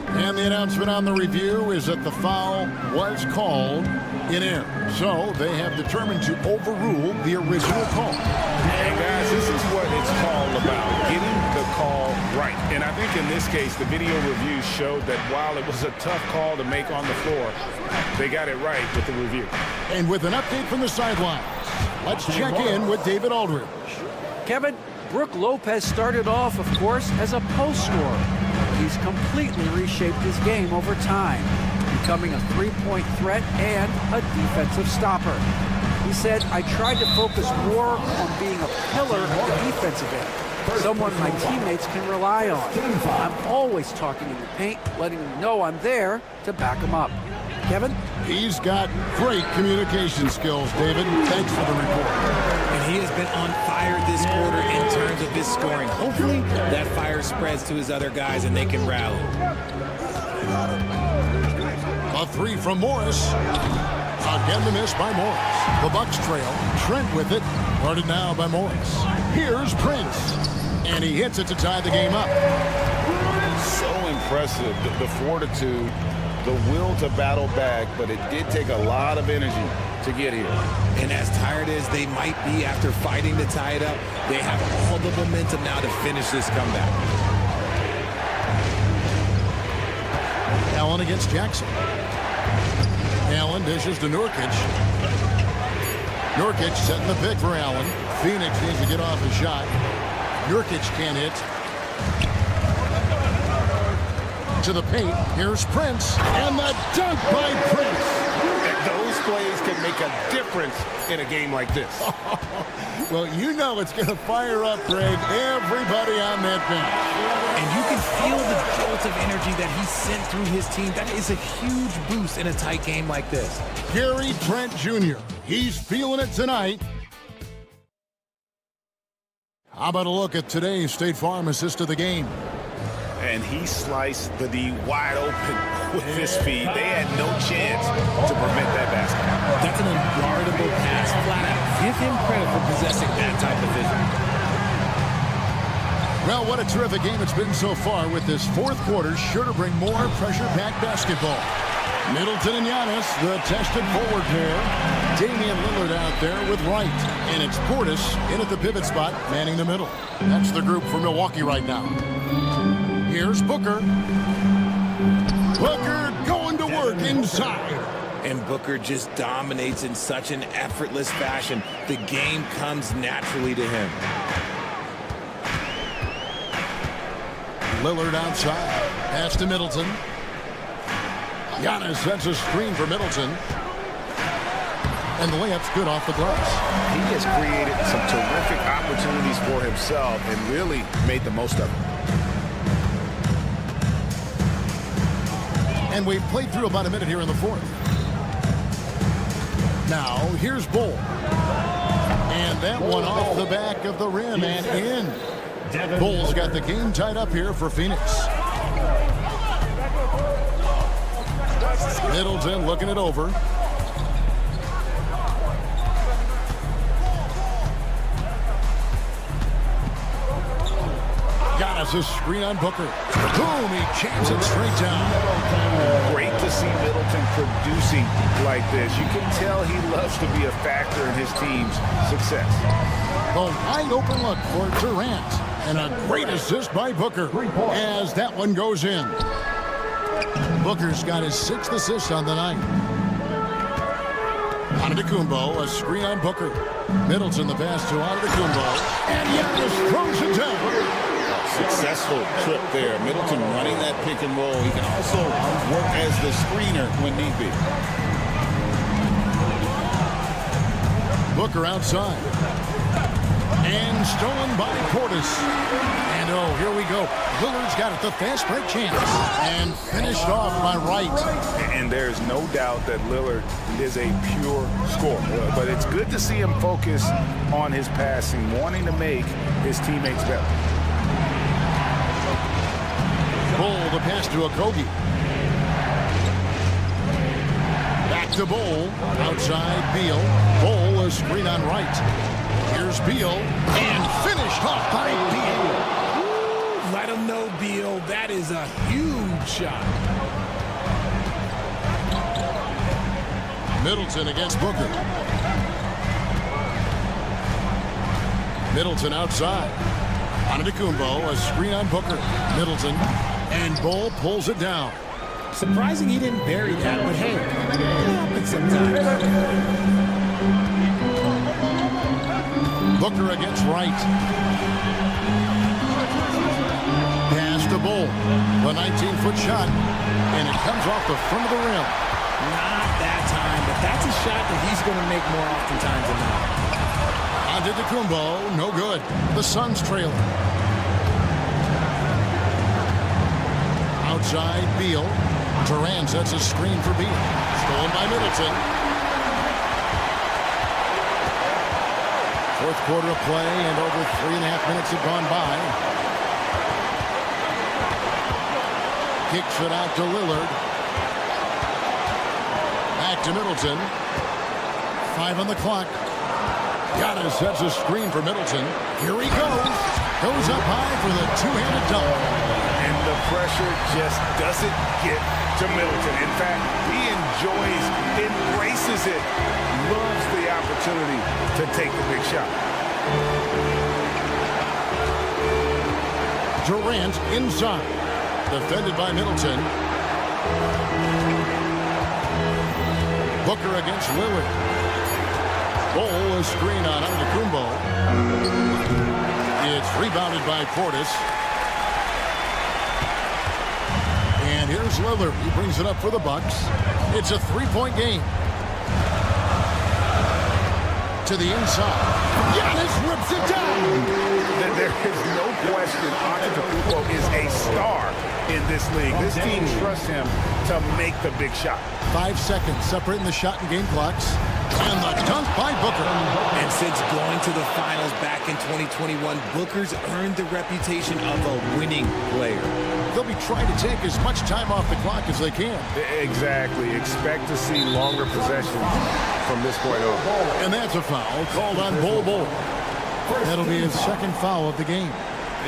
Speaker 1: And the announcement on the review is that the foul was called in error. So they have determined to overrule the original call.
Speaker 2: And guys, this is what it's called about, getting the call right. And I think in this case, the video review showed that while it was a tough call to make on the floor, they got it right with the review.
Speaker 1: And with an update from the sidelines, let's check in with David Aldridge.
Speaker 9: Kevin, Brook Lopez started off, of course, as a post scorer. He's completely reshaped his game over time, becoming a three-point threat and a defensive stopper. He said, I tried to focus more on being a pillar of the defensive end, someone my teammates can rely on. I'm always talking in the paint, letting them know I'm there to back them up. Kevin?
Speaker 1: He's got great communication skills, David. Thanks for the report.
Speaker 14: And he has been on fire this quarter in terms of his scoring. Hopefully, that fire spreads to his other guys and they can rally.
Speaker 1: A 3 from Morris. Again, the miss by Morris. The Bucks trail. Trent with it. Guarded now by Morris. Here's Prince. And he hits it to tie the game up.
Speaker 2: So impressive, the fortitude, the will to battle back, but it did take a lot of energy to get here.
Speaker 14: And as tired as they might be after fighting to tie it up, they have all the momentum now to finish this comeback.
Speaker 1: Allen against Jackson. Allen dishes to Nurkic. Nurkic setting the pick for Allen. Phoenix needs to get off his shot. Nurkic can't hit. To the paint. Here's Prince. And the dunk by Prince.
Speaker 4: Those plays can make a difference in a game like this.
Speaker 1: Well, you know it's going to fire up, Greg, everybody on that bench.
Speaker 14: And you can feel the jolt of energy that he sent through his team. That is a huge boost in a tight game like this.
Speaker 1: Gary Trent Jr., he's feeling it tonight. How about a look at today's State Farm assist of the game?
Speaker 2: And he sliced the D wide open with his feet. They had no chance to prevent that basket.
Speaker 14: That's an unguardable pass, flat out. Give him credit for possessing that type of vision.
Speaker 1: Well, what a terrific game it's been so far, with this fourth quarter sure to bring more pressure-packed basketball. Middleton and Giannis, the tested forward pair. Damian Lillard out there with Wright. And it's Portis in at the pivot spot, manning the middle. That's the group for Milwaukee right now. Here's Booker. Booker going to work inside.
Speaker 14: And Booker just dominates in such an effortless fashion. The game comes naturally to him.
Speaker 1: Lillard outside. Pass to Middleton. Giannis sets a screen for Middleton. And the layup's good off the glass.
Speaker 2: He has created some terrific opportunities for himself and really made the most of it.
Speaker 1: And we've played through about a minute here in the fourth. Now, here's Bull. And that one off the back of the rim and in. Bull's got the game tied up here for Phoenix. Middleton looking it over. Giannis a screen on Booker. Boom, he jams it straight down.
Speaker 2: Great to see Middleton producing like this. You can tell he loves to be a factor in his team's success.
Speaker 1: A wide open look for Durant. And a great assist by Booker as that one goes in. Booker's got his 6th assist on the night. Antetokounmpo, a screen on Booker. Middleton the pass to Antetokounmpo. And Giannis throws it down.
Speaker 2: Successful trip there. Middleton running that pick and roll. He can also work as the screener when need be.
Speaker 1: Booker outside. And stolen by Portis. And oh, here we go. Lillard's got it. The fast break chance. And finished off by Wright.
Speaker 2: And there's no doubt that Lillard is a pure scorer. But it's good to see him focus on his passing, wanting to make his teammates better.
Speaker 1: Bull the pass to Okogie. Back to Bull. Outside Beal. Bull a screen on Wright. Here's Beal. And finished off by Beal.
Speaker 14: Let him know, Beal. That is a huge shot.
Speaker 1: Middleton against Booker. Middleton outside. Antetokounmpo, a screen on Booker. Middleton. And Bull pulls it down.
Speaker 14: Surprising he didn't bury that, but hey, it happens sometimes.
Speaker 1: Booker against Wright. Pass to Bull. The 19-foot shot. And it comes off the front of the rim.
Speaker 14: Not that time, but that's a shot that he's going to make more oftentimes than not.
Speaker 1: Antetokounmpo, no good. The Suns trailing. Outside Beal. Durant sets a screen for Beal. Stolen by Middleton. Fourth quarter of play and over 3.5 minutes have gone by. Kicks it out to Lillard. Back to Middleton. 5 on the clock. Giannis sets a screen for Middleton. Here he goes. Goes up high for the two-handed dunk.
Speaker 2: And the pressure just doesn't get to Middleton. In fact, he enjoys, embraces it, loves the opportunity to take the big shot.
Speaker 1: Durant inside. Defended by Middleton. Booker against Lillard. Bull a screen on Antetokounmpo. It's rebounded by Portis. And here's Lillard. He brings it up for the Bucks. It's a 3-point game. To the inside. Giannis rips it down.
Speaker 2: There is no question Antetokounmpo is a star in this league. This team trusts him to make the big shot.
Speaker 1: 5 seconds separating the shot and game clocks. And the dunk by Booker.
Speaker 14: And since going to the finals back in 2021, Booker's earned the reputation of a winning player.
Speaker 1: They'll be trying to take as much time off the clock as they can.
Speaker 2: Exactly. Expect to see longer possessions from this point on.
Speaker 1: And that's a foul called on Bull. That'll be his second foul of the game.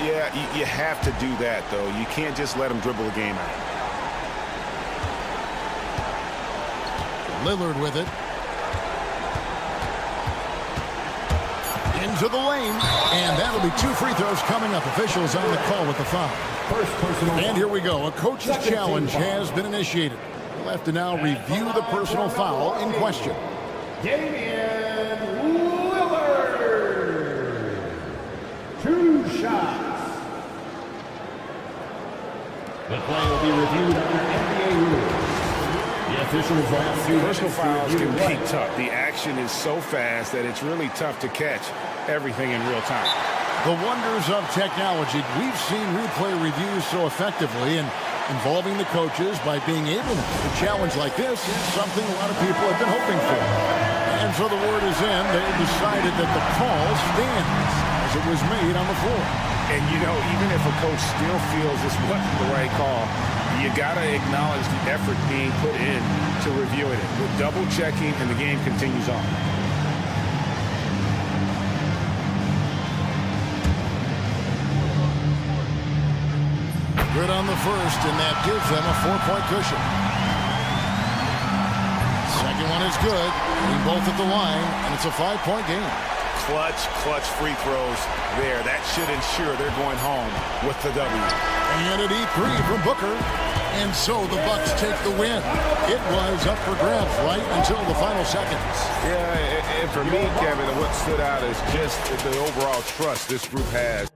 Speaker 2: Yeah, you have to do that, though. You can't just let him dribble the game out.
Speaker 1: Lillard with it. Into the lane. And that'll be 2 free throws coming up. Officials on the call with the foul. And here we go. A coach's challenge has been initiated. We'll have to now review the personal foul in question.
Speaker 5: Damian Lillard. 2 shots. The play will be reviewed under NBA rules.
Speaker 2: Personal fouls can be tough. The action is so fast that it's really tough to catch everything in real time.
Speaker 1: The wonders of technology. We've seen replay reviews so effectively, and involving the coaches by being able to challenge like this is something a lot of people have been hoping for. And so the word is in. They decided that the call stands as it was made on the floor.
Speaker 2: And, you know, even if a coach still feels this wasn't the right call, you got to acknowledge the effort being put in to reviewing it. With double checking, and the game continues on.
Speaker 1: Good on the first, and that gives them a 4-point cushion. Second one is good. They're both at the line, and it's a 5-point game.
Speaker 4: Clutch free throws there. That should ensure they're going home with the W.
Speaker 1: And an E3 from Booker. And so the Bucks take the win. It was up for grabs right until the final seconds.
Speaker 4: Yeah, and for me, Kevin, what stood out is just the overall trust this group has.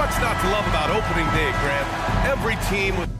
Speaker 10: What's not to love about opening day, Grant? Every team with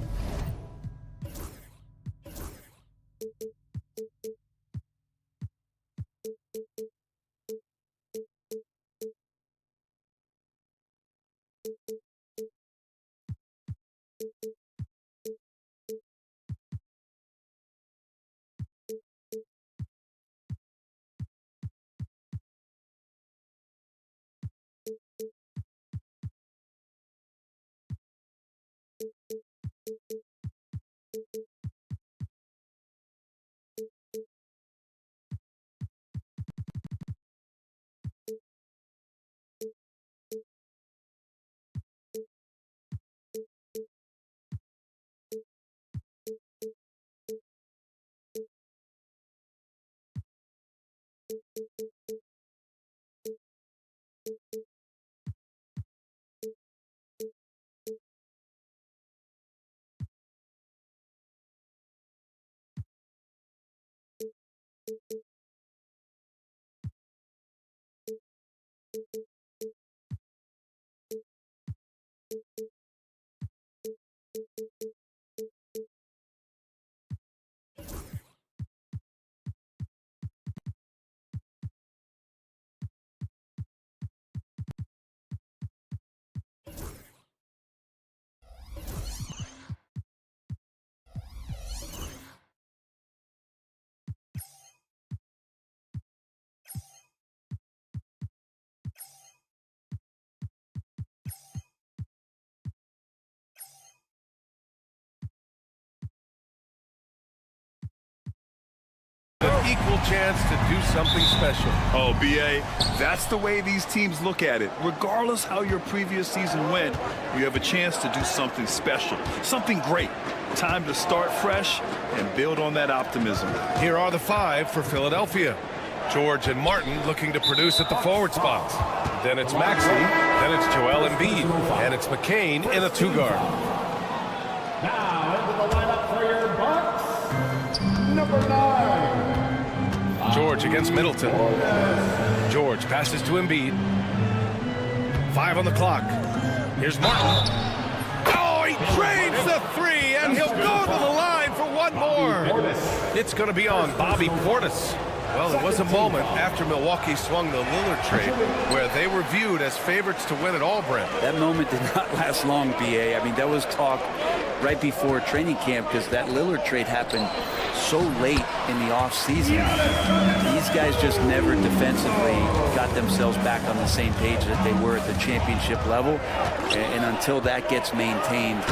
Speaker 10: an equal chance to do something special.
Speaker 13: Oh, B.A., that's the way these teams look at it. Regardless how your previous season went, you have a chance to do something special, something great. Time to start fresh and build on that optimism.
Speaker 10: Here are the 5 for Philadelphia. George and Martin looking to produce at the forward spots. Then it's Maxey, then it's Joel Embiid, and it's McCain in a 2-guard.
Speaker 5: Now into the lineup for your Bucks, number 9.
Speaker 10: George against Middleton. George passes to Embiid. 5 on the clock. Here's Martin. Oh, he drains the 3, and he'll go to the line for one more. It's going to be on Bobby Portis. Well, it was a moment after Milwaukee swung the Lillard trade where they were viewed as favorites to win it all, Brent.
Speaker 15: That moment did not last long, B.A. I mean, that was talk right before training camp because that Lillard trade happened so late in the offseason. These guys just never defensively got themselves back on the same page that they were at the championship level. And until that gets maintained,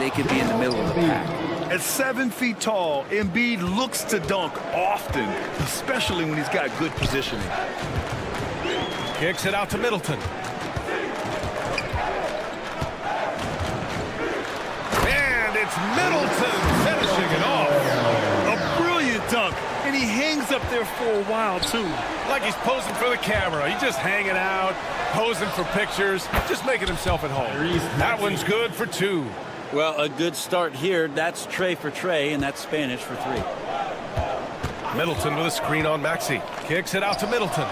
Speaker 15: they could be in the middle of the pack.
Speaker 13: At 7 feet tall, Embiid looks to dunk often, especially when he's got good positioning.
Speaker 10: Kicks it out to Middleton. And it's Middleton finishing it off.
Speaker 13: A brilliant dunk, and he hangs up there for a while, too.
Speaker 10: Like he's posing for the camera. He's just hanging out, posing for pictures, just making himself at home. That one's good for 2.
Speaker 15: Well, a good start here. That's Trey for Trey, and that's Spanish for 3.
Speaker 10: Middleton with a screen on Maxey. Kicks it out to Middleton.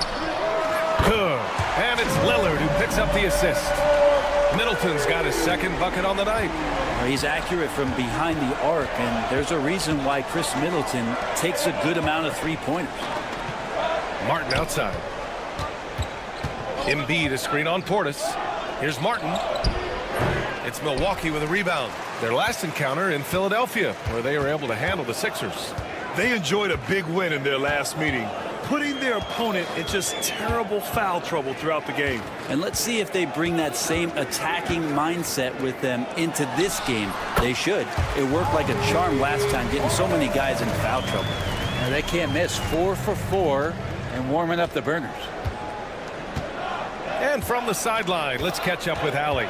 Speaker 10: Good. And it's Lillard who picks up the assist. Middleton's got his 2nd bucket on the night.
Speaker 15: He's accurate from behind the arc, and there's a reason why Chris Middleton takes a good amount of 3-pointers.
Speaker 10: Martin outside. Embiid a screen on Portis. Here's Martin. It's Milwaukee with a rebound. Their last encounter in Philadelphia, where they were able to handle the Sixers.
Speaker 13: They enjoyed a big win in their last meeting, putting their opponent in just terrible foul trouble throughout the game.
Speaker 15: And let's see if they bring that same attacking mindset with them into this game. They should. It worked like a charm last time, getting so many guys in foul trouble. Now, they can't miss. 4 for 4 and warming up the burners.
Speaker 10: And from the sideline, let's catch up with Allie.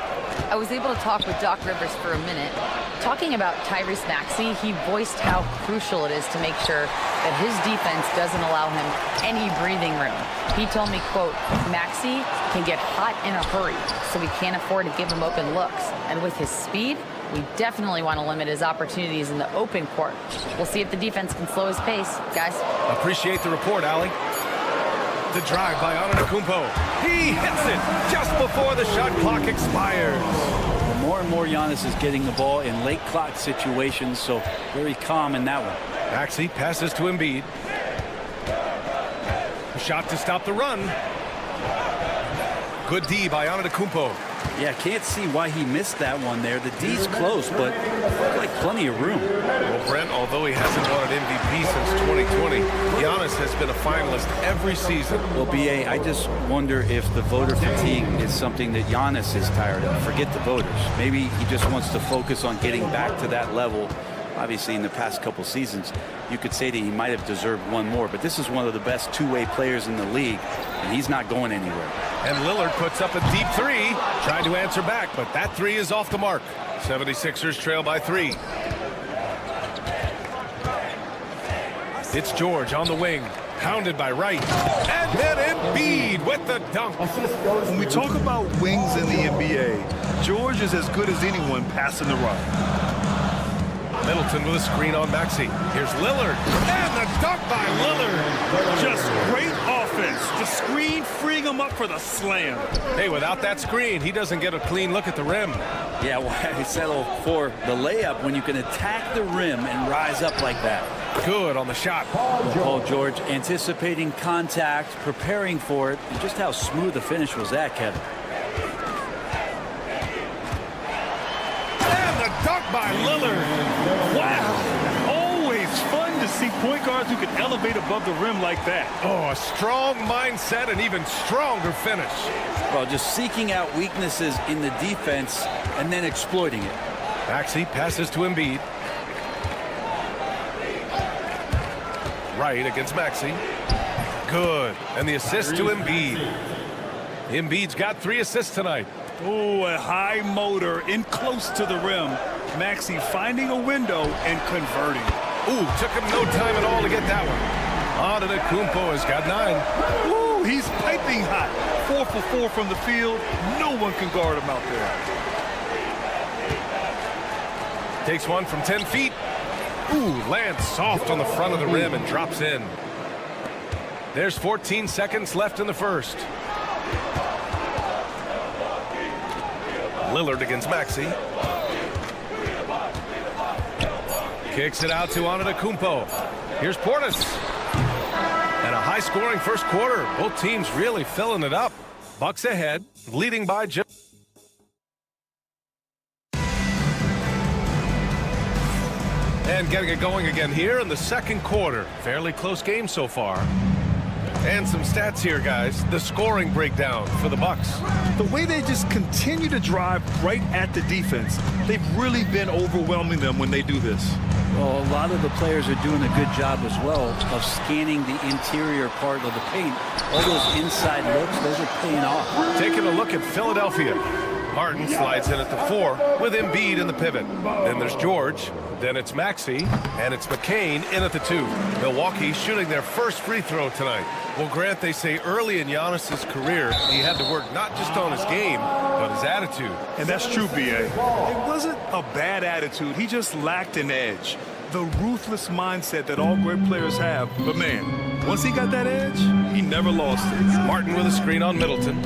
Speaker 12: I was able to talk with Doc Rivers for a minute. Talking about Tyrese Maxey, he voiced how crucial it is to make sure that his defense doesn't allow him any breathing room. He told me, quote, Maxey can get hot in a hurry, so we can't afford to give him open looks. And with his speed, we definitely want to limit his opportunities in the open court. We'll see if the defense can slow his pace, guys.
Speaker 10: Appreciate the report, Allie. The drive by Antetokounmpo. He hits it just before the shot clock expires.
Speaker 15: Well, more and more Giannis is getting the ball in late clock situations, so very calm in that one.
Speaker 10: Maxey passes to Embiid. A shot to stop the run. Good D by Antetokounmpo.
Speaker 15: Yeah, can't see why he missed that one there. The D's close, but like plenty of room.
Speaker 10: Well, Brent, although he hasn't won an MVP since 2020, Giannis has been a finalist every season.
Speaker 15: Well, BA, I just wonder if the voter fatigue is something that Giannis is tired of. Forget the voters. Maybe he just wants to focus on getting back to that level. Obviously, in the past couple seasons, you could say that he might have deserved one more, but this is one of the best two-way players in the league, and he's not going anywhere.
Speaker 10: And Lillard puts up a deep three, trying to answer back, but that three is off the mark. 76ers trail by 3. It's George on the wing, pounded by Wright, and then Embiid with the dunk.
Speaker 13: When we talk about wings in the NBA, George is as good as anyone passing the rock.
Speaker 10: Middleton with a screen on Maxey. Here's Lillard, and the dunk by Lillard.
Speaker 13: Just great offense. The screen freeing him up for the slam.
Speaker 10: Hey, without that screen, he doesn't get a clean look at the rim.
Speaker 15: Yeah, why settle for the layup when you can attack the rim and rise up like that?
Speaker 10: Good on the shot.
Speaker 15: Paul George anticipating contact, preparing for it, and just how smooth the finish was that, Kevin.
Speaker 10: Dunk by Lillard.
Speaker 13: Wow. Always fun to see point guards who can elevate above the rim like that.
Speaker 10: Oh, a strong mindset and even stronger finish.
Speaker 15: Well, just seeking out weaknesses in the defense and then exploiting it.
Speaker 10: Maxey passes to Embiid. Right against Maxey. Good. And the assist to Embiid. Embiid's got 3 assists tonight.
Speaker 13: Oh, a high motor in close to the rim. Maxey finding a window and converting.
Speaker 10: Ooh, took him no time at all to get that one. Antetokounmpo has got 9.
Speaker 13: Ooh, he's piping hot. 4 for 4 from the field. No one can guard him out there.
Speaker 10: Takes one from 10 feet. Ooh, lands soft on the front of the rim and drops in. There's 14 seconds left in the first. Lillard against Maxey. Kicks it out to Antetokounmpo. Here's Portis. And a high-scoring first quarter. Both teams really filling it up. Bucks ahead, leading by just. And getting it going again here in the second quarter. Fairly close game so far. And some stats here, guys. The scoring breakdown for the Bucks.
Speaker 13: The way they just continue to drive right at the defense, they've really been overwhelming them when they do this.
Speaker 15: Well, a lot of the players are doing a good job as well of scanning the interior part of the paint. All those inside looks, those are paying off.
Speaker 10: Taking a look at Philadelphia. Harden slides in at the 4 with Embiid in the pivot. Then there's George. Then it's Maxey. And it's McCain in at the 2. Milwaukee shooting their first free throw tonight. Well, Grant, they say early in Giannis's career, he had to work not just on his game, but his attitude.
Speaker 13: And that's true, B.A. It wasn't a bad attitude. He just lacked an edge. The ruthless mindset that all great players have. But, man, once he got that edge, he never lost it.
Speaker 10: Martin with a screen on Middleton.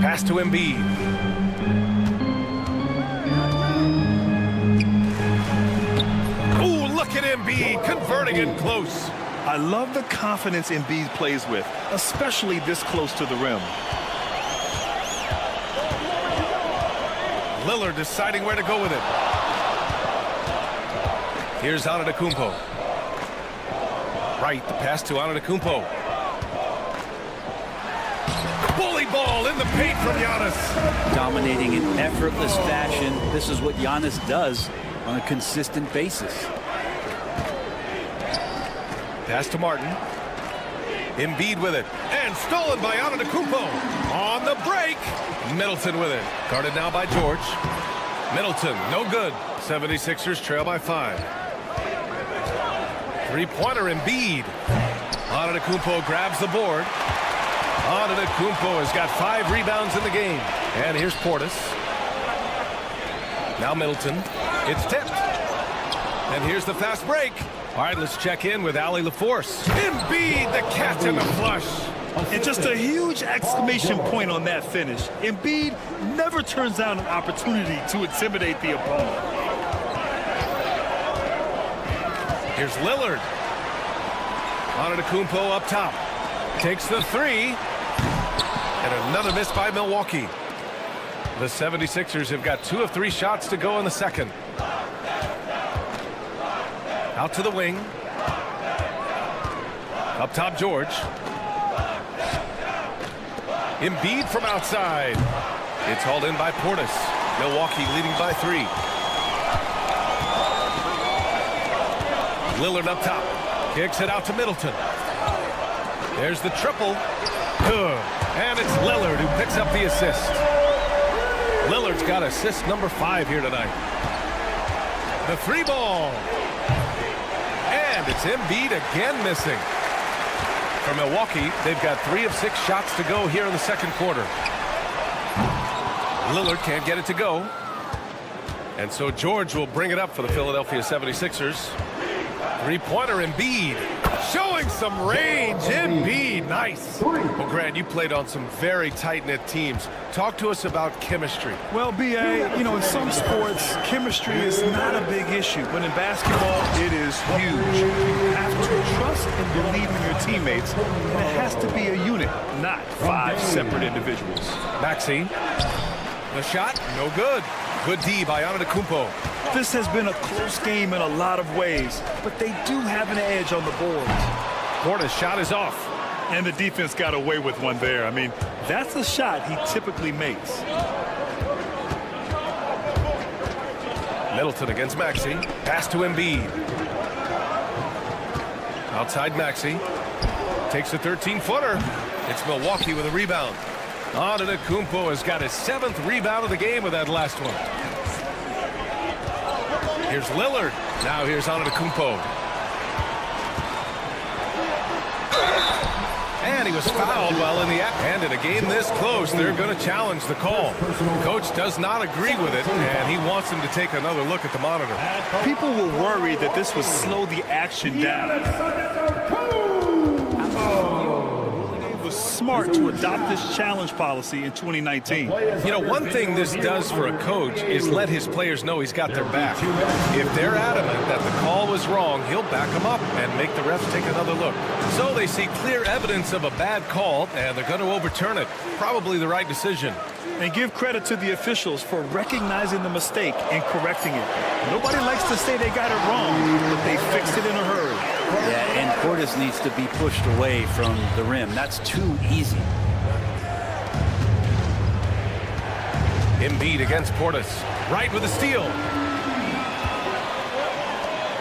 Speaker 10: Pass to Embiid. Ooh, look at Embiid converting it close.
Speaker 13: I love the confidence Embiid plays with, especially this close to the rim.
Speaker 10: Lillard deciding where to go with it. Here's Antetokounmpo. Right, the pass to Antetokounmpo. Bully ball in the paint from Giannis.
Speaker 15: Dominating in effortless fashion. This is what Giannis does on a consistent basis.
Speaker 10: Pass to Martin. Embiid with it. And stolen by Antetokounmpo. On the break. Middleton with it. Guarded now by George. Middleton, no good. 76ers trail by 5. Three-pointer Embiid. Antetokounmpo grabs the board. Antetokounmpo has got 5 rebounds in the game. And here's Portis. Now Middleton. It's tipped. And here's the fast break. All right, let's check in with Allie LaForce. Embiid, the catch and the flush.
Speaker 13: And just a huge exclamation point on that finish. Embiid never turns down an opportunity to intimidate the opponent.
Speaker 10: Here's Lillard. Antetokounmpo up top. Takes the three. And another miss by Milwaukee. The 76ers have got 2 of 3 shots to go in the second. Out to the wing. Up top, George. Embiid from outside. It's hauled in by Portis. Milwaukee leading by 3. Lillard up top. Kicks it out to Middleton. There's the triple. Good. And it's Lillard who picks up the assist. Lillard's got assist number 5 here tonight. The 3 ball. And it's Embiid again missing. For Milwaukee, they've got 3 of 6 shots to go here in the second quarter. Lillard can't get it to go. And so George will bring it up for the Philadelphia 76ers. 3-pointer Embiid. Showing some range. Embiid, nice. Well, Grant, you played on some very tight-knit teams. Talk to us about chemistry.
Speaker 13: Well, B.A., you know, in some sports, chemistry is not a big issue. But in basketball, it is huge. You have to trust and believe in your teammates. And it has to be a unit, not 5 separate individuals.
Speaker 10: Maxey. The shot, no good. Good D by Antetokounmpo.
Speaker 13: This has been a close game in a lot of ways, but they do have an edge on the boards.
Speaker 10: Portis' shot is off.
Speaker 13: And the defense got away with one there. I mean, that's a shot he typically makes.
Speaker 10: Middleton against Maxey. Pass to Embiid. Outside Maxey. Takes a 13-footer. It's Milwaukee with a rebound. Antetokounmpo has got his 7th rebound of the game with that last one. Here's Lillard. Now here's Antetokounmpo. And he was fouled while in the act. And in a game this close, they're going to challenge the call. The coach does not agree with it, and he wants him to take another look at the monitor.
Speaker 13: People were worried that this would slow the action down. It was smart to adopt this challenge policy in 2019.
Speaker 10: You know, one thing this does for a coach is let his players know he's got their back. If they're adamant that the call was wrong, he'll back them up and make the refs take another look. So they see clear evidence of a bad call, and they're going to overturn it. Probably the right decision.
Speaker 13: And give credit to the officials for recognizing the mistake and correcting it. Nobody likes to say they got it wrong, but they fixed it in a hurry.
Speaker 15: Yeah, and Portis needs to be pushed away from the rim. That's too easy.
Speaker 10: Embiid against Portis. Right with the steal.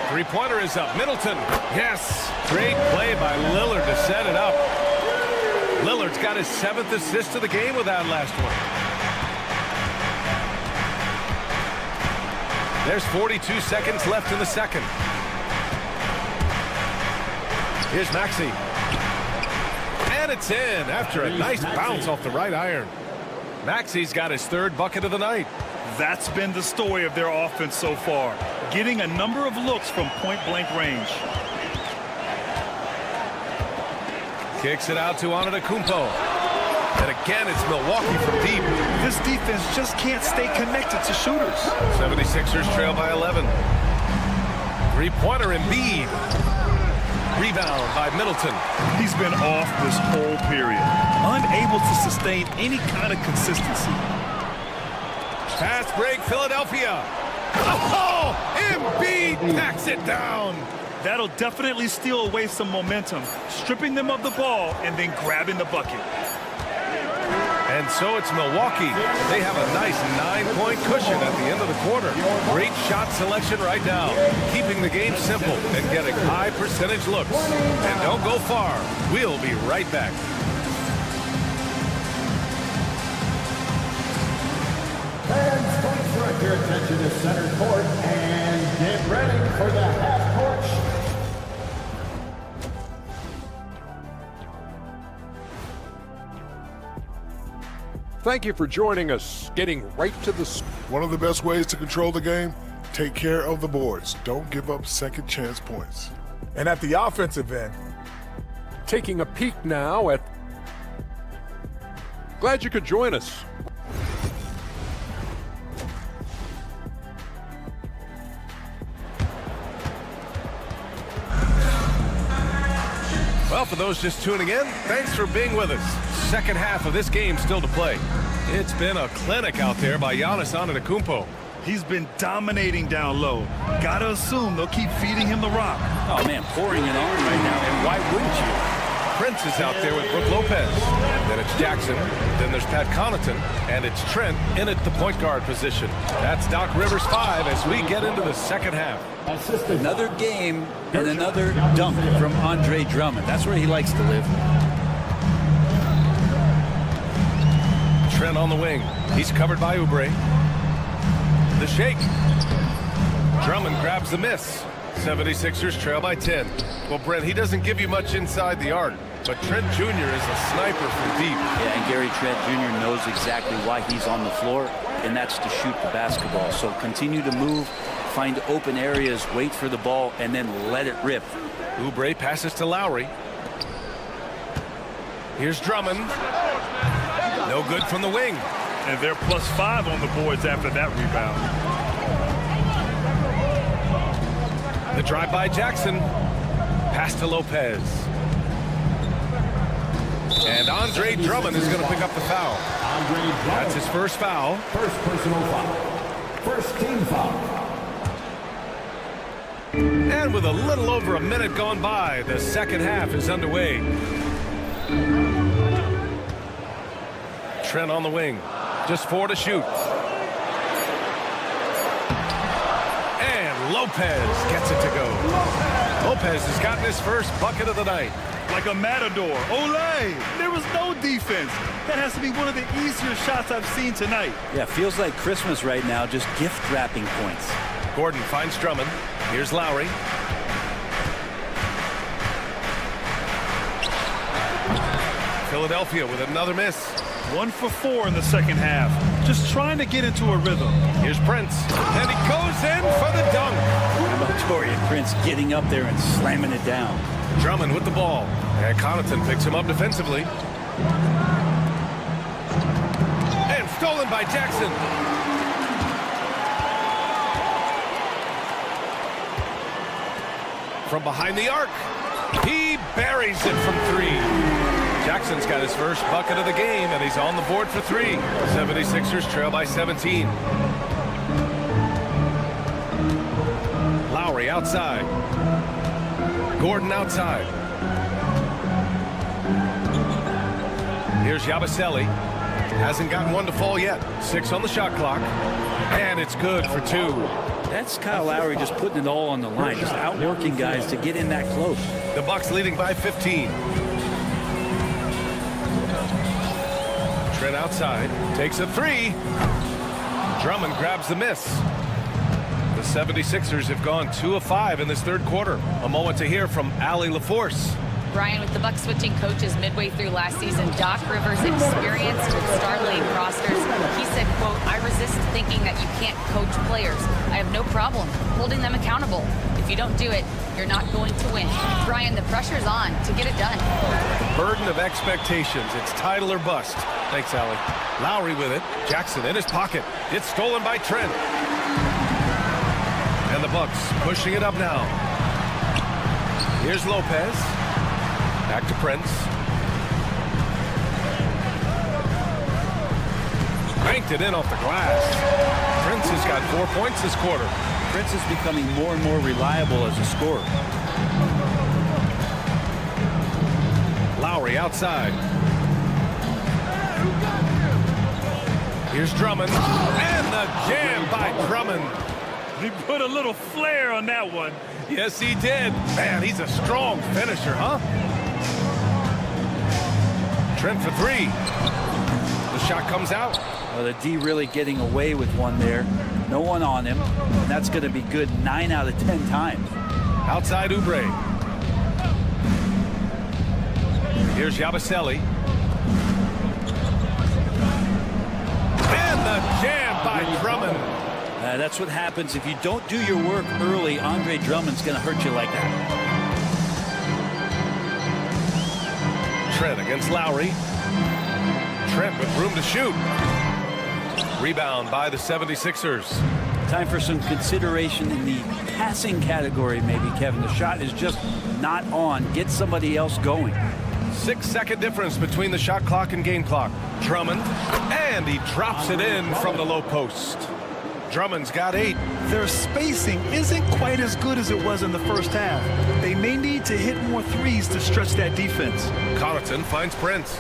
Speaker 10: 3-pointer is up. Middleton. Yes. Great play by Lillard to set it up. Lillard's got his 7th assist of the game with that last one. There's 42 seconds left in the second. Here's Maxey. And it's in after a nice bounce off the right iron. Maxey's got his 3rd bucket of the night.
Speaker 13: That's been the story of their offense so far, getting a number of looks from point-blank range.
Speaker 10: Kicks it out to Antetokounmpo. And again, it's Milwaukee from deep.
Speaker 13: This defense just can't stay connected to shooters.
Speaker 10: 76ers trail by 11. 3-pointer Embiid. Rebound by Middleton.
Speaker 13: He's been off this whole period, unable to sustain any kind of consistency.
Speaker 10: Fast break, Philadelphia. Oh, Embiid packs it down.
Speaker 13: That'll definitely steal away some momentum, stripping them of the ball and then grabbing the bucket.
Speaker 10: And so it's Milwaukee. They have a nice 9-point cushion at the end of the quarter. Great shot selection right now, keeping the game simple and getting high percentage looks. And don't go far. We'll be right back.
Speaker 16: Fans, please direct your attention to center court and get ready for the half-court.
Speaker 6: Thank you for joining us. Getting right to the...
Speaker 17: One of the best ways to control the game?
Speaker 7: Take care of the boards. Don't give up second chance points. And at the offensive end,
Speaker 6: taking a peek now at... Glad you could join us.
Speaker 10: Well, for those just tuning in, thanks for being with us. Second half of this game still to play. It's been a clinic out there by Giannis Antetokounmpo.
Speaker 13: He's been dominating down low. Gotta assume they'll keep feeding him the rock.
Speaker 15: Oh, man, pouring it on right now, and why wouldn't you?
Speaker 10: Prince is out there with Brook Lopez. Then it's Jackson. Then there's Pat Connaughton. And it's Trent in at the point guard position. That's Doc Rivers 5 as we get into the second half.
Speaker 15: Another game and another dunk from Andre Drummond. That's where he likes to live.
Speaker 10: Trent on the wing. He's covered by Oubre. The shake. Drummond grabs the miss. 76ers trail by 10. Well, Brent, he doesn't give you much inside the arc, but Trent Jr. is a sniper from deep.
Speaker 15: Yeah, and Gary Trent Jr. knows exactly why he's on the floor, and that's to shoot the basketball. So continue to move, find open areas, wait for the ball, and then let it rip.
Speaker 10: Oubre passes to Lowry. Here's Drummond. No good from the wing.
Speaker 13: And they're +5 on the boards after that rebound.
Speaker 10: The drive by Jackson. Pass to Lopez. And Andre Drummond is going to pick up the foul. That's his first foul.
Speaker 16: First personal foul. First team foul.
Speaker 10: And with a little over a minute gone by, the second half is underway. Trent on the wing. Just 4 to shoot. And Lopez gets it to go. Lopez has gotten his first bucket of the night.
Speaker 13: Like a matador. Olay! There was no defense. That has to be one of the easier shots I've seen tonight.
Speaker 15: Yeah, feels like Christmas right now, just gift wrapping points.
Speaker 10: Gordon finds Drummond. Here's Lowry. Philadelphia with another miss.
Speaker 13: 1 for 4 in the second half. Just trying to get into a rhythm.
Speaker 10: Here's Prince. And he goes in for the dunk.
Speaker 15: How about Taurean Prince getting up there and slamming it down?
Speaker 10: Drummond with the ball. And Connaughton picks him up defensively. And stolen by Jackson. From behind the arc. He buries it from 3. Jackson's got his first bucket of the game, and he's on the board for 3. 76ers trail by 17. Lowry outside. Gordon outside. Here's Yabusele. Hasn't gotten one to fall yet. 6 on the shot clock. And it's good for 2.
Speaker 15: That's Kyle Lowry just putting it all on the line, just outworking guys to get in that close.
Speaker 10: The Bucks leading by 15. Trent outside, takes a 3. Drummond grabs the miss. The 76ers have gone 2 of 5 in this third quarter. A moment to hear from Allie LaForce.
Speaker 12: Brian, with the Bucks switching coaches midway through last season, Doc Rivers' experience with star-laden rosters, he said, quote, "I resist thinking that you can't coach players. I have no problem holding them accountable. If you don't do it, you're not going to win." Brian, the pressure's on to get it done.
Speaker 10: Burden of expectations. It's title or bust. Thanks, Allie. Lowry with it. Jackson in his pocket. It's stolen by Trent. And the Bucks pushing it up now. Here's Lopez. Back to Prince. Banked it in off the glass. Prince has got 4 points this quarter.
Speaker 15: Prince is becoming more and more reliable as a scorer.
Speaker 10: Lowry outside. Here's Drummond. And the jam by Drummond.
Speaker 13: He put a little flair on that one.
Speaker 10: Yes, he did. Man, he's a strong finisher, huh? Trent for 3. The shot comes out.
Speaker 15: Well, the D really getting away with one there. No one on him. And that's going to be good 9 out of 10 times.
Speaker 10: Outside Oubre. Here's Yabusele. And the jam by Drummond.
Speaker 15: Yeah, that's what happens if you don't do your work early. Andre Drummond's going to hurt you like that.
Speaker 10: Trent against Lowry. Trent with room to shoot. Rebound by the 76ers.
Speaker 15: Time for some consideration in the passing category, maybe, Kevin. The shot is just not on. Get somebody else going.
Speaker 10: 6-second difference between the shot clock and game clock. Drummond, and he drops it in from the low post. Drummond's got 8.
Speaker 13: Their spacing isn't quite as good as it was in the first half. They may need to hit more threes to stretch that defense.
Speaker 10: Connaughton finds Prince.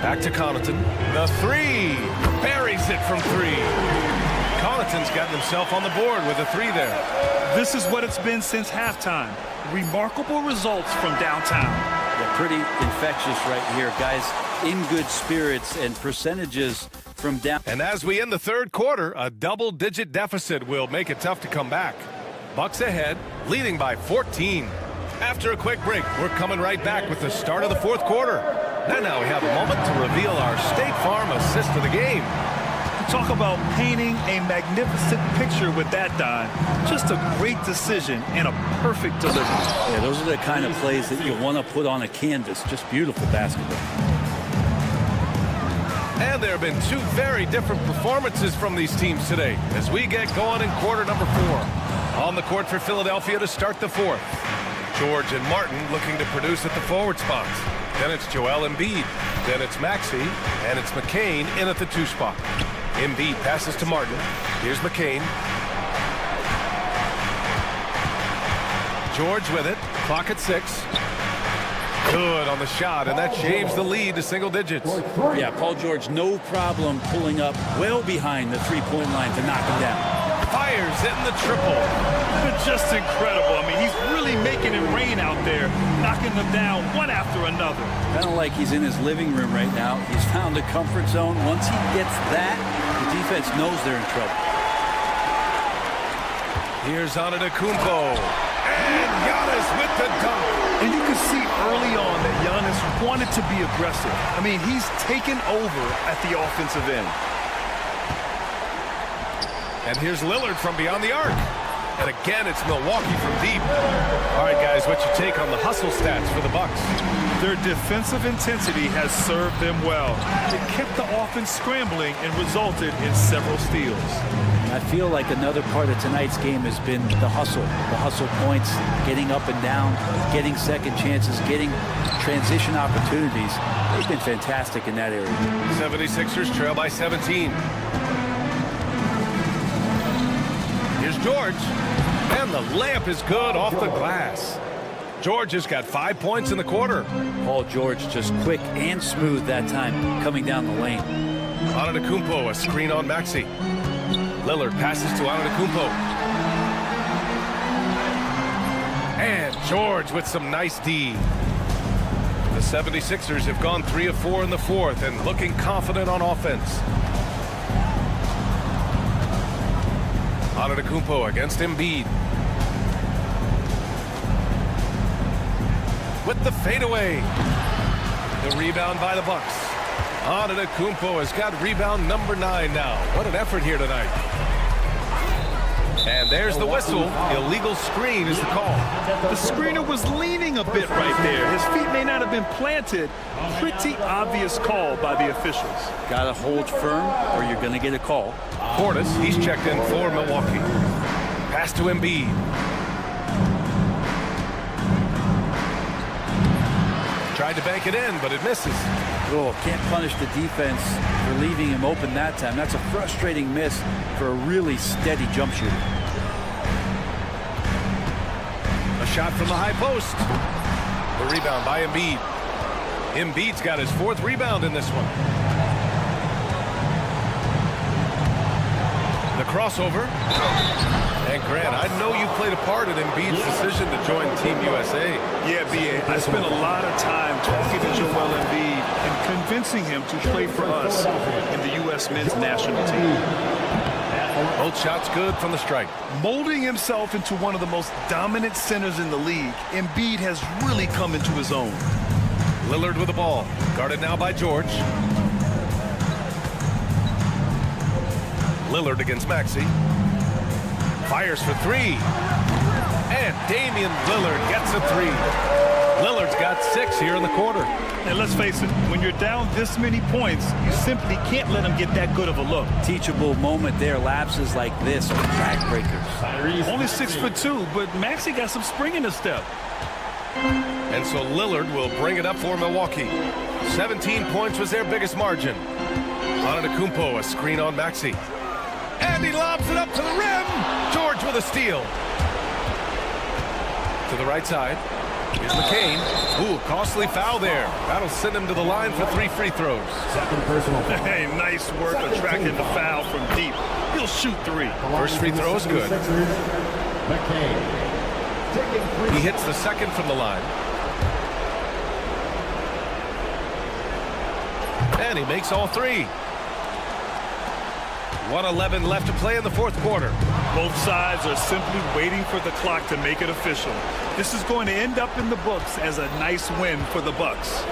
Speaker 10: Back to Connaughton. The 3. Buries it from 3. Connaughton's gotten himself on the board with a 3 there.
Speaker 13: This is what it's been since halftime. Remarkable results from downtown.
Speaker 15: Yeah, pretty infectious right here. Guys in good spirits and percentages from down.
Speaker 10: And as we end the third quarter, a double-digit deficit will make it tough to come back. Bucks ahead, leading by 14. After a quick break, we're coming right back with the start of the fourth quarter. And now we have a moment to reveal our State Farm assist of the game.
Speaker 13: Talk about painting a magnificent picture with that, Don. Just a great decision and a perfect delivery.
Speaker 15: Yeah, those are the kind of plays that you want to put on a canvas. Just beautiful basketball.
Speaker 10: And there have been 2 very different performances from these teams today as we get going in quarter number 4. On the court for Philadelphia to start the fourth. George and Martin looking to produce at the forward spots. Then it's Joel Embiid. Then it's Maxey. And it's McCain in at the 2 spot. Embiid passes to Martin. Here's McCain. George with it. Clock at 6. Good on the shot, and that shaves the lead to single digits.
Speaker 15: Yeah, Paul George, no problem pulling up well behind the three-point line to knock him down.
Speaker 10: Fires in the triple.
Speaker 13: Just incredible. I mean, he's really making it rain out there, knocking them down one after another.
Speaker 15: Kind of like he's in his living room right now. He's found a comfort zone. Once he gets that, the defense knows they're in trouble.
Speaker 10: Here's Antetokounmpo. And Giannis with the dunk.
Speaker 13: And you can see early on that Giannis wanted to be aggressive. I mean, he's taken over at the offensive end.
Speaker 10: And here's Lillard from beyond the arc. And again, it's Milwaukee from deep. All right, guys, what's your take on the hustle stats for the Bucks?
Speaker 13: Their defensive intensity has served them well. It kept the offense scrambling and resulted in several steals.
Speaker 15: I feel like another part of tonight's game has been the hustle points, getting up and down, getting second chances, getting transition opportunities. They've been fantastic in that area.
Speaker 10: 76ers trail by 17. Here's George, and the layup is good off the glass. George has got 5 points in the quarter.
Speaker 15: Paul George just quick and smooth that time coming down the lane.
Speaker 10: Antetokounmpo, a screen on Maxey. Lillard passes to Antetokounmpo. And George with some nice D. The 76ers have gone 3 of 4 in the fourth and looking confident on offense. Antetokounmpo against Embiid. With the fadeaway. The rebound by the Bucks. Antetokounmpo has got rebound number 9 now. What an effort here tonight. And there's the whistle. Illegal screen is the call.
Speaker 13: The screener was leaning a bit right there. His feet may not have been planted. Pretty obvious call by the officials.
Speaker 15: Got to hold firm or you're going to get a call.
Speaker 10: Portis, he's checked in for Milwaukee. Pass to Embiid. Tried to bank it in, but it misses.
Speaker 15: Oh, can't punish the defense for leaving him open that time. That's a frustrating miss for a really steady jump shooter.
Speaker 10: A shot from the high post. The rebound by Embiid. Embiid's got his 4th rebound in this one. The crossover. And Grant, I know you played a part in Embiid's decision to join Team USA.
Speaker 13: Yeah, B.A. I spent a lot of time talking to Joel Embiid and convincing him to play for us in the U.S. men's national team.
Speaker 10: Both shots good from the stripe.
Speaker 13: Molding himself into one of the most dominant centers in the league, Embiid has really come into his own.
Speaker 10: Lillard with the ball. Guarded now by George. Lillard against Maxey. Fires for three. And Damian Lillard gets a three. Lillard's got 6 here in the quarter.
Speaker 13: And let's face it, when you're down this many points, you simply can't let him get that good of a look.
Speaker 15: Teachable moment there. Lapses like this are backbreakers.
Speaker 13: Only 6'2", but Maxey got some spring in his step.
Speaker 10: And so Lillard will bring it up for Milwaukee. 17 points was their biggest margin. Antetokounmpo, a screen on Maxey. And he lobs it up to the rim. George with a steal. To the right side. Here's McCain. Ooh, costly foul there. That'll send him to the line for 3 free throws.
Speaker 16: Second personal foul.
Speaker 13: Hey, nice work attracting the foul from deep. He'll shoot 3.
Speaker 10: First free throw is good. He hits the second from the line. And he makes all 3. 1:11 left to play in the fourth quarter.
Speaker 13: Both sides are simply waiting for the clock to make it official. This is going to end up in the books as a nice win for the Bucks.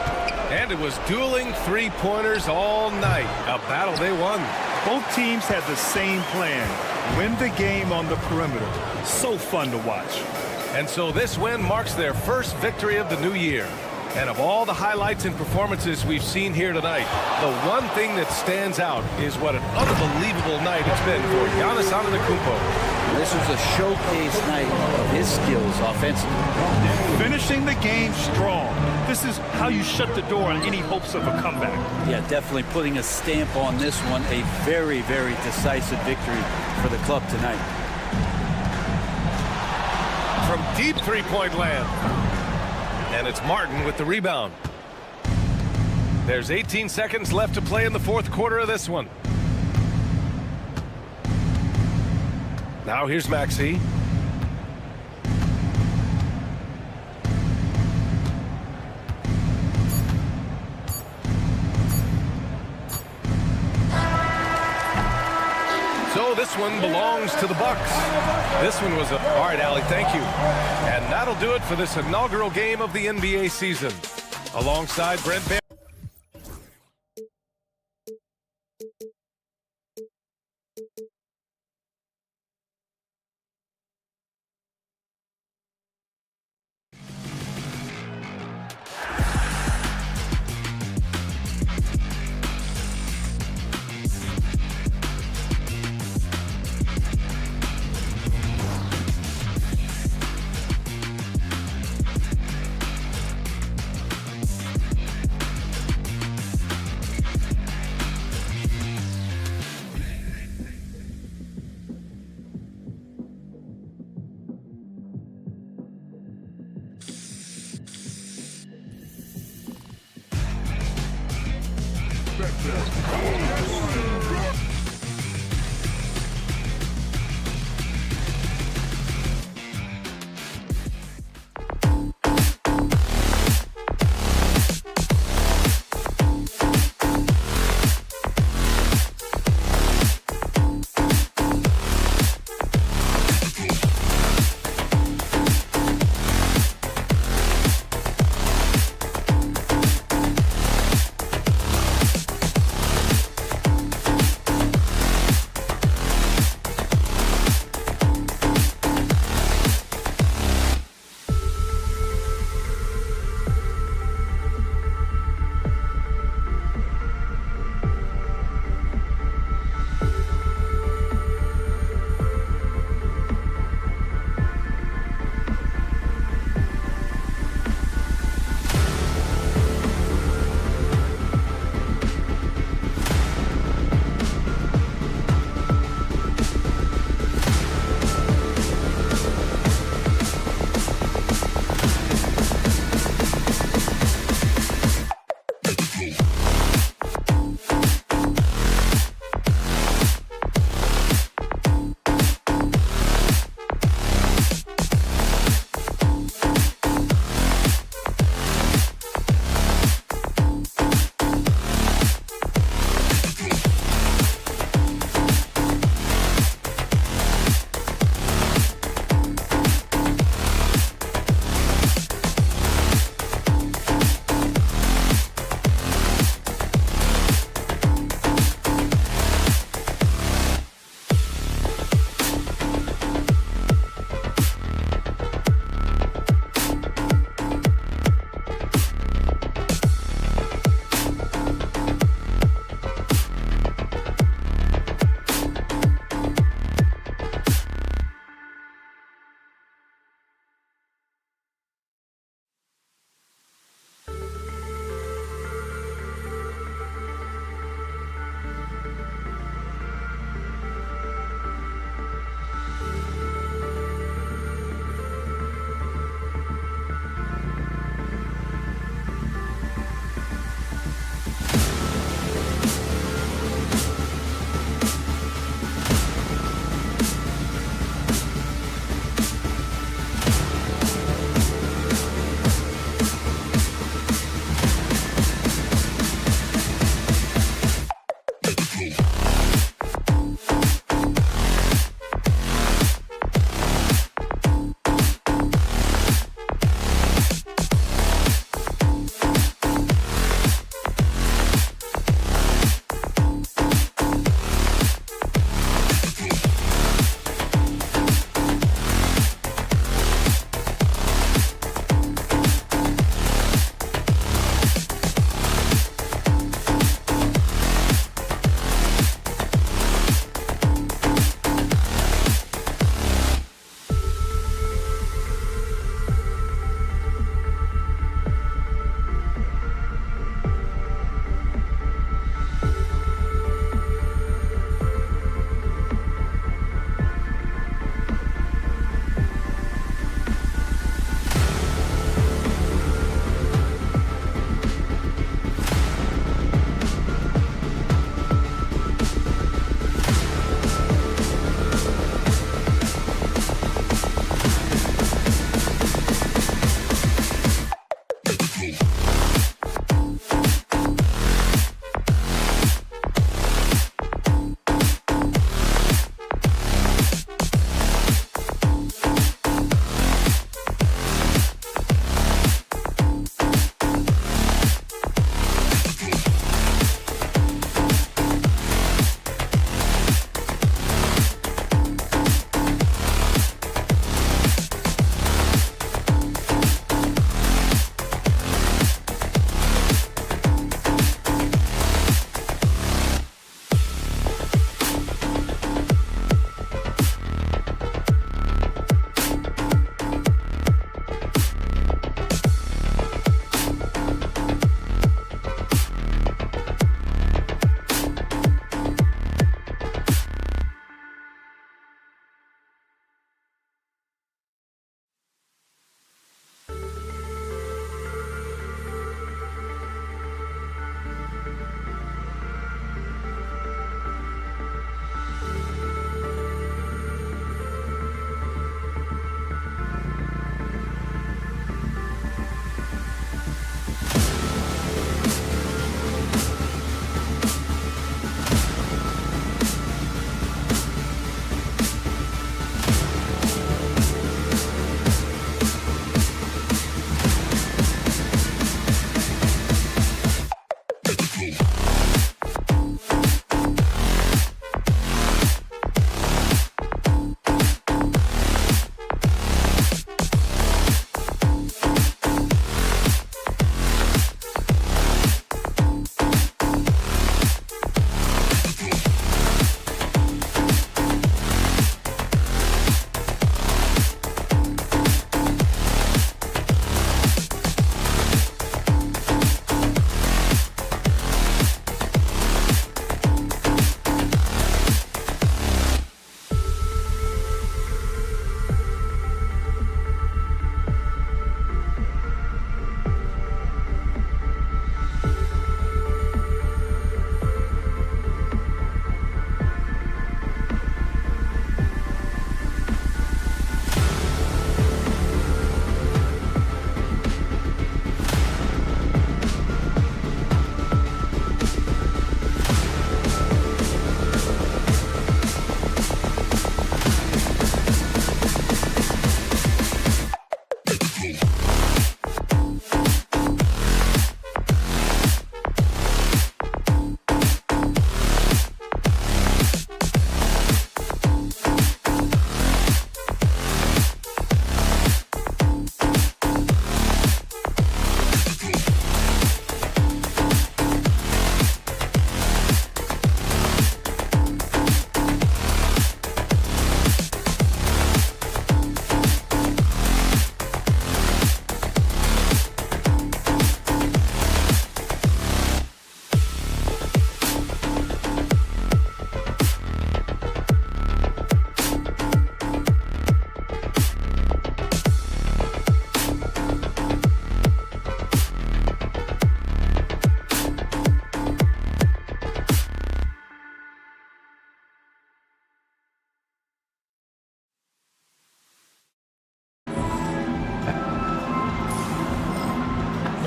Speaker 10: And it was dueling three-pointers all night. A battle they won.
Speaker 13: Both teams had the same plan. Win the game on the perimeter. So fun to watch.
Speaker 10: And so this win marks their first victory of the new year. And of all the highlights and performances we've seen here tonight, the one thing that stands out is what an unbelievable night it's been for Giannis Antetokounmpo.
Speaker 15: This was a showcase night of his skills offensively.
Speaker 13: Finishing the game strong. This is how you shut the door on any hopes of a comeback.
Speaker 15: Yeah, definitely putting a stamp on this one. A very, very decisive victory for the club tonight.
Speaker 10: From deep three-point land. And it's Martin with the rebound. There's 18 seconds left to play in the fourth quarter of this one. Now here's Maxey. So this one belongs to the Bucks. This one was a... All right, Allie, thank you. And that'll do it for this inaugural game of the NBA season. Alongside Brent Bear.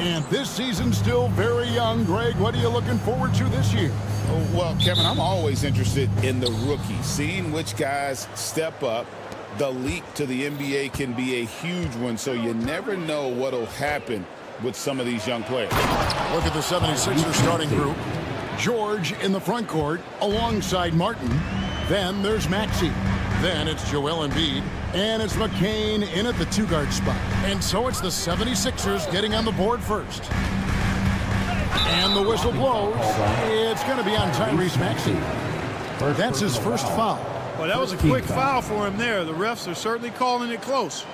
Speaker 1: And this season's still very young. Greg, what are you looking forward to this year?
Speaker 2: Well, Kevin, I'm always interested in the rookies, seeing which guys step up. The leap to the NBA can be a huge one, so you never know what will happen with some of these young players.
Speaker 1: Look at the 76ers starting group. George in the front court alongside Martin. Then there's Maxey. Then it's Joel Embiid. And it's McCain in at the two-guard spot. And so it's the 76ers getting on the board first. And the whistle blows. It's going to be on Tyrese Maxey. That's his first foul.
Speaker 3: Well, that was a quick foul for him there. The refs are certainly calling it close.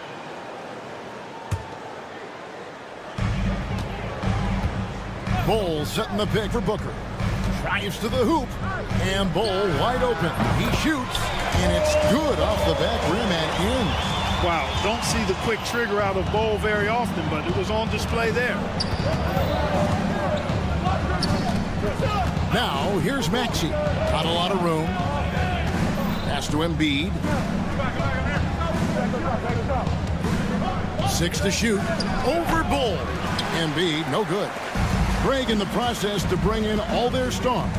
Speaker 1: Bull setting the pick for Booker. Drives to the hoop. And Bull wide open. He shoots. And it's good off the back rim and in.
Speaker 3: Wow, don't see the quick trigger out of Bull very often, but it was on display there.
Speaker 1: Now, here's Maxey. Not a lot of room. Pass to Embiid. 6 to shoot. Over Bull. Embiid, no good. Greg in the process to bring in all their stars.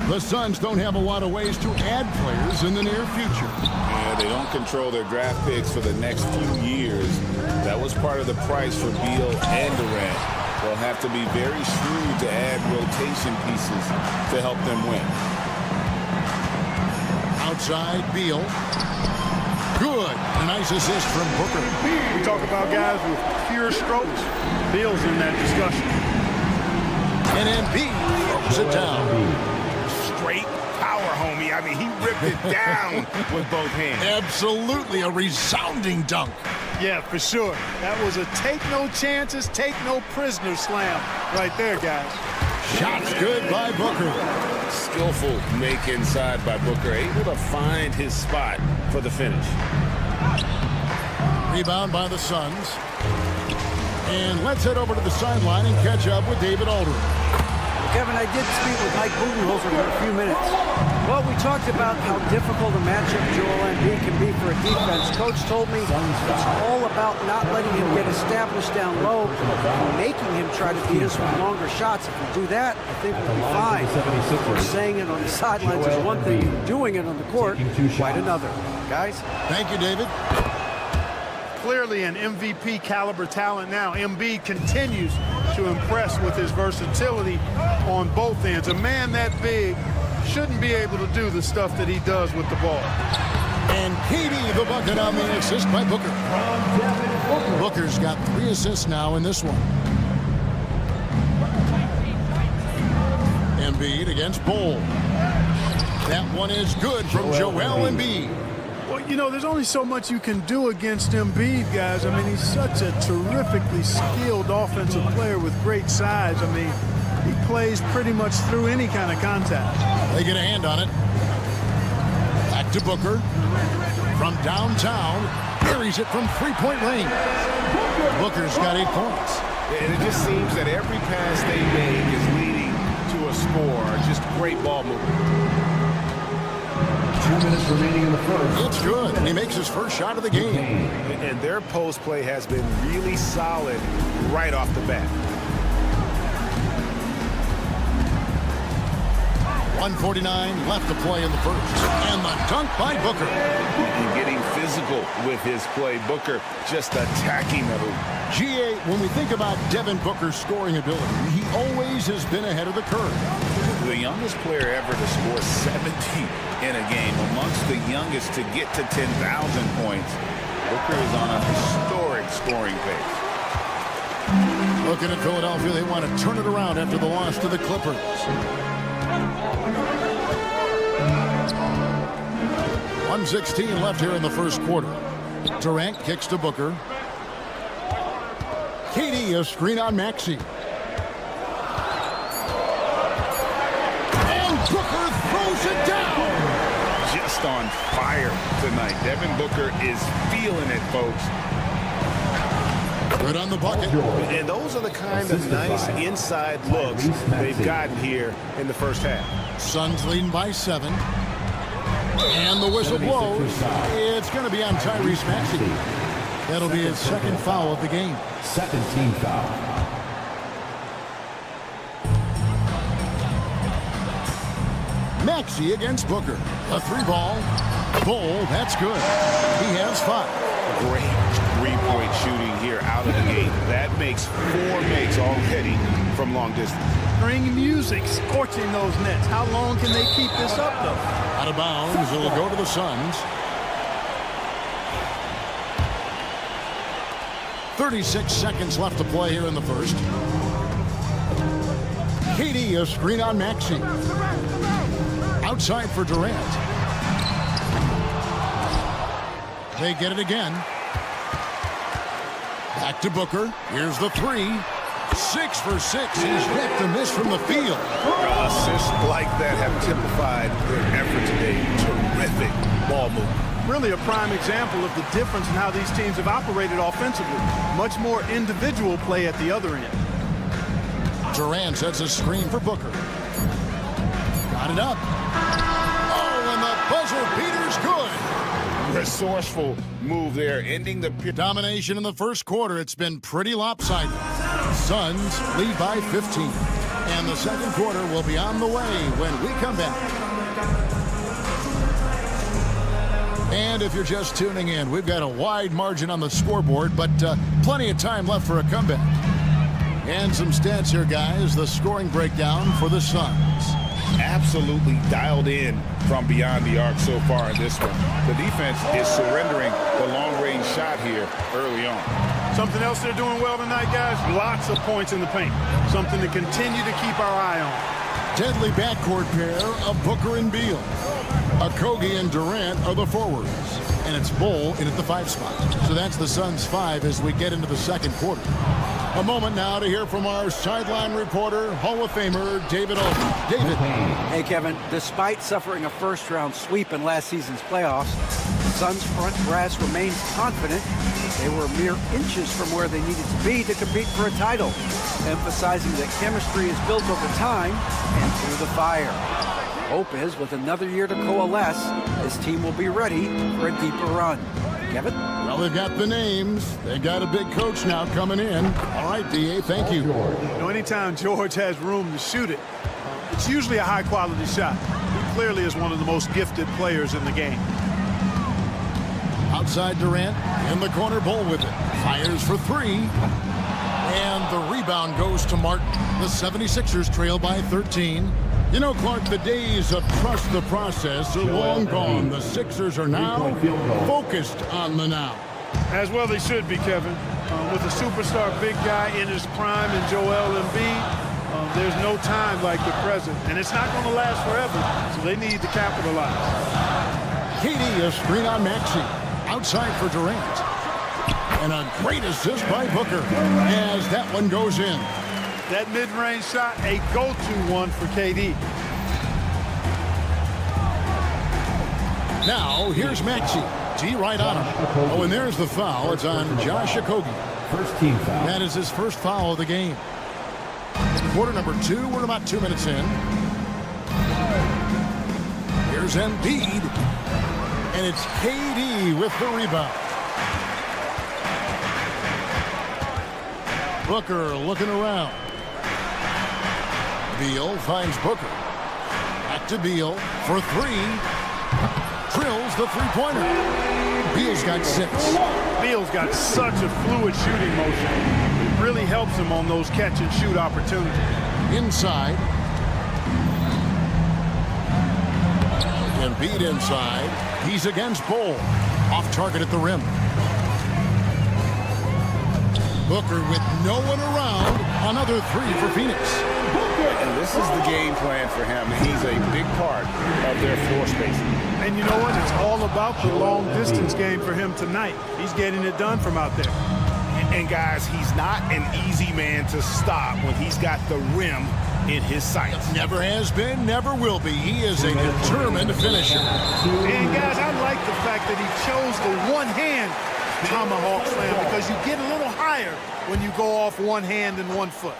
Speaker 1: The Suns don't have a lot of ways to add players in the near future.
Speaker 2: Yeah, they don't control their draft picks for the next few years. That was part of the price for Beal and Durant. They'll have to be very shrewd to add rotation pieces to help them win.
Speaker 1: Outside, Beal. Good. A nice assist from Booker.
Speaker 3: We talk about guys with pure strokes. Beal's in that discussion.
Speaker 1: And Embiid throws it down.
Speaker 4: Straight power, homie. I mean, he ripped it down with both hands.
Speaker 1: Absolutely a resounding dunk.
Speaker 3: Yeah, for sure. That was a take no chances, take no prisoner slam right there, guys.
Speaker 1: Shots good by Booker.
Speaker 2: Skillful make inside by Booker, able to find his spot for the finish.
Speaker 1: Rebound by the Suns. And let's head over to the sideline and catch up with David Aldridge.
Speaker 9: Kevin, I did speak with Mike Budenholzer for a few minutes. Well, we talked about how difficult a matchup Joel Embiid can be for a defense. Coach told me it's all about not letting him get established down low, making him try to beat us with longer shots. If we do that, I think we'll be fine. Of course, saying it on the sidelines is one thing, doing it on the court, quite another. Guys?
Speaker 1: Thank you, David.
Speaker 3: Clearly an MVP caliber talent now. Embiid continues to impress with his versatility on both ends. A man that big shouldn't be able to do the stuff that he does with the ball.
Speaker 1: And KD the bucket on the assist by Booker. Booker's got 3 assists now in this one. Embiid against Bull. That one is good from Joel Embiid.
Speaker 3: Well, you know, there's only so much you can do against Embiid, guys. I mean, he's such a terrifically skilled offensive player with great size. I mean, he plays pretty much through any kind of contact.
Speaker 1: They get a hand on it. Back to Booker. From downtown, buries it from three-point range. Booker's got 8 points.
Speaker 4: And it just seems that every pass they make is leading to a score. Just great ball movement.
Speaker 16: 2 minutes remaining in the first.
Speaker 1: It's good, and he makes his first shot of the game.
Speaker 4: And their post play has been really solid right off the bat.
Speaker 1: 1:49 left to play in the first. And the dunk by Booker.
Speaker 2: And getting physical with his play. Booker just attacking the hoop.
Speaker 1: GA, when we think about Devin Booker's scoring ability, he always has been ahead of the curve.
Speaker 2: The youngest player ever to score 70 in a game, amongst the youngest to get to 10,000 points. Booker is on a historic scoring pace.
Speaker 1: Looking at Philadelphia, they want to turn it around after the loss to the Clippers. 1:16 left here in the first quarter. Durant kicks to Booker. KD a screen on Maxey. And Booker throws it down.
Speaker 2: Just on fire tonight. Devin Booker is feeling it, folks.
Speaker 1: Good on the bucket.
Speaker 4: And those are the kind of nice inside looks they've gotten here in the first half.
Speaker 1: Suns leading by 7. And the whistle blows. It's going to be on Tyrese Maxey. That'll be his second foul of the game.
Speaker 16: Second team foul.
Speaker 1: Maxey against Booker. A 3-ball. Bull, that's good. He has 5.
Speaker 2: Great three-point shooting here out of the gate. That makes 4 makes already from long distance.
Speaker 3: String music scorching those nets. How long can they keep this up, though?
Speaker 1: Out of bounds, it'll go to the Suns. 36 seconds left to play here in the first. KD, a screen on Maxey. Outside for Durant. They get it again. Back to Booker. Here's the 3. 6 for 6. He's yet to miss from the field.
Speaker 2: Assists like that have typified their effort today. Terrific ball movement.
Speaker 3: Really a prime example of the difference in how these teams have operated offensively. Much more individual play at the other end.
Speaker 1: Durant sets a screen for Booker. Got it up. Oh, and the buzzer beater's good.
Speaker 2: Resourceful move there, ending the
Speaker 1: domination in the first quarter. It's been pretty lopsided. Suns lead by 15. And the second quarter will be on the way when we come back. And if you're just tuning in, we've got a wide margin on the scoreboard, but plenty of time left for a comeback. And some stats here, guys. The scoring breakdown for the Suns.
Speaker 2: Absolutely dialed in from beyond the arc so far in this one. The defense is surrendering the long-range shot here early on.
Speaker 3: Something else they're doing well tonight, guys. Lots of points in the paint. Something to continue to keep our eye on.
Speaker 1: Deadly backcourt pair of Booker and Beal. Okogie and Durant are the forwards. And it's Bull in at the 5 spot. So that's the Suns 5 as we get into the second quarter. A moment now to hear from our sideline reporter, Hall of Famer David Olson. David.
Speaker 9: Hey, Kevin. Despite suffering a first-round sweep in last season's playoffs, the Suns' front brass remained confident they were mere inches from where they needed to be to compete for a title, emphasizing that chemistry is built over time and through the fire. Hope is, with another year to coalesce, this team will be ready for a deeper run. Kevin?
Speaker 1: Well, they've got the names. They've got a big coach now coming in. All right, D.A., thank you.
Speaker 3: Anytime George has room to shoot it, it's usually a high-quality shot. He clearly is one of the most gifted players in the game.
Speaker 1: Outside Durant, in the corner, Bull with it. Fires for 3. And the rebound goes to Martin. The 76ers trail by 13. You know, Clark, the days of trust the process are long gone. The Sixers are now focused on the now.
Speaker 3: As well they should be, Kevin. With a superstar big guy in his prime in Joel Embiid, there's no time like the present. And it's not going to last forever, so they need to capitalize.
Speaker 1: KD, a screen on Maxey. Outside for Durant. And a great assist by Booker as that one goes in.
Speaker 3: That mid-range shot, a go-to one for KD.
Speaker 1: Now, here's Maxey. T right on him. Oh, and there's the foul. It's on Josh Okogie.
Speaker 5: First team foul.
Speaker 1: That is his first foul of the game. Quarter number 2. We're about 2 minutes in. Here's Embiid. And it's KD with the rebound. Booker looking around. Beal finds Booker. Back to Beal for 3. Drills the three-pointer. Beal's got 6.
Speaker 3: Beal's got such a fluid shooting motion. It really helps him on those catch-and-shoot opportunities.
Speaker 1: Inside. Embiid inside. He's against Bull. Off target at the rim. Booker with no one around. Another 3 for Phoenix.
Speaker 2: And this is the game plan for him. He's a big part of their floor spacing.
Speaker 3: And you know what? It's all about the long-distance game for him tonight. He's getting it done from out there.
Speaker 2: And guys, he's not an easy man to stop when he's got the rim in his sights.
Speaker 1: Never has been, never will be. He is a determined finisher.
Speaker 3: And guys, I like the fact that he chose the one-hand tomahawk slam because you get a little higher when you go off one hand and one foot.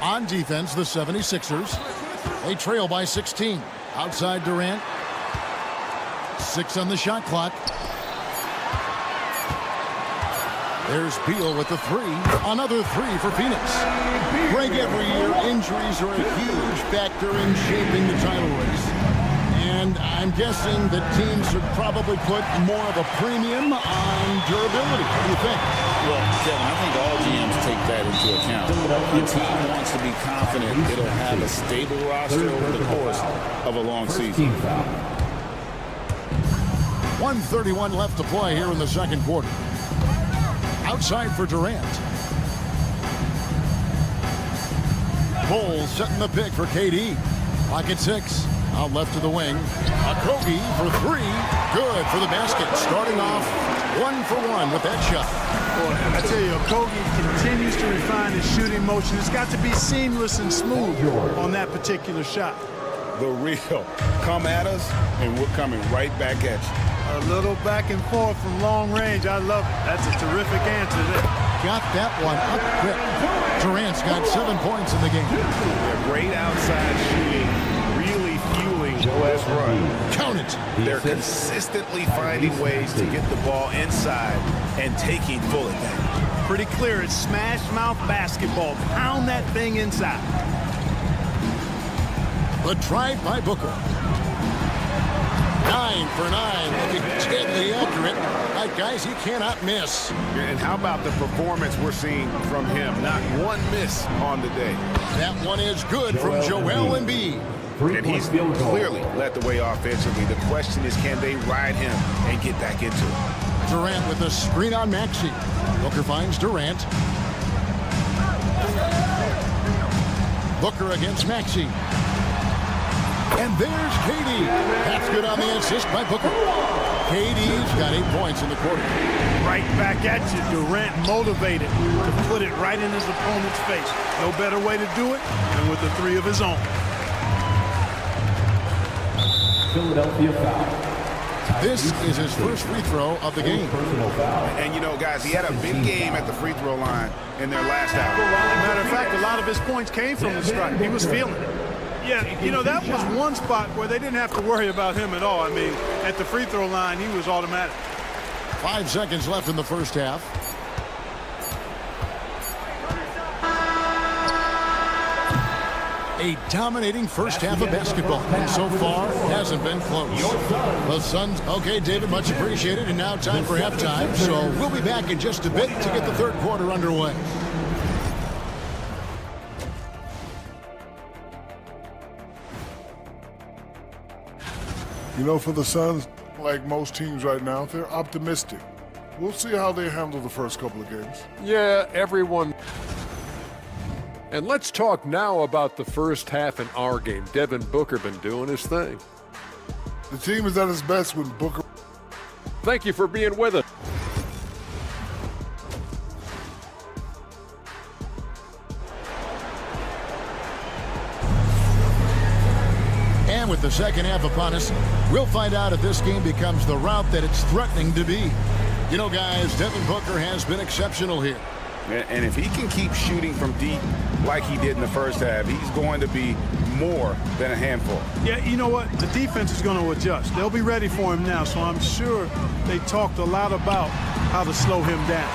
Speaker 1: On defense, the 76ers. They trail by 16. Outside Durant. 6 on the shot clock. There's Beal with the three. Another three for Phoenix. Greg, every year, injuries are a huge factor in shaping the title race. And I'm guessing that teams should probably put more of a premium on durability. What do you think?
Speaker 2: Well, Kevin, I think all GMs take that into account. The team wants to be confident it'll have a stable roster over the course of a long season.
Speaker 1: 1:31 left to play here in the second quarter. Outside for Durant. Cole setting the pick for KD. Clock at 6. Out left to the wing. Okogie for three. Good for the basket. Starting off 1 for 1 with that shot.
Speaker 3: Boy, I tell you, Okogie continues to refine his shooting motion. It's got to be seamless and smooth on that particular shot.
Speaker 2: The real come at us, and we're coming right back at you.
Speaker 3: A little back and forth from long range. I love it. That's a terrific answer there.
Speaker 1: Got that one up quick. Durant's got 7 points in the game.
Speaker 4: Yeah, great outside shooting, really fueling this run.
Speaker 1: Count it.
Speaker 2: They're consistently finding ways to get the ball inside and taking full advantage.
Speaker 3: Pretty clear. It's smash mouth basketball. Pound that thing inside.
Speaker 1: The drive by Booker. 9 for 9, looking deadly accurate. Like, guys, he cannot miss.
Speaker 4: And how about the performance we're seeing from him? Not one miss on the day.
Speaker 1: That one is good from Joel Embiid.
Speaker 4: And he's clearly led the way offensively. The question is, can they ride him and get back into it?
Speaker 1: Durant with the screen on Maxey. Booker finds Durant. Booker against Maxey. And there's KD. That's good on the assist by Booker. KD's got 8 points in the quarter.
Speaker 3: Right back at you. Durant motivated to put it right in his opponent's face. No better way to do it than with the three of his own.
Speaker 5: Philadelphia foul.
Speaker 1: This is his first free throw of the game.
Speaker 2: And, you know, guys, he had a big game at the free throw line in their last hour.
Speaker 3: Matter of fact, a lot of his points came from the strike. He was feeling it. Yeah, you know, that was one spot where they didn't have to worry about him at all. I mean, at the free throw line, he was automatic.
Speaker 1: 5 seconds left in the first half. A dominating first half of basketball, and so far hasn't been close. The Suns, okay, David, much appreciated, and now time for halftime, so we'll be back in just a bit to get the third quarter underway.
Speaker 17: You know, for the Suns, like most teams right now, they're optimistic. We'll see how they handle the first couple of games.
Speaker 6: Yeah, everyone. And let's talk now about the first half in our game. Devin Booker been doing his thing.
Speaker 17: The team is at its best when Booker...
Speaker 6: Thank you for being with us.
Speaker 1: And with the second half upon us, we'll find out if this game becomes the route that it's threatening to be. You know, guys, Devin Booker has been exceptional here.
Speaker 2: And if he can keep shooting from deep like he did in the first half, he's going to be more than a handful.
Speaker 3: Yeah, you know what? The defense is going to adjust. They'll be ready for him now, so I'm sure they talked a lot about how to slow him down.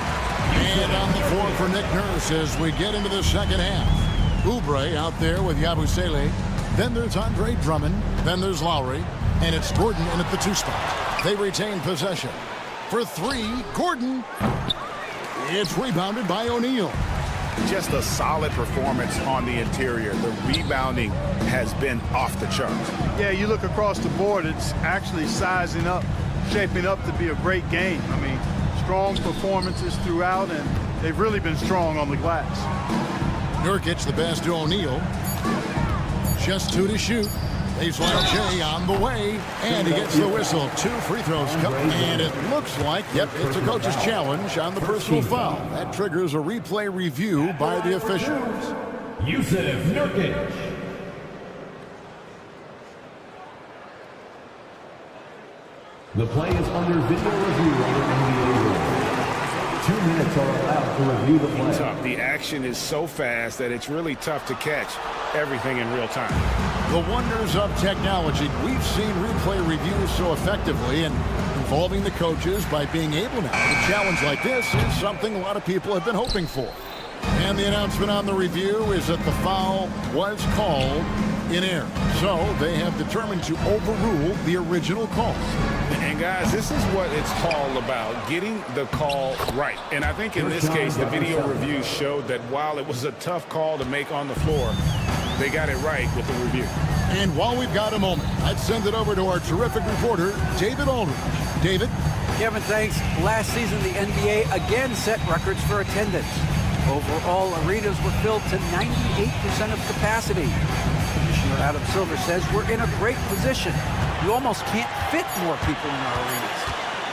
Speaker 1: And on the floor for Nick Nurse as we get into the second half. Oubre out there with Yabusele. Then there's Andre Drummond. Then there's Lowry. And it's Gordon in at the 2 spot. They retain possession. For 3, Gordon. It's rebounded by O'Neal.
Speaker 2: Just a solid performance on the interior. The rebounding has been off the charts.
Speaker 3: Yeah, you look across the board, it's actually sizing up, shaping up to be a great game. I mean, strong performances throughout, and they've really been strong on the glass.
Speaker 1: Nurkic the pass to O'Neal. Just 2 to shoot. Baseline J on the way, and he gets the whistle. 2 free throws come, and it looks like, yep, it's a coach's challenge on the personal foul. That triggers a replay review by the officials.
Speaker 5: Yusuf Nurkic. The play is under video review under NBA rules. 2 minutes are allowed to review the play.
Speaker 2: Tough. The action is so fast that it's really tough to catch everything in real time.
Speaker 1: The wonders of technology. We've seen replay reviews so effectively, and involving the coaches by being able now to challenge like this is something a lot of people have been hoping for. And the announcement on the review is that the foul was called in error. So they have determined to overrule the original call.
Speaker 2: And guys, this is what it's all about, getting the call right. And I think in this case, the video review showed that while it was a tough call to make on the floor, they got it right with the review.
Speaker 1: And while we've got a moment, I'd send it over to our terrific reporter, David Aldridge. David?
Speaker 9: Kevin, thanks. Last season, the NBA again set records for attendance. Overall, arenas were filled to 98% of capacity. Commissioner Adam Silver says we're in a great position. You almost can't fit more people in our arenas.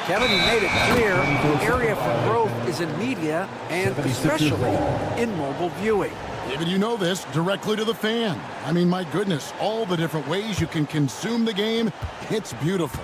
Speaker 9: Kevin, he made it clear the area for growth is in media and especially in mobile viewing.
Speaker 1: David, you know this, directly to the fan. I mean, my goodness, all the different ways you can consume the game, it's beautiful.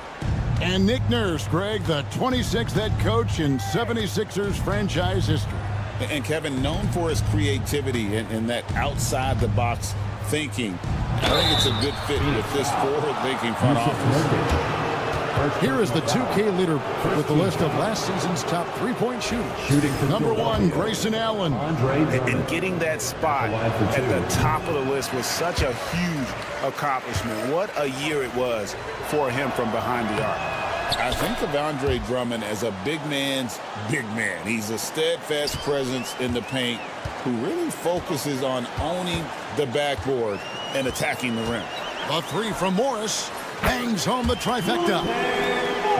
Speaker 1: And Nick Nurse, Greg, the 26th head coach in 76ers franchise history.
Speaker 2: And Kevin, known for his creativity and that outside-the-box thinking, I think it's a good fit with this forward-thinking front office.
Speaker 1: Here is the 2K leader with the list of last season's top three-point shooters. Number 1, Grayson Allen.
Speaker 2: And getting that spot at the top of the list was such a huge accomplishment. What a year it was for him from behind the arc. I think of Andre Drummond as a big man's big man. He's a steadfast presence in the paint who really focuses on owning the backboard and attacking the rim.
Speaker 1: A 3 from Morris. Bangs home the trifecta.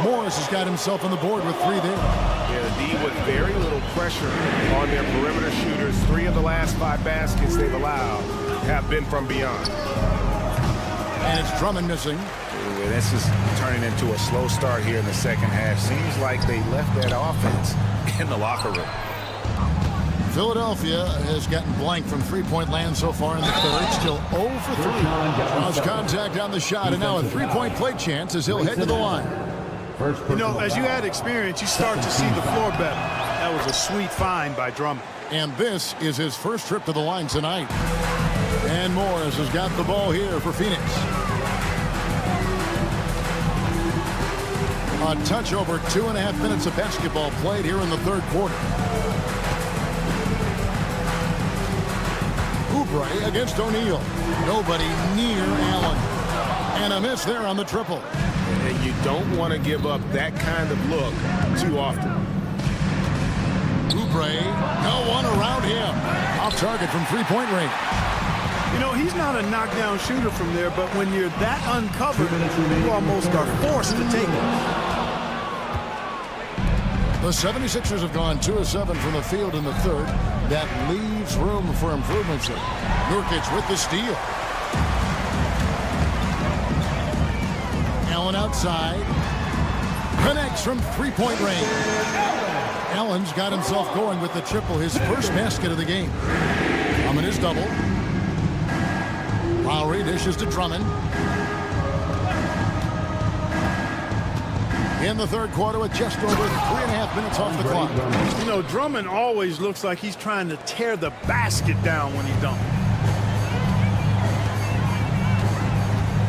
Speaker 1: Morris has got himself on the board with 3 there.
Speaker 4: Yeah, the D with very little pressure on their perimeter shooters. 3 of the last 5 baskets they've allowed have been from beyond.
Speaker 1: And it's Drummond missing.
Speaker 2: This is turning into a slow start here in the second half. Seems like they left that offense in the locker room.
Speaker 1: Philadelphia has gotten blank from three-point land so far in the third. Still 0 for 3. Draws contact on the shot, and now a three-point play chance as he'll head to the line.
Speaker 3: You know, as you add experience, you start to see the floor better. That was a sweet find by Drummond.
Speaker 1: And this is his first trip to the line tonight. And Morris has got the ball here for Phoenix. A touch over 2.5 minutes of basketball played here in the third quarter. Oubre against O'Neal. Nobody near Allen. And a miss there on the triple.
Speaker 4: And you don't want to give up that kind of look too often.
Speaker 1: Oubre, no one around him. Off target from three-point range.
Speaker 3: You know, he's not a knockdown shooter from there, but when you're that uncovered, you almost are forced to take it.
Speaker 1: The 76ers have gone 2 of 7 from the field in the third. That leaves room for improvements here. Nurkic with the steal. Allen outside. Connects from three-point range. Allen's got himself going with the triple, his first basket of the game. Drummond is double. Lowry dishes to Drummond. In the third quarter with just over 3.5 minutes off the clock.
Speaker 3: You know, Drummond always looks like he's trying to tear the basket down when he dunks.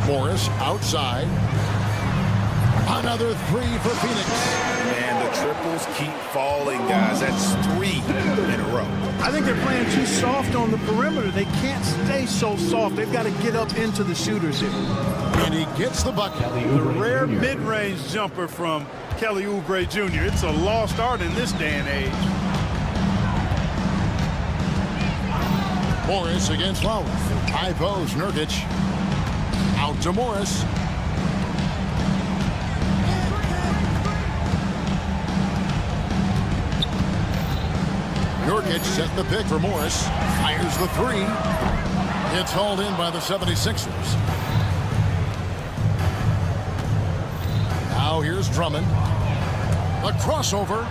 Speaker 1: Morris outside. Another 3 for Phoenix.
Speaker 2: And the triples keep falling, guys. That's 3 in a row.
Speaker 3: I think they're playing too soft on the perimeter. They can't stay so soft. They've got to get up into the shooters here.
Speaker 1: And he gets the bucket.
Speaker 3: The rare mid-range jumper from Kelly Oubre Jr. It's a lost art in this day and age.
Speaker 1: Morris against Lowry. High post, Nurkic. Out to Morris. Nurkic set the pick for Morris. Fires the 3. It's hauled in by the 76ers. Now here's Drummond. A crossover.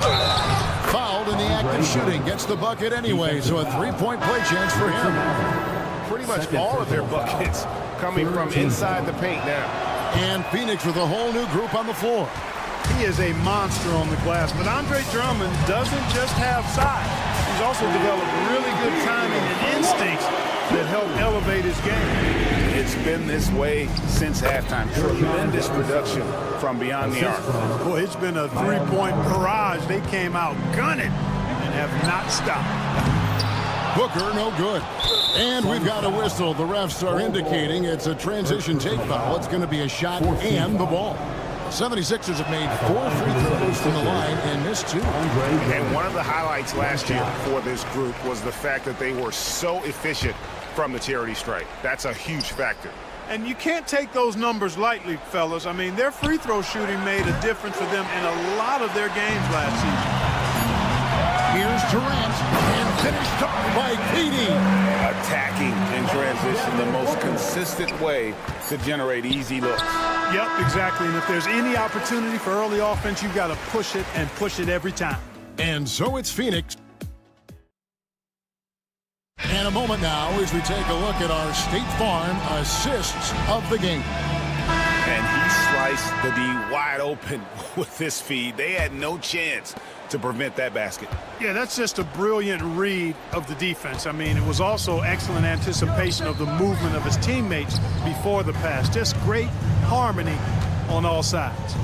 Speaker 1: Fouled in the act of shooting. Gets the bucket anyway, so a 3-point play chance for him.
Speaker 4: Pretty much all of their buckets coming from inside the paint now.
Speaker 1: And Phoenix with a whole new group on the floor.
Speaker 3: He is a monster on the glass, but Andre Drummond doesn't just have size. He's also developed really good timing and instincts that help elevate his game.
Speaker 2: It's been this way since halftime. Tremendous production from beyond the arc.
Speaker 3: Boy, it's been a three-point barrage. They came out gunning and have not stopped.
Speaker 1: Booker, no good. And we've got a whistle. The refs are indicating it's a transition take foul. It's going to be a shot and the ball. 76ers have made 4 free throws from the line and missed 2.
Speaker 4: And one of the highlights last year for this group was the fact that they were so efficient from the charity stripe. That's a huge factor.
Speaker 3: And you can't take those numbers lightly, fellas. I mean, their free throw shooting made a difference for them in a lot of their games last season.
Speaker 1: Here's Durant, and finished up by KD.
Speaker 2: Attacking in transition, the most consistent way to generate easy looks.
Speaker 3: Yep, exactly. And if there's any opportunity for early offense, you've got to push it and push it every time.
Speaker 1: And so it's Phoenix. And a moment now as we take a look at our State Farm assists of the game.
Speaker 2: And he sliced the D wide open with this feed. They had no chance to prevent that basket.
Speaker 3: Yeah, that's just a brilliant read of the defense. I mean, it was also excellent anticipation of the movement of his teammates before the pass. Just great harmony on all sides.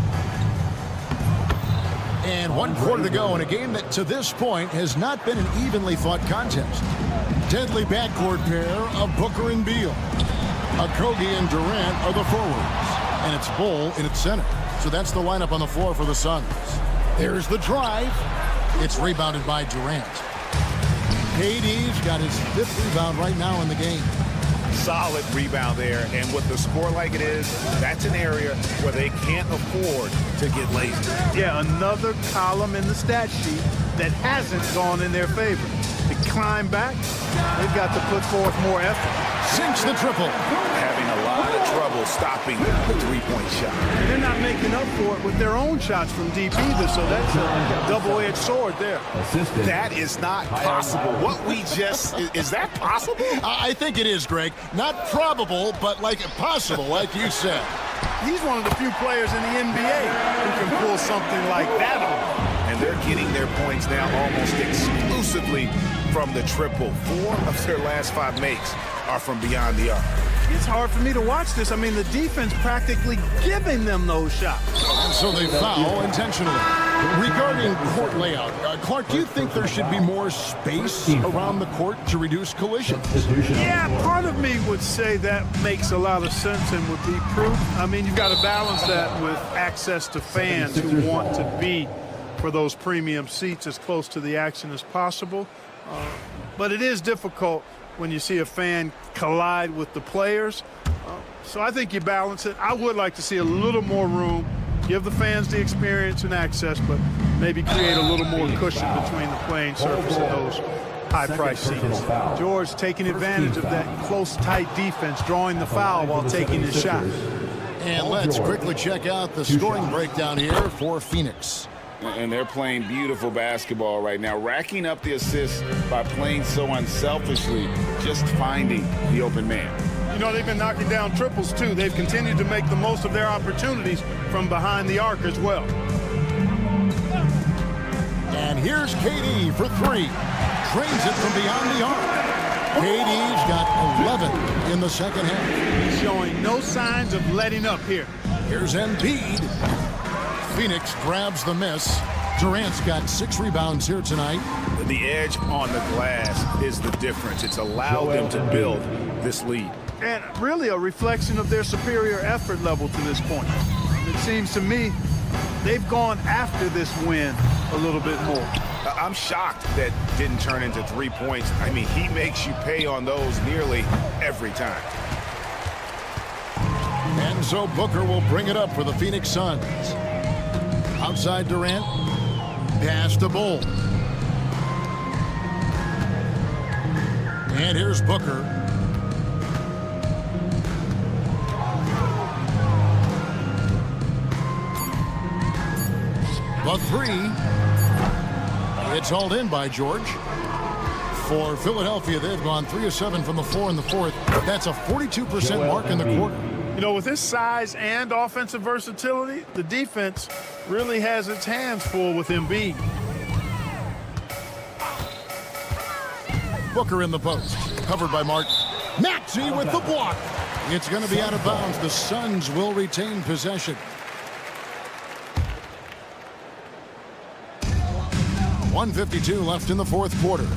Speaker 1: And 1 quarter to go in a game that to this point has not been an evenly fought contest. Deadly backcourt pair of Booker and Beal. Okogie and Durant are the forwards. And it's Bull in its center. So that's the lineup on the floor for the Suns. There's the drive. It's rebounded by Durant. KD's got his 5th rebound right now in the game.
Speaker 2: Solid rebound there, and with the score like it is, that's an area where they can't afford to get lazy.
Speaker 3: Yeah, another column in the stat sheet that hasn't gone in their favor. To climb back, they've got to put forth more effort.
Speaker 1: Sinks the triple.
Speaker 2: Having a lot of trouble stopping the three-point shot.
Speaker 3: And they're not making up for it with their own shots from deep either, so that's a double-edged sword there.
Speaker 2: That is not possible. What we just, is that possible?
Speaker 1: I think it is, Greg. Not probable, but like possible, like you said.
Speaker 3: He's one of the few players in the NBA who can pull something like that off.
Speaker 2: And they're getting their points now almost exclusively from the triple. 4 of their last 5 makes are from beyond the arc.
Speaker 3: It's hard for me to watch this. I mean, the defense practically giving them those shots.
Speaker 1: And so they foul intentionally. Regarding court layout, Clark, do you think there should be more space around the court to reduce collision?
Speaker 3: Yeah, part of me would say that makes a lot of sense and would be prudent. I mean, you've got to balance that with access to fans who want to be for those premium seats as close to the action as possible. But it is difficult when you see a fan collide with the players. So I think you balance it. I would like to see a little more room, give the fans the experience and access, but maybe create a little more cushion between the playing surface and those high-priced seats. George taking advantage of that close, tight defense, drawing the foul while taking his shot.
Speaker 1: And let's quickly check out the scoring breakdown here for Phoenix.
Speaker 2: And they're playing beautiful basketball right now, racking up the assists by playing so unselfishly, just finding the open man.
Speaker 3: You know, they've been knocking down triples, too. They've continued to make the most of their opportunities from behind the arc as well.
Speaker 1: And here's KD for 3. Trains it from beyond the arc. KD's got 11 in the second half.
Speaker 3: He's showing no signs of letting up here.
Speaker 1: Here's Embiid. Phoenix grabs the miss. Durant's got 6 rebounds here tonight.
Speaker 2: The edge on the glass is the difference. It's allowed them to build this lead.
Speaker 3: And really a reflection of their superior effort level to this point. It seems to me they've gone after this win a little bit more.
Speaker 2: I'm shocked that didn't turn into 3 points. I mean, he makes you pay on those nearly every time.
Speaker 1: And so Booker will bring it up for the Phoenix Suns. Outside Durant, pass to Bull. And here's Booker. The 3. It's hauled in by George. For Philadelphia, they've gone 3 of 7 from the floor in the 4th. That's a 42% mark in the quarter.
Speaker 3: You know, with his size and offensive versatility, the defense really has its hands full with Embiid.
Speaker 1: Booker in the post, covered by Martin. Maxey with the block. It's going to be out of bounds. The Suns will retain possession. 1:52 left in the fourth quarter.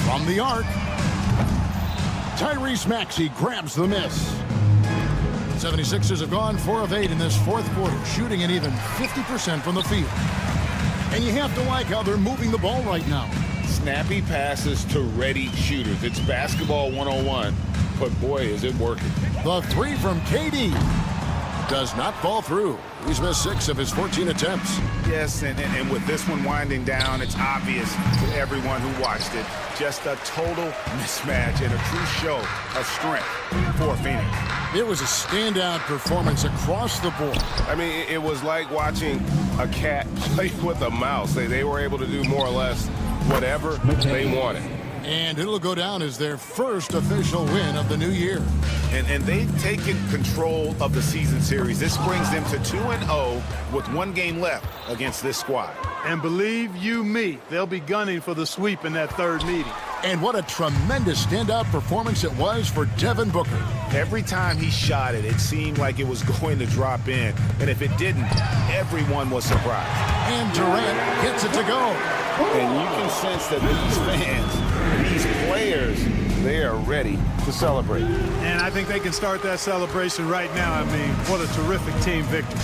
Speaker 1: From the arc, Tyrese Maxey grabs the miss. 76ers have gone 4 of 8 in this fourth quarter, shooting an even 50% from the field. And you have to like how they're moving the ball right now.
Speaker 2: Snappy passes to ready shooters. It's basketball 101, but boy, is it working.
Speaker 1: The three from KD does not fall through. He's missed 6 of his 14 attempts.
Speaker 2: Yes, and with this one winding down, it's obvious to everyone who watched it. Just a total mismatch and a true show of strength for Phoenix.
Speaker 1: It was a standout performance across the board.
Speaker 4: I mean, it was like watching a cat play with a mouse. They were able to do more or less whatever they wanted.
Speaker 1: And it'll go down as their first official win of the new year.
Speaker 2: And they've taken control of the season series. This brings them to 2-0 with 1 game left against this squad.
Speaker 3: And believe you me, they'll be gunning for the sweep in that third meeting.
Speaker 1: And what a tremendous standout performance it was for Devin Booker.
Speaker 2: Every time he shot it, it seemed like it was going to drop in. And if it didn't, everyone was surprised.
Speaker 1: And Durant gets it to go.
Speaker 2: And you can sense that these fans, these players, they are ready to celebrate.
Speaker 3: And I think they can start that celebration right now. I mean, what a terrific team victory.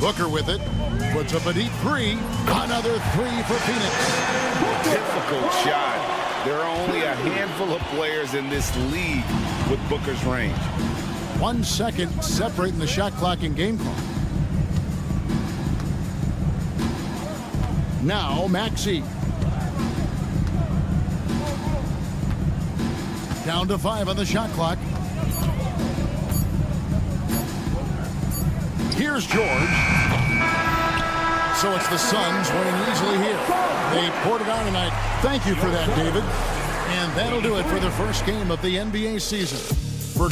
Speaker 1: Booker with it. Puts up a deep 3. Another 3 for Phoenix.
Speaker 2: Difficult shot. There are only a handful of players in this league with Booker's range.
Speaker 1: 1 second separating the shot clock and game clock. Now Maxey. Down to 5 on the shot clock. Here's George. So it's the Suns winning easily here. They poured it on tonight. Thank you for that, David. And that'll do it for the first game of the NBA season. For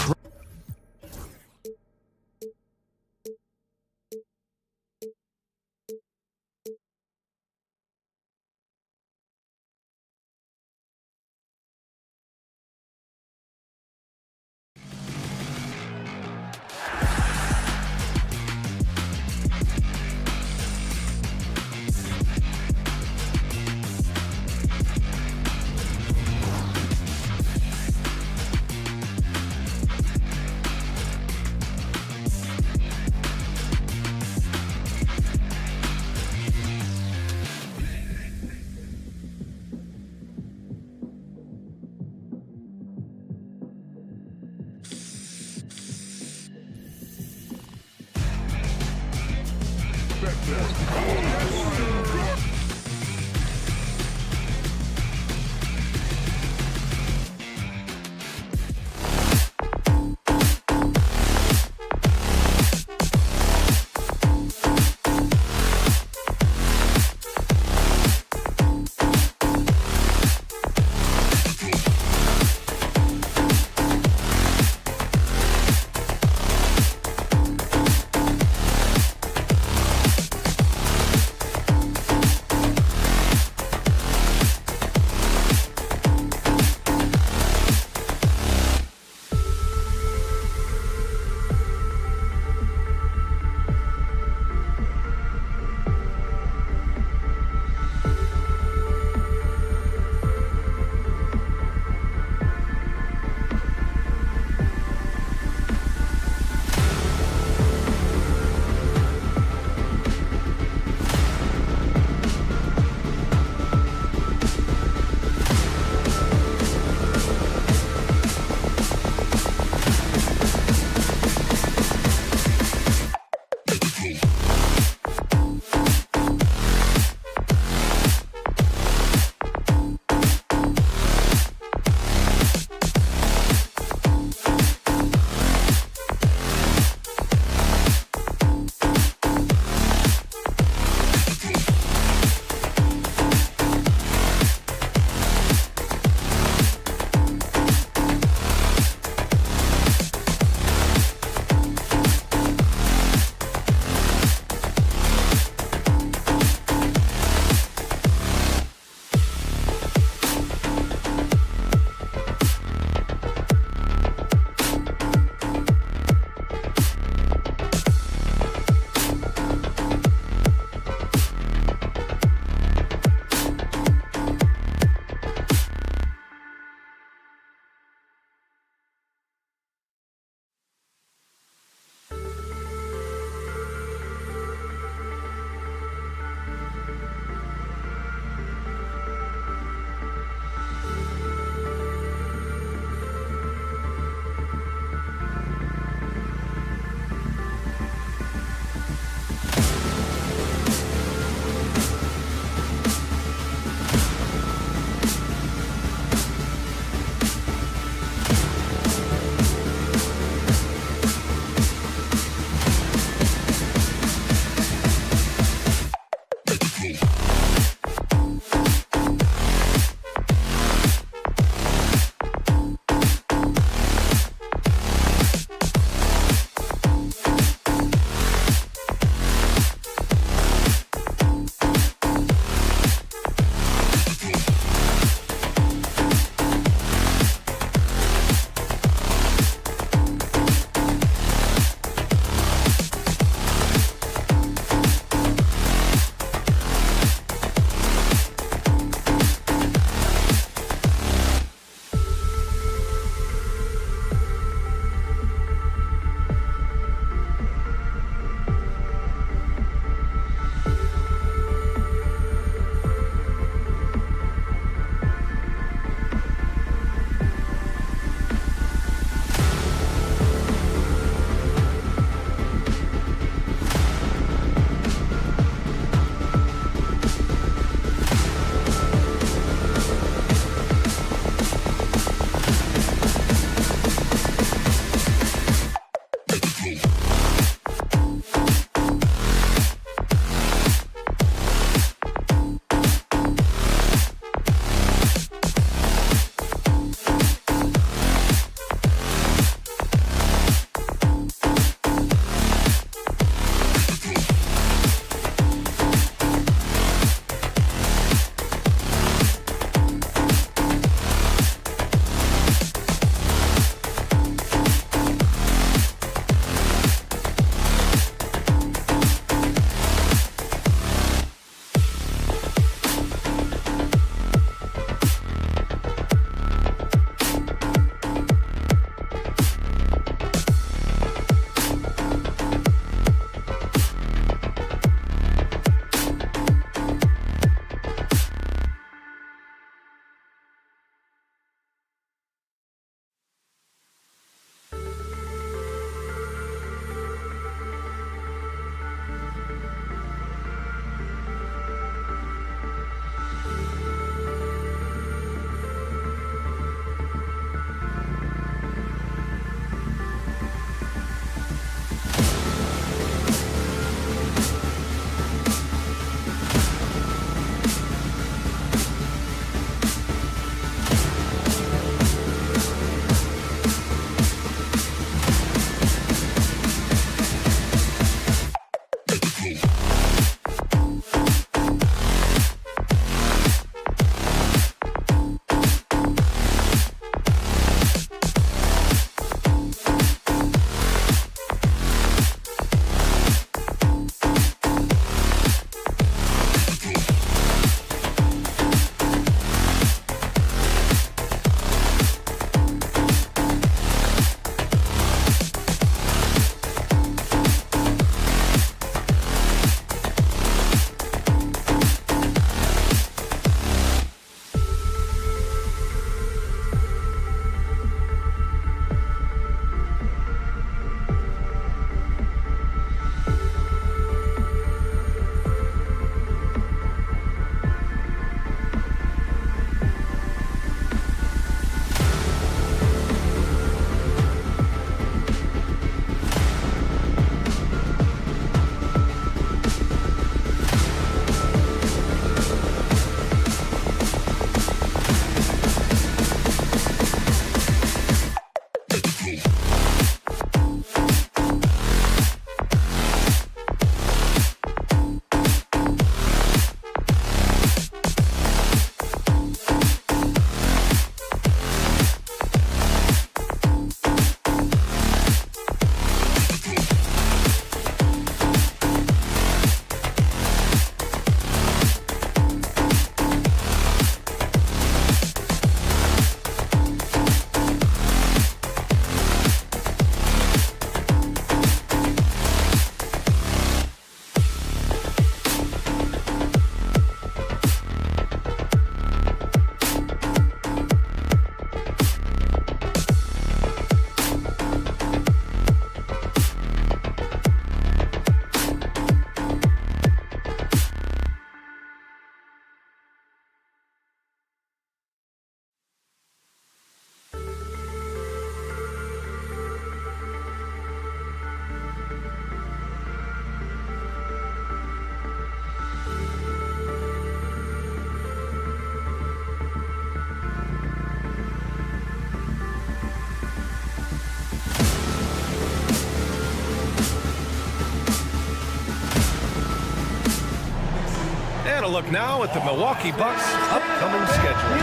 Speaker 10: look now at the Milwaukee Bucks' upcoming schedule.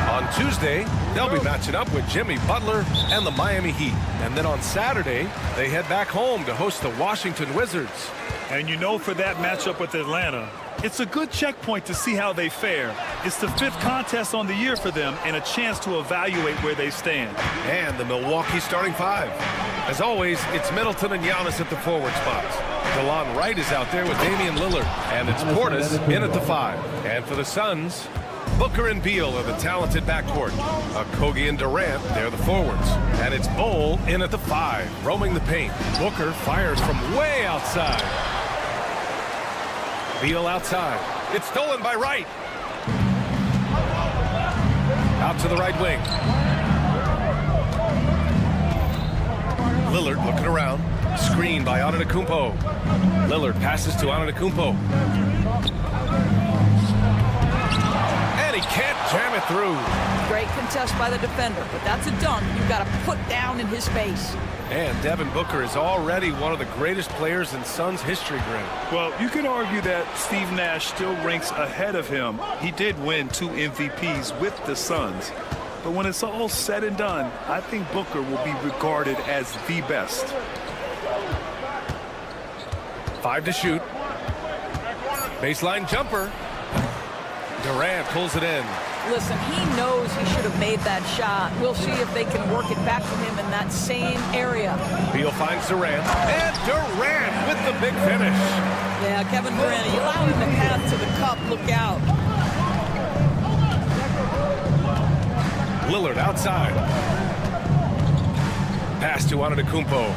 Speaker 10: On Tuesday, they'll be matching up with Jimmy Butler and the Miami Heat. And then on Saturday, they head back home to host the Washington Wizards.
Speaker 13: And you know, for that matchup with Atlanta, it's a good checkpoint to see how they fare. It's the 5th contest on the year for them and a chance to evaluate where they stand.
Speaker 10: And the Milwaukee starting 5. As always, it's Middleton and Giannis at the forward spots. DeLon Wright is out there with Damian Lillard. And it's Portis in at the 5. And for the Suns, Booker and Beal are the talented backcourt. Kogi and Durant, they're the forwards. And it's Bol in at the 5, roaming the paint. Booker fires from way outside. Beal outside. It's stolen by Wright. Out to the right wing. Lillard looking around. Screen by Antetokounmpo. Lillard passes to Antetokounmpo. And he can't jam it through.
Speaker 11: Great contest by the defender, but that's a dunk you've got to put down in his face.
Speaker 10: And Devin Booker is already one of the greatest players in Suns history, Grant.
Speaker 13: Well, you could argue that Steve Nash still ranks ahead of him. He did win 2 MVPs with the Suns. But when it's all said and done, I think Booker will be regarded as the best.
Speaker 10: 5 to shoot. Baseline jumper. Durant pulls it in.
Speaker 11: Listen, he knows he should have made that shot. We'll see if they can work it back to him in that same area.
Speaker 10: Beal finds Durant. And Durant with the big finish.
Speaker 11: Yeah, Kevin Durant, you allow him the path to the cup. Look out.
Speaker 10: Lillard outside. Pass to Antetokounmpo.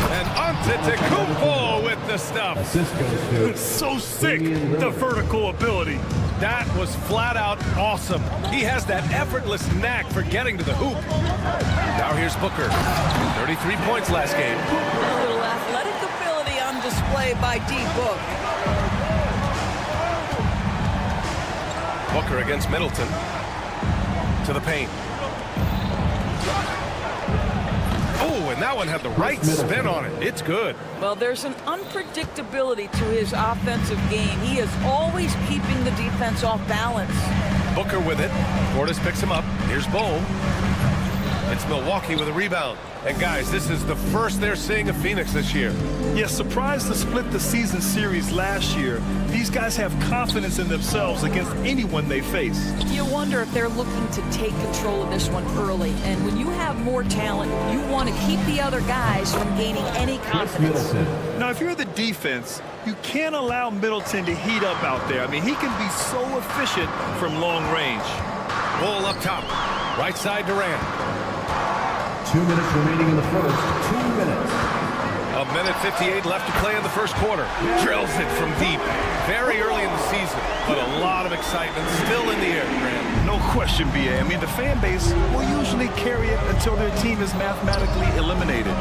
Speaker 10: And Antetokounmpo with the stuff.
Speaker 13: It's so sick, the vertical ability.
Speaker 10: That was flat out awesome. He has that effortless knack for getting to the hoop. Now here's Booker. 33 points last game.
Speaker 11: A little athletic ability on display by D-Book.
Speaker 10: Booker against Middleton. To the paint. Oh, and that one had the right spin on it. It's good.
Speaker 11: Well, there's an unpredictability to his offensive game. He is always keeping the defense off balance.
Speaker 10: Booker with it. Portis picks him up. Here's Bol. It's Milwaukee with a rebound. And guys, this is the first they're seeing of Phoenix this year.
Speaker 13: Yes, surprised to split the season series last year. These guys have confidence in themselves against anyone they face.
Speaker 11: You wonder if they're looking to take control of this one early. And when you have more talent, you want to keep the other guys from gaining any confidence.
Speaker 13: Now, if you're the defense, you can't allow Middleton to heat up out there. I mean, he can be so efficient from long range.
Speaker 10: Ball up top. Right side Durant.
Speaker 16: 2 minutes remaining in the first. 2 minutes.
Speaker 10: A minute 58 left to play in the first quarter. Drills it from deep. Very early in the season, but a lot of excitement still in the air, Grant.
Speaker 13: No question, B.A. I mean, the fan base will usually carry it until their team is mathematically eliminated.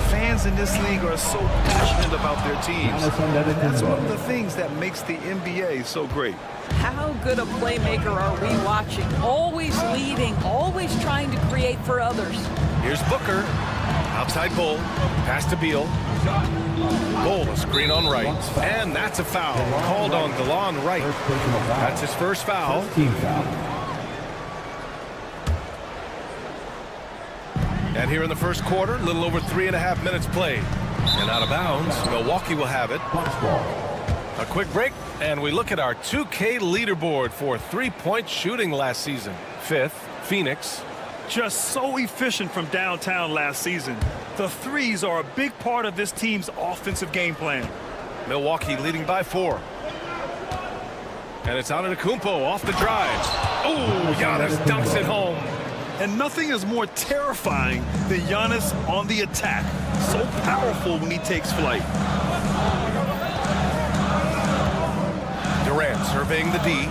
Speaker 13: Fans in this league are so passionate about their teams. That's one of the things that makes the NBA so great.
Speaker 11: How good a playmaker are we watching? Always leading, always trying to create for others.
Speaker 10: Here's Booker. Outside Bol. Pass to Beal. Bol, a screen on Wright. And that's a foul. Called on DeLon Wright. That's his first foul. And here in the first quarter, a little over 3.5 minutes played. And out of bounds, Milwaukee will have it. A quick break, and we look at our 2K leaderboard for three-point shooting last season. 5th, Phoenix.
Speaker 13: Just so efficient from downtown last season. The threes are a big part of this team's offensive game plan.
Speaker 10: Milwaukee leading by 4. And it's Antetokounmpo off the drive. Oh, Giannis dunks it home.
Speaker 13: And nothing is more terrifying than Giannis on the attack. So powerful when he takes flight.
Speaker 10: Durant surveying the D.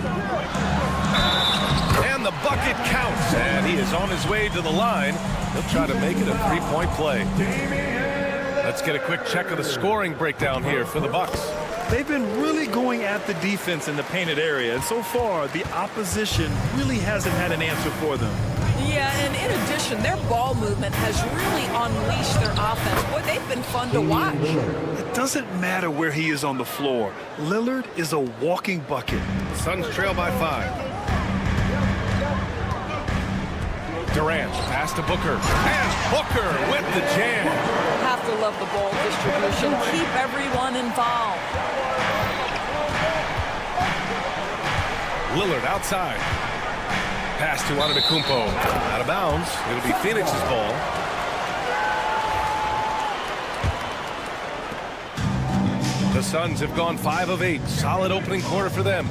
Speaker 10: And the bucket counts. And he is on his way to the line. He'll try to make it a three-point play. Let's get a quick check of the scoring breakdown here for the Bucks.
Speaker 13: They've been really going at the defense in the painted area. And so far, the opposition really hasn't had an answer for them.
Speaker 11: Yeah, and in addition, their ball movement has really unleashed their offense. Boy, they've been fun to watch.
Speaker 13: It doesn't matter where he is on the floor. Lillard is a walking bucket.
Speaker 10: The Suns trail by 5. Durant, pass to Booker. And Booker with the jam.
Speaker 11: Have to love the ball distribution. Keep everyone involved.
Speaker 10: Lillard outside. Pass to Antetokounmpo. Out of bounds. It'll be Phoenix's ball. The Suns have gone 5 of 8. Solid opening quarter for them.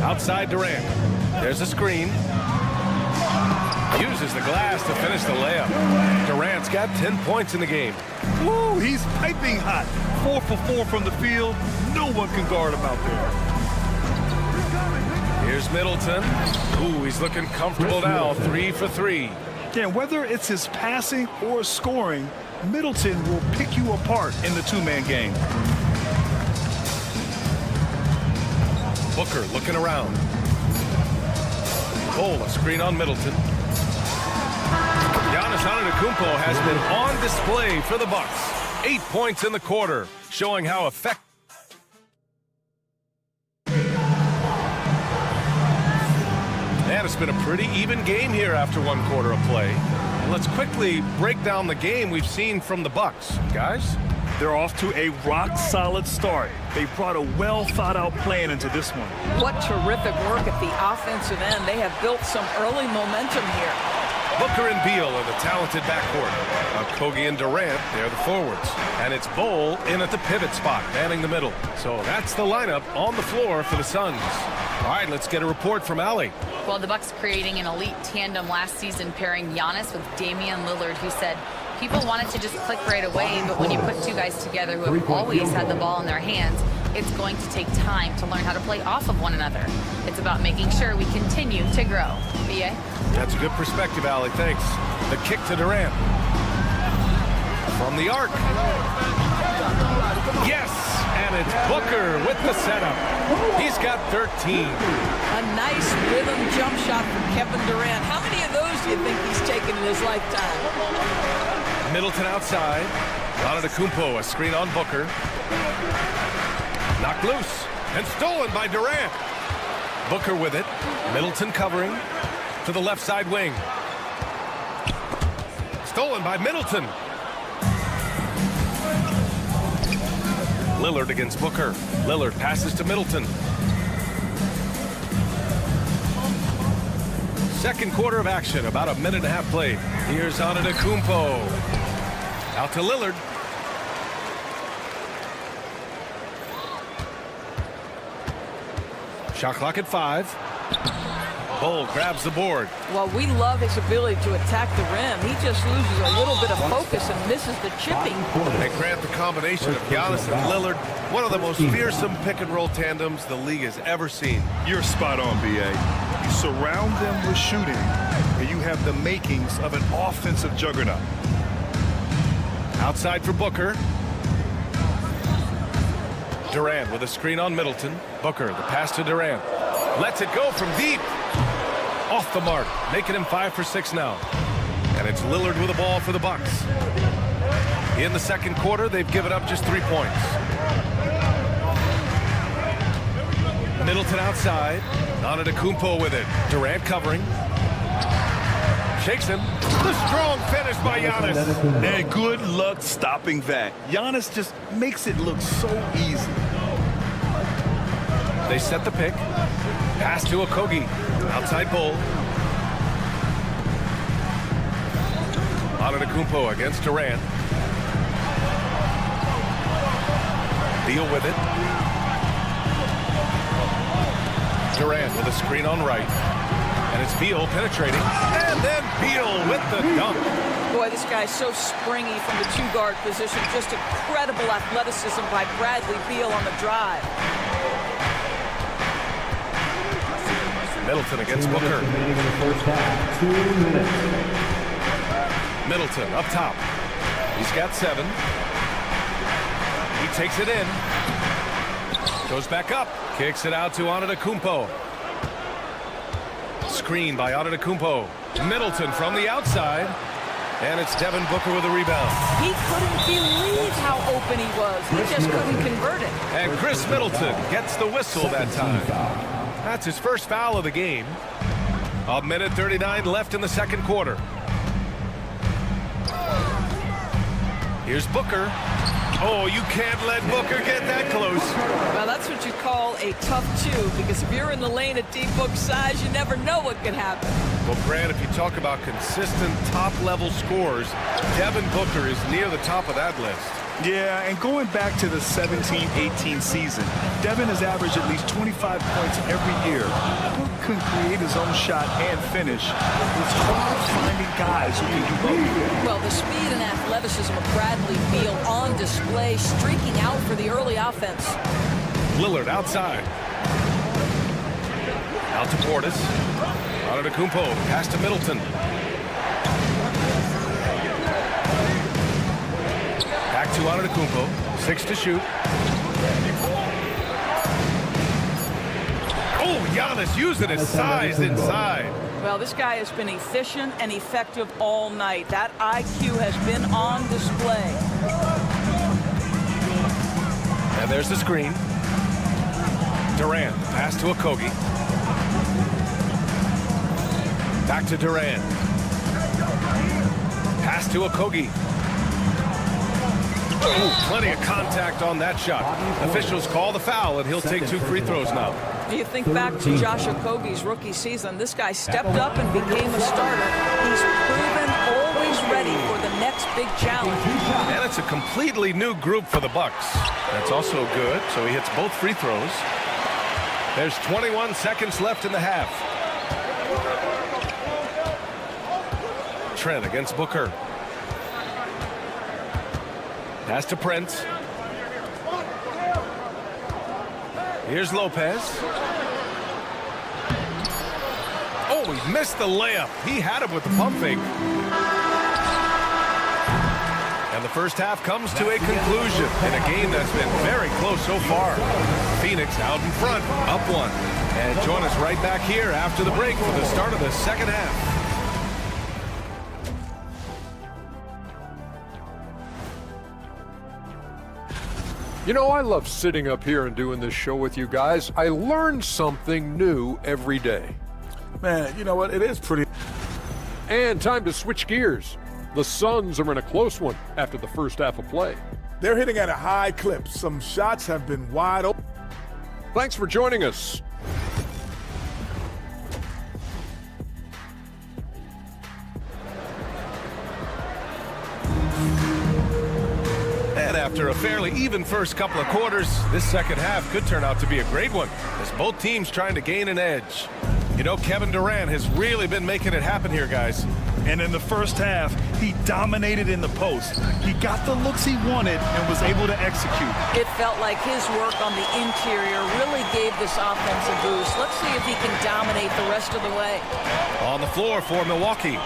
Speaker 10: Outside Durant. There's a screen. Uses the glass to finish the layup. Durant's got 10 points in the game.
Speaker 13: Woo, he's piping hot. 4 for 4 from the field. No one can guard him out there.
Speaker 10: Here's Middleton. Ooh, he's looking comfortable now. 3 for 3.
Speaker 13: Yeah, whether it's his passing or scoring, Middleton will pick you apart in the two-man game.
Speaker 10: Booker looking around. A screen on Middleton. Giannis Antetokounmpo has been on display for the Bucks. 8 points in the quarter, showing how effective. And it's been a pretty even game here after 1 quarter of play. And let's quickly break down the game we've seen from the Bucks. Guys?
Speaker 13: They're off to a rock-solid start. They brought a well-thought-out plan into this one.
Speaker 11: What terrific work at the offensive end. They have built some early momentum here.
Speaker 10: Booker and Beal in the talented backcourt. Kogi and Durant, they're the forwards. And it's Bol in at the pivot spot, manning the middle. So that's the lineup on the floor for the Suns. All right, let's get a report from Allie.
Speaker 12: Well, the Bucks creating an elite tandem last season, pairing Giannis with Damian Lillard, who said people wanted to just click right away, but when you put two guys together who have always had the ball in their hands, it's going to take time to learn how to play off of one another. It's about making sure we continue to grow. B.A.?
Speaker 10: That's a good perspective, Allie. Thanks. The kick to Durant. From the arc. Yes! And it's Booker with the setup. He's got 13.
Speaker 11: A nice rhythm jump shot from Kevin Durant. How many of those do you think he's taken in his lifetime?
Speaker 10: Middleton outside. Antetokounmpo, a screen on Booker. Knocked loose and stolen by Durant. Booker with it. Middleton covering to the left side wing. Stolen by Middleton. Lillard against Booker. Lillard passes to Middleton. Second quarter of action, about a minute and a half played. Here's Antetokounmpo. Out to Lillard. Shot clock at 5. Bol grabs the board.
Speaker 11: Well, we love his ability to attack the rim. He just loses a little bit of focus and misses the chipping.
Speaker 10: And Grant, the combination of Giannis and Lillard, one of the most fearsome pick-and-roll tandems the league has ever seen.
Speaker 13: You're spot on, B.A. You surround them with shooting, and you have the makings of an offensive juggernaut.
Speaker 10: Outside for Booker. Durant with a screen on Middleton. Booker, the pass to Durant. Lets it go from deep. Off the mark, making him 5 for 6 now. And it's Lillard with the ball for the Bucks. In the second quarter, they've given up just 3 points. Middleton outside. Antetokounmpo with it. Durant covering. Shakes him. The strong finish by Giannis.
Speaker 13: And good luck stopping that. Giannis just makes it look so easy.
Speaker 10: They set the pick. Pass to Kogi. Outside Bol. Antetokounmpo against Durant. Beal with it. Durant with a screen on right. And it's Beal penetrating. And then Beal with the dunk.
Speaker 11: Boy, this guy's so springy from the two-guard position. Just incredible athleticism by Bradley Beal on the drive.
Speaker 10: Middleton against Booker. Middleton up top. He's got 7. He takes it in. Goes back up. Kicks it out to Antetokounmpo. Screen by Antetokounmpo. Middleton from the outside. And it's Devin Booker with a rebound.
Speaker 11: He couldn't believe how open he was. He just couldn't convert it.
Speaker 10: And Chris Middleton gets the whistle that time. That's his first foul of the game. 1:39 left in the second quarter. Here's Booker. Oh, you can't let Booker get that close.
Speaker 11: Well, that's what you call a tough two, because if you're in the lane at D-Book's size, you never know what could happen.
Speaker 10: Well, Grant, if you talk about consistent top-level scores, Devin Booker is near the top of that list.
Speaker 13: Yeah, and going back to the 17-18 season, Devin has averaged at least 25 points every year. Book can create his own shot and finish. It's hard finding guys who can do both.
Speaker 11: Well, the speed and athleticism of Bradley Beal on display, streaking out for the early offense.
Speaker 10: Lillard outside. Out to Portis. Antetokounmpo, pass to Middleton. Back to Antetokounmpo, 6 to shoot. Oh, Giannis using his size inside.
Speaker 11: Well, this guy has been efficient and effective all night. That IQ has been on display.
Speaker 10: And there's the screen. Durant, pass to Okogie. Back to Durant. Pass to Okogie. Oh, plenty of contact on that shot. Officials call the foul, and he'll take 2 free throws now.
Speaker 11: You think back to Josh Okogie's rookie season. This guy stepped up and became a starter. He's proven always ready for the next big challenge.
Speaker 10: And it's a completely new group for the Bucks. That's also good, so he hits both free throws. There's 21 seconds left in the half. Trent against Booker. Pass to Prince. Here's Lopez. Oh, he missed the layup. He had him with the pump fake. And the first half comes to a conclusion in a game that's been very close so far. Phoenix out in front, up 1. And join us right back here after the break for the start of the second half.
Speaker 6: You know, I love sitting up here and doing this show with you guys. I learn something new every day.
Speaker 7: Man, you know what? It is pretty.
Speaker 6: And time to switch gears. The Suns are in a close one after the first half of play.
Speaker 7: They're hitting at a high clip. Some shots have been wide open.
Speaker 6: Thanks for joining us.
Speaker 10: And after a fairly even first couple of quarters, this second half could turn out to be a great one, as both teams trying to gain an edge. You know, Kevin Durant has really been making it happen here, guys.
Speaker 13: And in the first half, he dominated in the post. He got the looks he wanted and was able to execute.
Speaker 11: It felt like his work on the interior really gave this offense a boost. Let's see if he can dominate the rest of the way.
Speaker 10: On the floor for Milwaukee,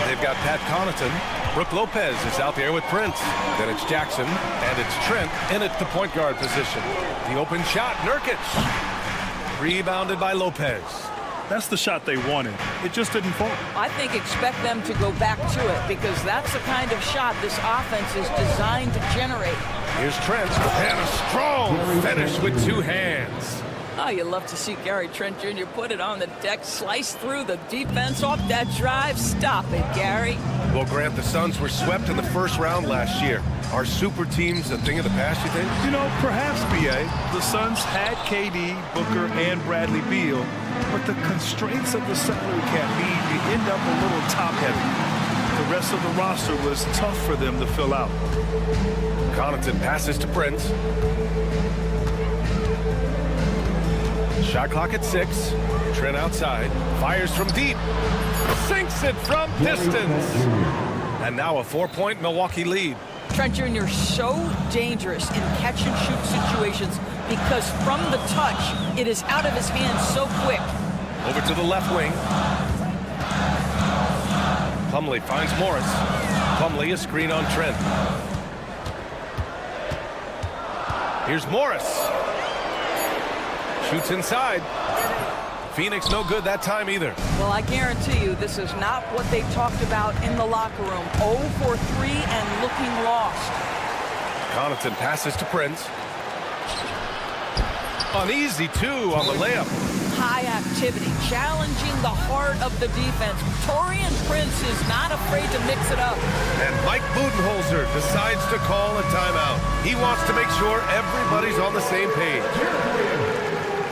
Speaker 10: they've got Pat Connaughton. Brooke Lopez is out there with Prince. Then it's Jackson, and it's Trent in at the point guard position. The open shot, Nurkic. Rebounded by Lopez.
Speaker 13: That's the shot they wanted. It just didn't fall.
Speaker 11: I think expect them to go back to it, because that's the kind of shot this offense is designed to generate.
Speaker 10: Here's Trent, and a strong finish with 2 hands.
Speaker 11: Oh, you love to see Gary Trent Jr. put it on the deck, slice through the defense off that drive. Stop it, Gary.
Speaker 10: Well, Grant, the Suns were swept in the first round last year. Are super teams a thing of the past, you think?
Speaker 13: You know, perhaps, B.A. The Suns had KD, Booker, and Bradley Beal, but the constraints of the salary cap mean you end up a little top-heavy. The rest of the roster was tough for them to fill out.
Speaker 10: Connaughton passes to Prince. Shot clock at 6. Trent outside. Fires from deep. Sinks it from distance. And now a 4-point Milwaukee lead.
Speaker 11: Trent Jr. so dangerous in catch-and-shoot situations because from the touch, it is out of his hands so quick.
Speaker 10: Over to the left wing. Plumlee finds Morris. Plumlee, a screen on Trent. Here's Morris. Shoots inside. Phoenix no good that time either.
Speaker 11: Well, I guarantee you this is not what they talked about in the locker room. 0 for 3 and looking lost.
Speaker 10: Connaughton passes to Prince. An easy 2 on the layup.
Speaker 11: High activity, challenging the heart of the defense. Taurean Prince is not afraid to mix it up.
Speaker 10: And Mike Budenholzer decides to call a timeout. He wants to make sure everybody's on the same page.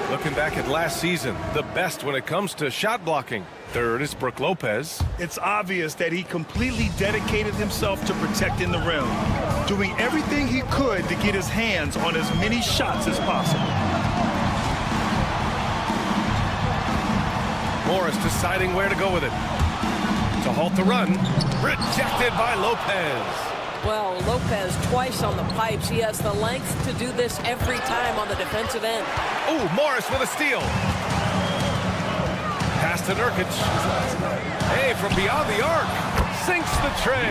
Speaker 10: Looking back at last season, the best when it comes to shot blocking. Third is Brook Lopez.
Speaker 13: It's obvious that he completely dedicated himself to protecting the rim, doing everything he could to get his hands on as many shots as possible.
Speaker 10: Morris deciding where to go with it. To halt the run. Rejected by Lopez.
Speaker 11: Well, Lopez twice on the pipes. He has the length to do this every time on the defensive end.
Speaker 10: Ooh, Morris with a steal. Pass to Nurkic. Hey, from beyond the arc. Sinks the tray.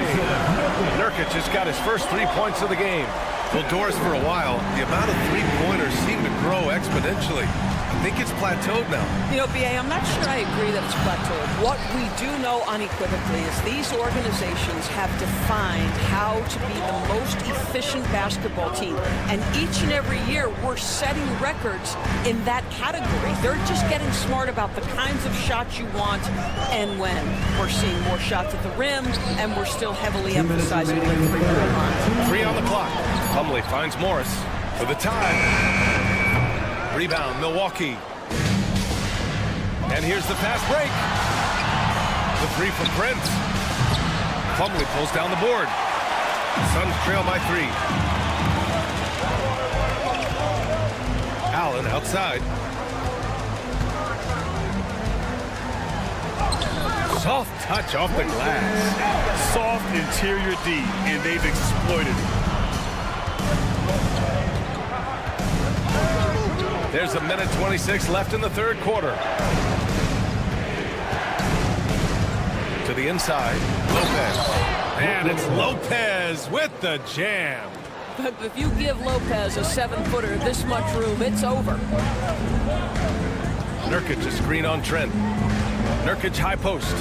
Speaker 10: Nurkic just got his first 3 points of the game.
Speaker 2: Well, Doris, for a while, the amount of three-pointers seem to grow exponentially. I think it's plateaued now.
Speaker 11: You know, B.A., I'm not sure I agree that it's plateaued. What we do know unequivocally is these organizations have defined how to be the most efficient basketball team. And each and every year, we're setting records in that category. They're just getting smart about the kinds of shots you want and when. We're seeing more shots at the rim, and we're still heavily emphasizing the three-point line.
Speaker 10: 3 on the clock. Plumlee finds Morris for the tie. Rebound, Milwaukee. And here's the fast break. The 3 from Prince. Plumlee pulls down the board. Suns trail by 3. Allen outside. Soft touch off the glass.
Speaker 13: Soft interior D, and they've exploited it.
Speaker 10: There's 1:26 left in the third quarter. To the inside, Lopez. And it's Lopez with the jam.
Speaker 11: But if you give Lopez a 7-footer this much room, it's over.
Speaker 10: Nurkic a screen on Trent. Nurkic high post.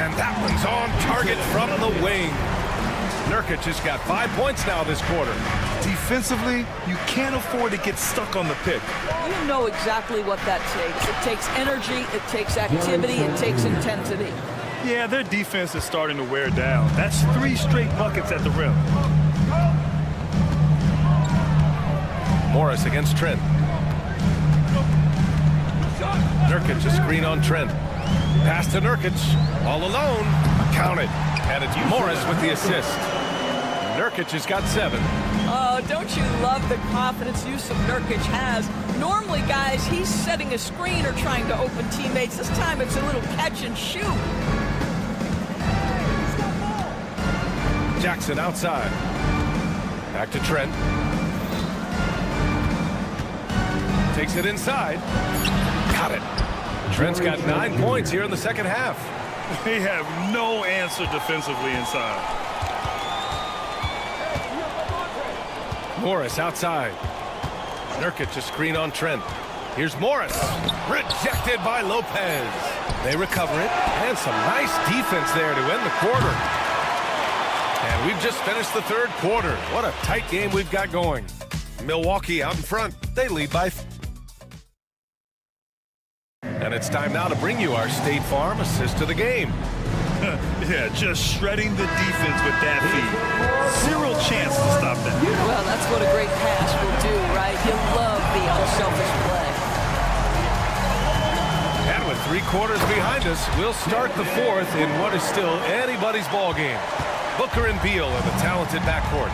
Speaker 10: And that one's on target from the wing. Nurkic has got 5 points now this quarter.
Speaker 13: Defensively, you can't afford to get stuck on the pick.
Speaker 11: You know exactly what that takes. It takes energy, it takes activity, it takes intensity.
Speaker 13: Yeah, their defense is starting to wear down. That's 3 straight buckets at the rim.
Speaker 10: Morris against Trent. Nurkic a screen on Trent. Pass to Nurkic. All alone. Counted. And it's Morris with the assist. Nurkic has got 7.
Speaker 11: Oh, don't you love the confidence Yusuf Nurkic has? Normally, guys, he's setting a screen or trying to open teammates. This time it's a little catch and shoot.
Speaker 10: Jackson outside. Back to Trent. Takes it inside. Got it. Trent's got 9 points here in the second half.
Speaker 13: They have no answer defensively inside.
Speaker 10: Morris outside. Nurkic a screen on Trent. Here's Morris. Rejected by Lopez. They recover it. And some nice defense there to end the quarter. And we've just finished the third quarter. What a tight game we've got going. Milwaukee out in front. They lead by... And it's time now to bring you our State Farm assist to the game.
Speaker 13: Yeah, just shredding the defense with that feed. Zero chance to stop that.
Speaker 11: Well, that's what a great pass will do, right? You love the unselfish play.
Speaker 10: And with 3 quarters behind us, we'll start the fourth in what is still anybody's ball game. Booker and Beal in the talented backcourt.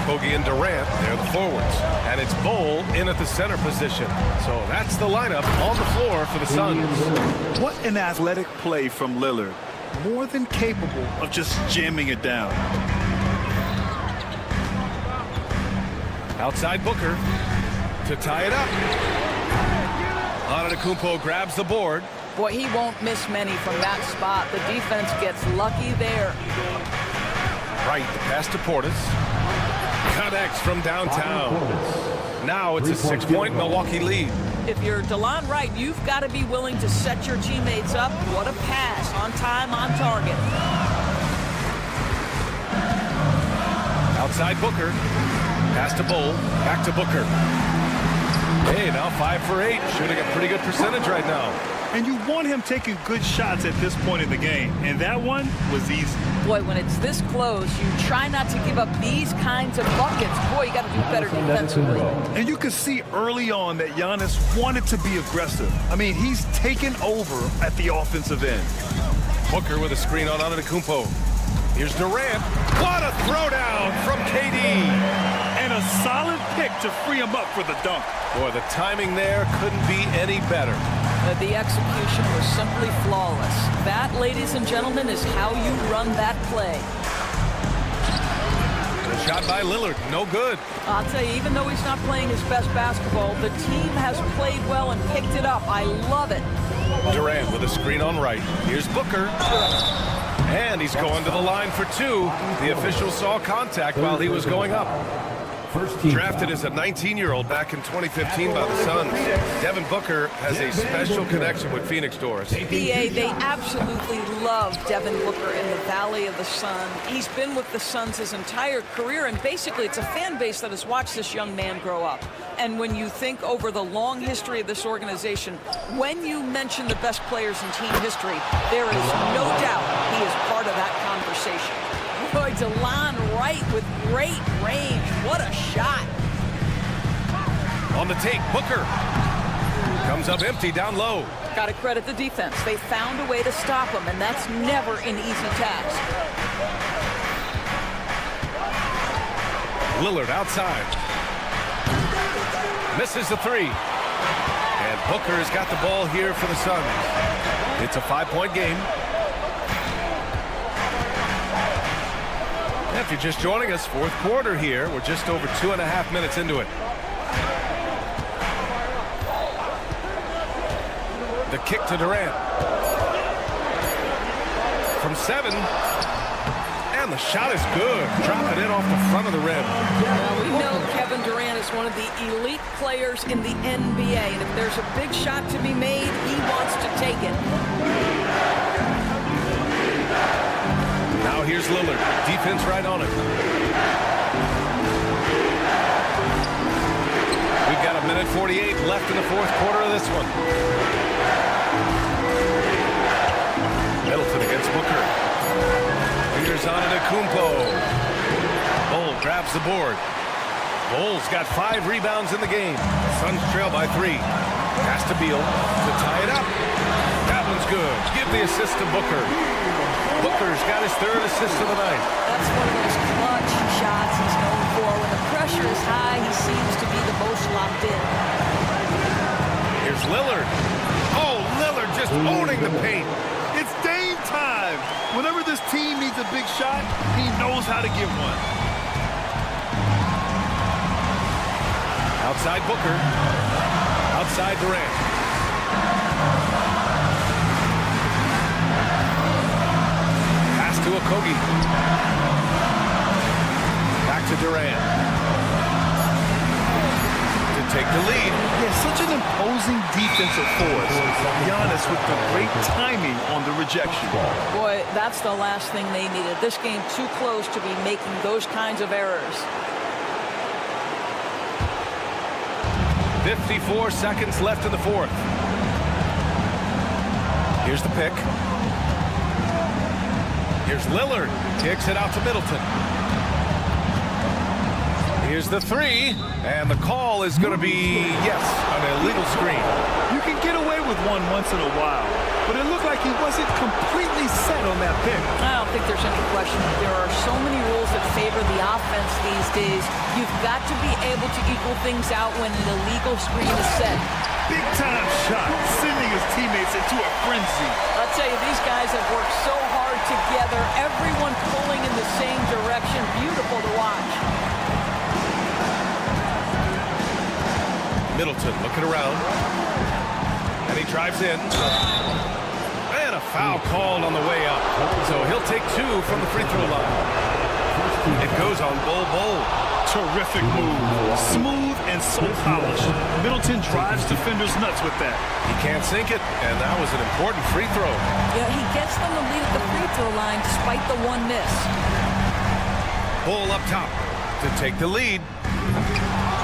Speaker 10: Kogi and Durant, they're the forwards. And it's Bol in at the center position. So that's the lineup on the floor for the Suns.
Speaker 13: What an athletic play from Lillard. More than capable of just jamming it down.
Speaker 10: Outside Booker to tie it up. Antetokounmpo grabs the board.
Speaker 11: Boy, he won't miss many from that spot. The defense gets lucky there.
Speaker 10: Right, the pass to Portis. Cut connects from downtown. Now it's a 6-point Milwaukee lead.
Speaker 11: If you're DeLon Wright, you've got to be willing to set your teammates up. What a pass. On time, on target.
Speaker 10: Outside Booker. Pass to Bull. Back to Booker. Hey, now 5 for 8. Shooting a pretty good percentage right now.
Speaker 13: And you want him taking good shots at this point in the game. And that one was easy.
Speaker 11: Boy, when it's this close, you try not to give up these kinds of buckets. Boy, you got to do better defensively.
Speaker 13: And you can see early on that Giannis wanted to be aggressive. I mean, he's taken over at the offensive end.
Speaker 10: Booker with a screen on Antetokounmpo. Here's Durant. What a throwdown from KD.
Speaker 13: And a solid pick to free him up for the dunk.
Speaker 10: Boy, the timing there couldn't be any better.
Speaker 11: The execution was simply flawless. That, ladies and gentlemen, is how you run that play.
Speaker 10: The shot by Lillard, no good.
Speaker 11: I'll tell you, even though he's not playing his best basketball, the team has played well and picked it up. I love it.
Speaker 10: Durant with a screen on right. Here's Booker. And he's going to the line for 2. The official saw contact while he was going up. Drafted as a 19-year-old back in 2015 by the Suns, Devin Booker has a special connection with Phoenix, Doris.
Speaker 11: EA, they absolutely love Devin Booker in the Valley of the Sun. He's been with the Suns his entire career, and basically it's a fan base that has watched this young man grow up. And when you think over the long history of this organization, when you mention the best players in team history, there is no doubt he is part of that conversation. Boy, DeLon Wright with great range. What a shot.
Speaker 10: On the take, Booker. Comes up empty down low.
Speaker 11: Got to credit the defense. They found a way to stop him, and that's never an easy task.
Speaker 10: Lillard outside. Misses the 3. And Booker has got the ball here for the Suns. It's a 5-point game. If you're just joining us, 4th quarter here. We're just over 2.5 minutes into it. The kick to Durant. From 7. And the shot is good. Dropping in off the front of the rim.
Speaker 11: Well, we know Kevin Durant is one of the elite players in the NBA. And if there's a big shot to be made, he wants to take it.
Speaker 10: Now here's Lillard. Defense right on it. We've got 1:48 left in the 4th quarter of this one. Middleton against Booker. Here's Antetokounmpo. Bull grabs the board. Bull's got 5 rebounds in the game. Suns trail by 3. Pass to Beal to tie it up. That one's good. Give the assist to Booker. Booker's got his 3rd assist of the night.
Speaker 11: That's one of those clutch shots he's known for. When the pressure is high, he seems to be the most locked in.
Speaker 10: Here's Lillard. Oh, Lillard just owning the paint.
Speaker 13: It's Dame time. Whenever this team needs a big shot, he knows how to give one.
Speaker 10: Outside Booker. Outside Durant. To Okogie. Back to Durant. To take the lead.
Speaker 13: Yeah, such an imposing defensive force. Giannis with the great timing on the rejection.
Speaker 11: Boy, that's the last thing they needed. This game too close to be making those kinds of errors.
Speaker 10: 54 seconds left in the 4th. Here's the pick. Here's Lillard. Kicks it out to Middleton. Here's the 3. And the call is going to be, yes, an illegal screen.
Speaker 13: You can get away with one once in a while, but it looked like he wasn't completely set on that pick.
Speaker 11: I don't think there's any question. There are so many rules that favor the offense these days. You've got to be able to equal things out when an illegal screen is set.
Speaker 13: Big-time shot, sending his teammates into a frenzy.
Speaker 11: I'll tell you, these guys have worked so hard together, everyone pulling in the same direction. Beautiful to watch.
Speaker 10: Middleton looking around. And he drives in. And a foul called on the way up. So he'll take 2 from the free throw line. It goes on Bull.
Speaker 13: Terrific move. Smooth and so polished. Middleton drives defenders nuts with that.
Speaker 10: He can't sink it, and that was an important free throw.
Speaker 11: Yeah, he gets them the lead at the free throw line despite the one miss.
Speaker 10: Bull up top to take the lead.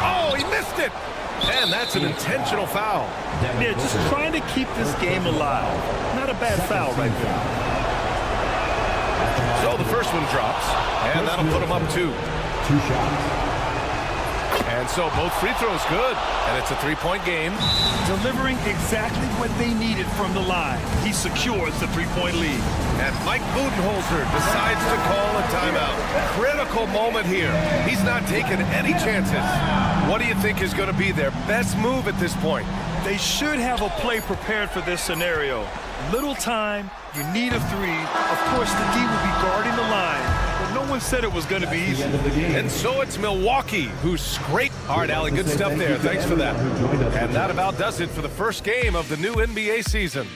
Speaker 10: Oh, he missed it! And that's an intentional foul.
Speaker 13: Yeah, just trying to keep this game alive. Not a bad foul right there.
Speaker 10: So the first one drops, and that'll put him up 2.
Speaker 5: 2 shots.
Speaker 10: And so both free throws good, and it's a 3-point game.
Speaker 13: Delivering exactly what they needed from the line. He secures the 3-point lead.
Speaker 10: And Mike Budenholzer decides to call a timeout. Critical moment here. He's not taking any chances. What do you think is going to be their best move at this point?
Speaker 13: They should have a play prepared for this scenario. Little time, you need a 3. Of course, the D will be guarding the line, but no one said it was going to be easy.
Speaker 10: And so it's Milwaukee who scraped. All right, Allie, good stuff there. Thanks for that. And that about does it for the first game of the new NBA season.